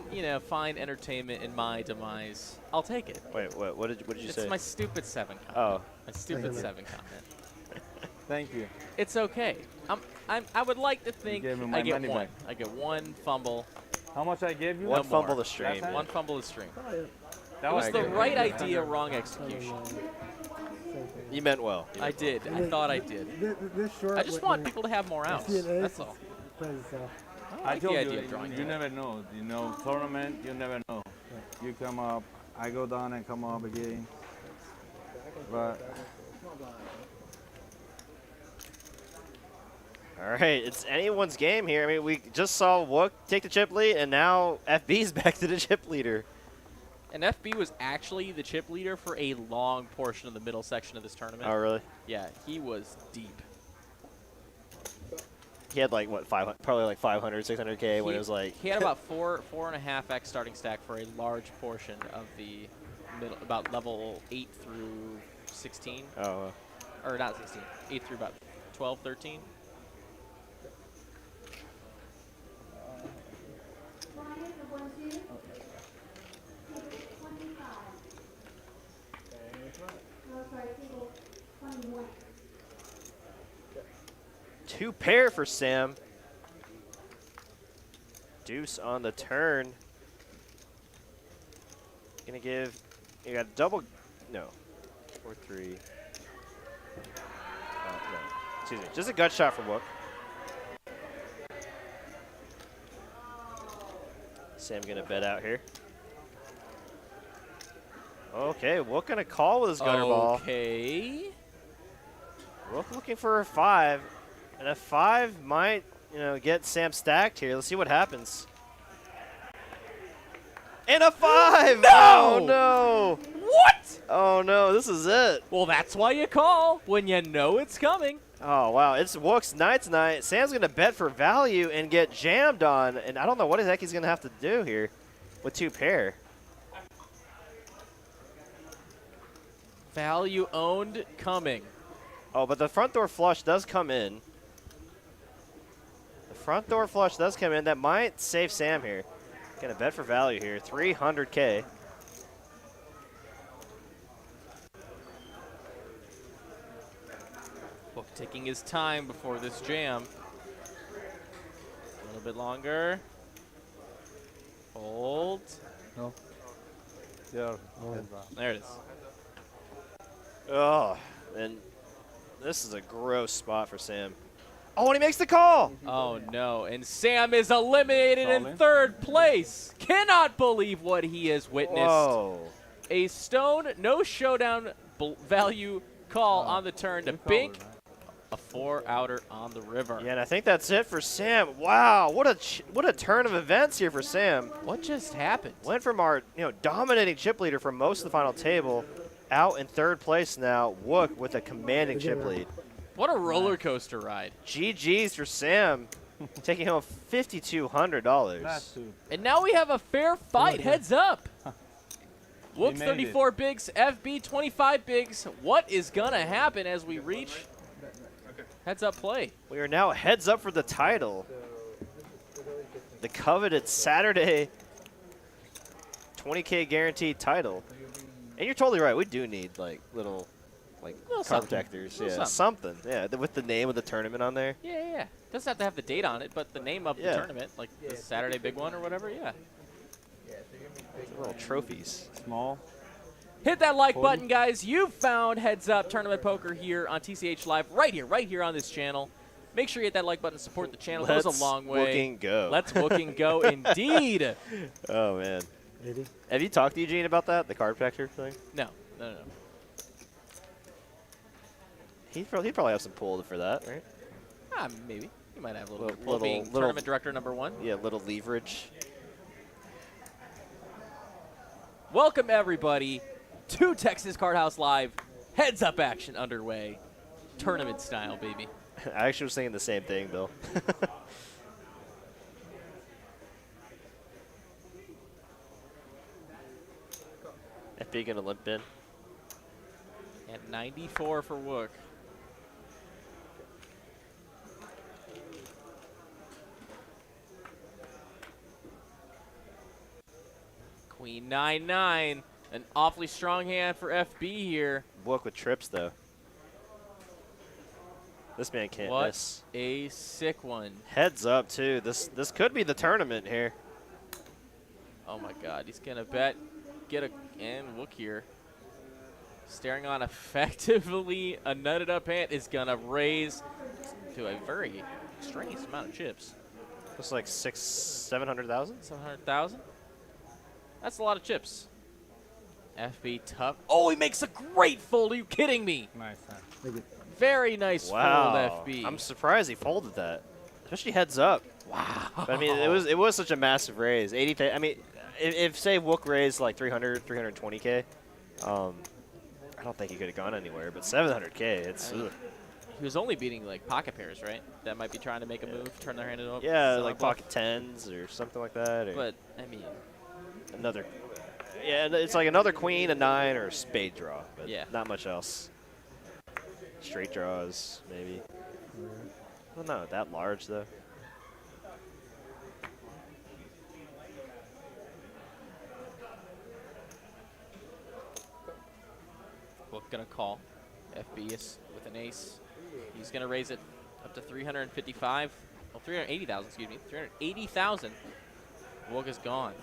find entertainment in my demise, I'll take it. Wait, what did you say? It's my stupid 7 comment. Oh. My stupid 7 comment. Thank you. It's okay. I would like to think gave me my I get money one. back. I get one fumble. How much I gave you? One fumble to stream. One fumble to stream. That It was was the good. right idea, wrong execution. You meant well. I did. I thought I did. I just want people to have more outs. That's all. I I like the told idea you, of drawing you that. never know. You know, tournament, you never know. You come up, I go down and come up again. But All right, it's anyone's game here. I mean, we just saw Wook take the chip lead, and now FB's back to the chip leader. And FB was actually the chip leader for a long portion of the middle section of this tournament. Oh, really? Yeah, he was deep. He had like, what, 500, probably like 500, 600K when it was like... He had about 4.5x starting stack for a large portion of the middle, about level 8 through 16. Oh. Or not 16, 8 through about 12, 13. Two pair for Sam. Deuce on the turn. Gonna give, you got double, no, 4-3. No. Excuse me. Just a gut shot from Wook. Sam gonna bet out here. Okay, Wook gonna call with his gutter ball. Okay. Wook looking for a 5, and a 5 might, get Sam stacked here. Let's see what happens. And a 5! No! Oh no! What? Oh no, this is it. Well, that's why you call when you know it's coming. Oh wow, it's Wook's night tonight. Sam's gonna bet for value and get jammed on, and I don't know what the heck he's gonna have to do here with 2 pair. Value owned coming. Oh, but the front door flush does come in. The front door flush does come in. That might save Sam here. Gonna bet for value here. 300K. Book taking his time before this jam. A little bit longer. Hold. No. Yeah. There it is. Oh, and this is a gross spot for Sam. Oh, and he makes the call. Oh, no. And Sam is eliminated in 3rd place. Cannot believe what he has witnessed. Whoa. A stone, no showdown value call on the turn to bink a 4-outer on the river. Yeah, and I think that's it for Sam. Wow, what a turn of events here for Sam. What just happened? Went from our dominating chip leader for most of the final table out in 3rd place now. Wook with a commanding chip lead. What a roller coaster ride. GG's for Sam, taking home $5,200. And now we have a fair fight. Heads up. Wook 34 bigs, FB 25 bigs. What is going to happen as we reach heads up play? We are now heads up for the title. The coveted Saturday 20K guaranteed title. And you're totally right. We do need little card something. protectors. Little Yeah, something. Yeah, with the name of the tournament on there. Yeah. Doesn't have to have the date on it, but the name of the tournament, like the Saturday big one or whatever, yeah. Little trophies. Small. Hit that like button, guys. You found Heads Up Tournament Poker here on TCH Live, right here on this channel. Make sure you hit that like button, support the channel. It goes a long way. Let's booking go. Let's booking go, indeed. Oh, man. Have you talked to Eugene about that, the card protector thing? No. He'd probably have some pull for that, right? Maybe. You might have a little bit of pull being tournament director #1. Yeah, little leverage. Welcome, everybody, to Texas Card House Live. Heads Up action underway. Tournament style, baby. I actually was thinking the same thing, Bill. FB gonna limp in. At 94 for Wook. Queen 9-9. An awfully strong hand for FB here. Wook with trips, though. This man can't miss. What a sick one. Heads up, too. This could be the tournament here. Oh, my God. He's going to bet. And Wook here. Staring on effectively a nutted up hand is going to raise to a very strange amount of chips. Looks like 700,000? 700,000? That's a lot of chips. FB tough. Oh, he makes a great fold. Are you kidding me? Nice. Very nice fold, FB. I'm surprised he folded that, especially heads up. Wow. But, I mean, it was such a massive raise. 80. I mean, if say Wook raised like 320K, I don't think he could have gone anywhere. But 700K, it's. He was only beating like pocket pairs, right? That might be trying to make a move, turn their hand over. Yeah, like pocket tens or something like that. Or but I mean, another. Yeah, it's like another queen, a 9, or a spade draw. But yeah, not much else. Straight draws, maybe. Well, not that large though. Book gonna call. FB is with an ace. He's gonna raise it up to 355. Well, 380,000. Excuse me. 380,000. Wook is gone.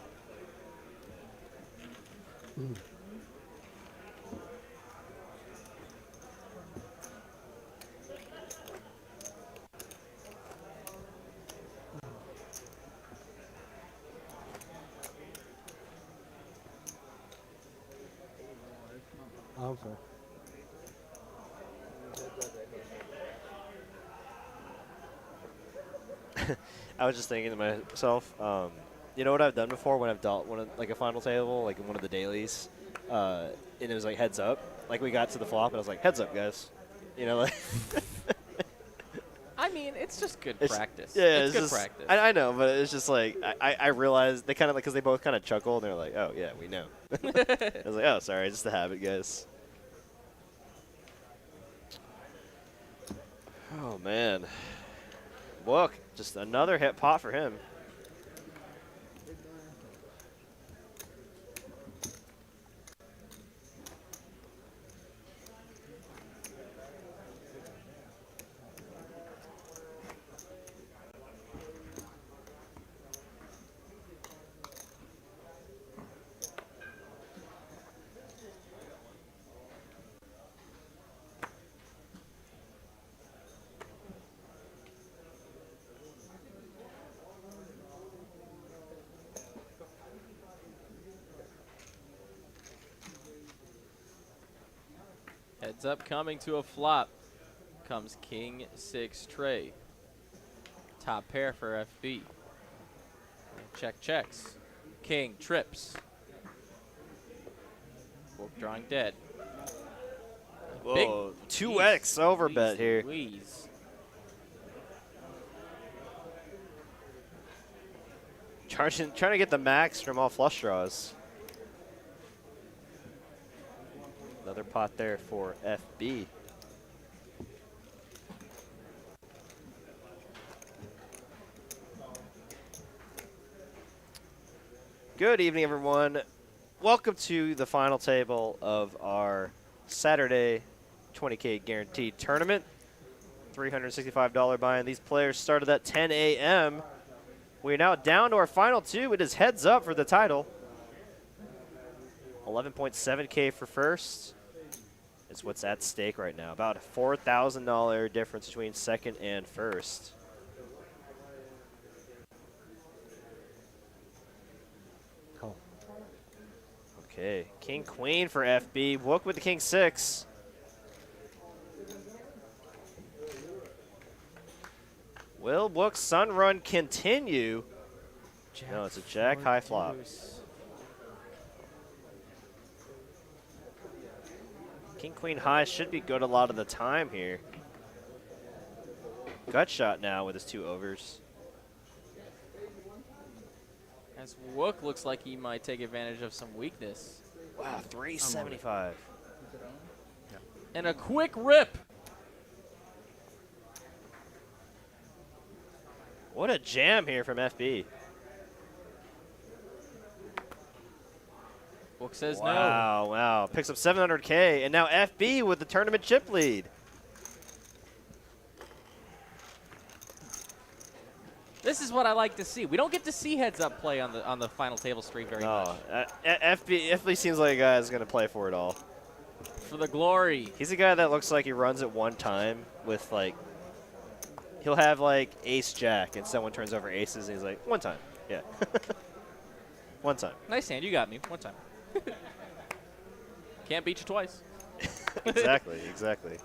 Oh, I'm sorry. I was just thinking to myself, you know what I've done before when I've dealt like a final table, like in one of the dailies, and it was like heads up. Like we got to the flop, and I was like, heads up, guys. You know, like. I mean, it's just good practice. Yeah, it's good just, practice. I know, but it's just like I realized they kind of like because they both kind of chuckled and they're like, oh yeah, we know. I was like, oh sorry, just a habit, guys. Oh man, look, just another hit pot for him. Heads up coming to a flop. Comes King 6 tray. Top pair for FB. Check checks. King trips. Book drawing dead. Whoa, 2x overbet here. Louise. Trying to get the max from all flush draws. Another pot there for FB. Good evening, everyone. Welcome to the final table of our Saturday 20K guaranteed tournament. $365 buy-in. These players started at 10 a.m. We're now down to our final two. It is heads up for the title. 11.7K for first. It's what's at stake right now. About a $4,000 difference between second and first. Call. Okay, King Queen for FB. Wook with the King 6. Will Wook's Sun Run continue? No, it's a Jack high flop. King Queen high should be good a lot of the time here. Gut shot now with his 2 overs. As Wook looks like he might take advantage of some weakness. Wow, 375. And a quick rip. What a jam here from FB. Wook says no. Wow, wow. Picks up 700K, and now FB with the tournament chip lead. This is what I like to see. We don't get to see heads up play on the final table stream very much. FB seems like a guy who's going to play for it all. For the glory. He's a guy that looks like he runs it one time with like, he'll have like ace jack and someone turns over aces and he's like, one time. Yeah. One time. Nice hand. You got me. One time. Can't beat you twice. Exactly, exactly.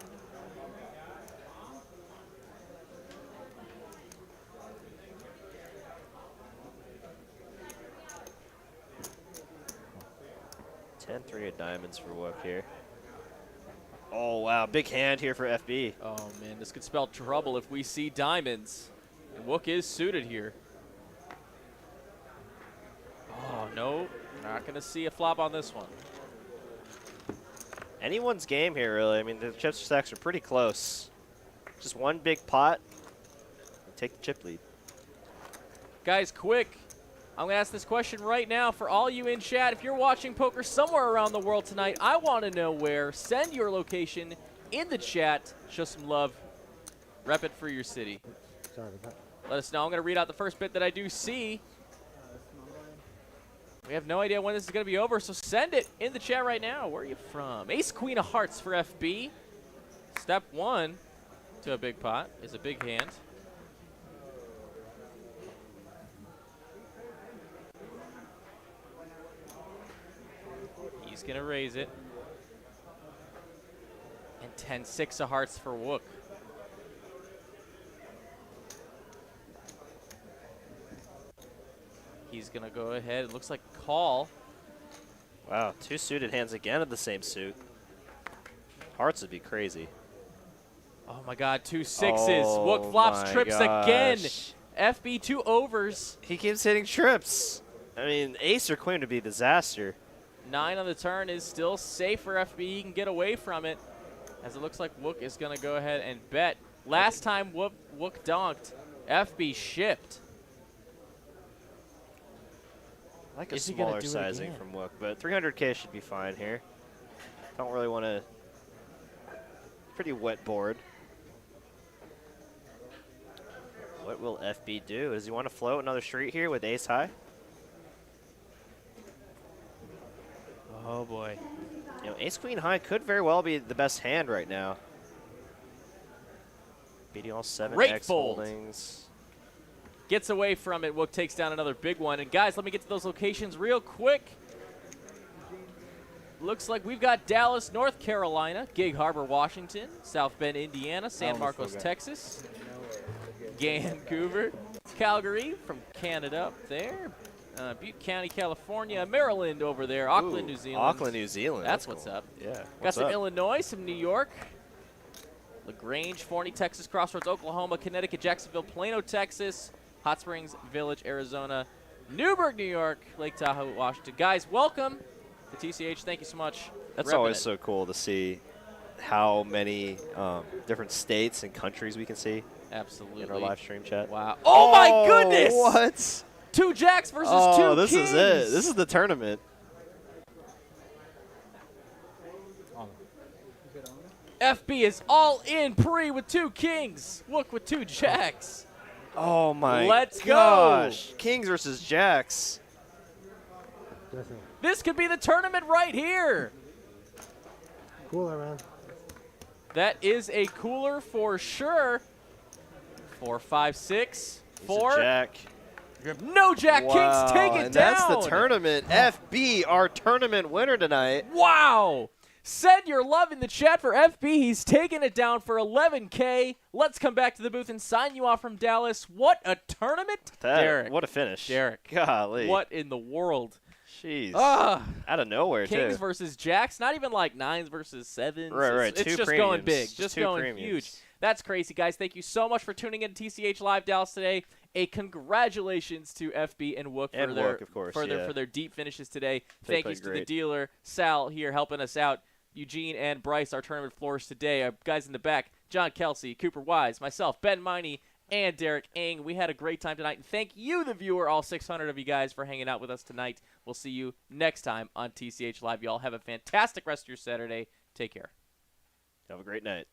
$10-3 of diamonds for Wook here. Oh, wow. Big hand here for FB. Oh, man. This could spell trouble if we see diamonds. And Wook is suited here. Oh, no. Not going to see a flop on this one. Anyone's game here, really. I mean, the chip stacks are pretty close. Just one big pot. Take the chip lead. Guys, quick. I'm going to ask this question right now for all you in chat. If you're watching poker somewhere around the world tonight, I want to know where. Send your location in the chat. Show some love. Rep it for your city. Sorry about that. Let us know. I'm going to read out the first bit that I do see. We have no idea when this is going to be over, so send it in the chat right now. Where are you from? Ace Queen of Hearts for FB. Step 1 to a big pot is a big hand. He's going to raise it. And 10-6 of hearts for Wook. He's going to go ahead. It looks like call. Wow, 2 suited hands again of the same suit. Hearts would be crazy. Oh my God, 2 6s. Wook flops trips again. FB 2 overs. He keeps hitting trips. I mean, ace or queen would be a disaster. 9 on the turn is still safe for FB. He can get away from it, as it looks like Wook is going to go ahead and bet. Last time Wook donked, FB shipped. I like a smaller sizing from Wook, but 300K should be fine here. Don't really want to. Pretty wet board. What will FB do? Does he want to float another street here with ace high? Oh boy. You know, ace queen high could very well be the best hand right now. Beating all 7x holdings. Gets away from it. Wook takes down another big one. And guys, let me get to those locations real quick. Looks like we've got Dallas, North Carolina, Gig Harbor, Washington, South Bend, Indiana, San Marcos, Texas, Vancouver, Calgary from Canada up there, Butte County, California, Maryland over there, Auckland, New Zealand. Auckland, New Zealand. That's what's up. Yeah. Got some Illinois, some New York, LaGrange, Forney, Texas, Crossroads, Oklahoma, Connecticut, Jacksonville, Plano, Texas, Hot Springs Village, Arizona, Newburgh, New York, Lake Tahoe, Washington. Guys, welcome to TCH. Thank you so much. That's always so cool to see how many different states and countries we can see. Absolutely. In our live stream chat. Wow. Oh my goodness! What? 2 jacks versus 2 kings. Oh, this is it. This is the tournament. FB is all in pre with 2 kings. Wook with 2 jacks. Oh my Let's gosh. go. Kings versus jacks. This could be the tournament right here. Cooler, man. That is a cooler for sure. 4, 5, 6, 4. Jack. No jack kings. Take it and down. That's the tournament. FB, our tournament winner tonight. Wow. Send your love in the chat for FB. He's taking it down for 11K. Let's come back to the booth and sign you off from Dallas. What a tournament. Derek. What a finish. Derek. Golly. What in the world? Jeez. Out of nowhere, Kings too. versus jacks. Not even like 9s versus 7s. Right. It's just going big. Just going huge. That's crazy, guys. Thank you so much for tuning in to TCH Live Dallas today. A congratulations to FB and Wook for their deep finishes today. Thank you to the dealer, Sal, here helping us out. Eugene and Bryce, our tournament floors today. Our guys in the back, John Kelsey, Cooper Wise, myself, Ben Miney, and Derek Ng. We had a great time tonight. And thank you, the viewer, all 600 of you guys, for hanging out with us tonight. We'll see you next time on TCH Live. Y'all have a fantastic rest of your Saturday. Take care. Have a great night.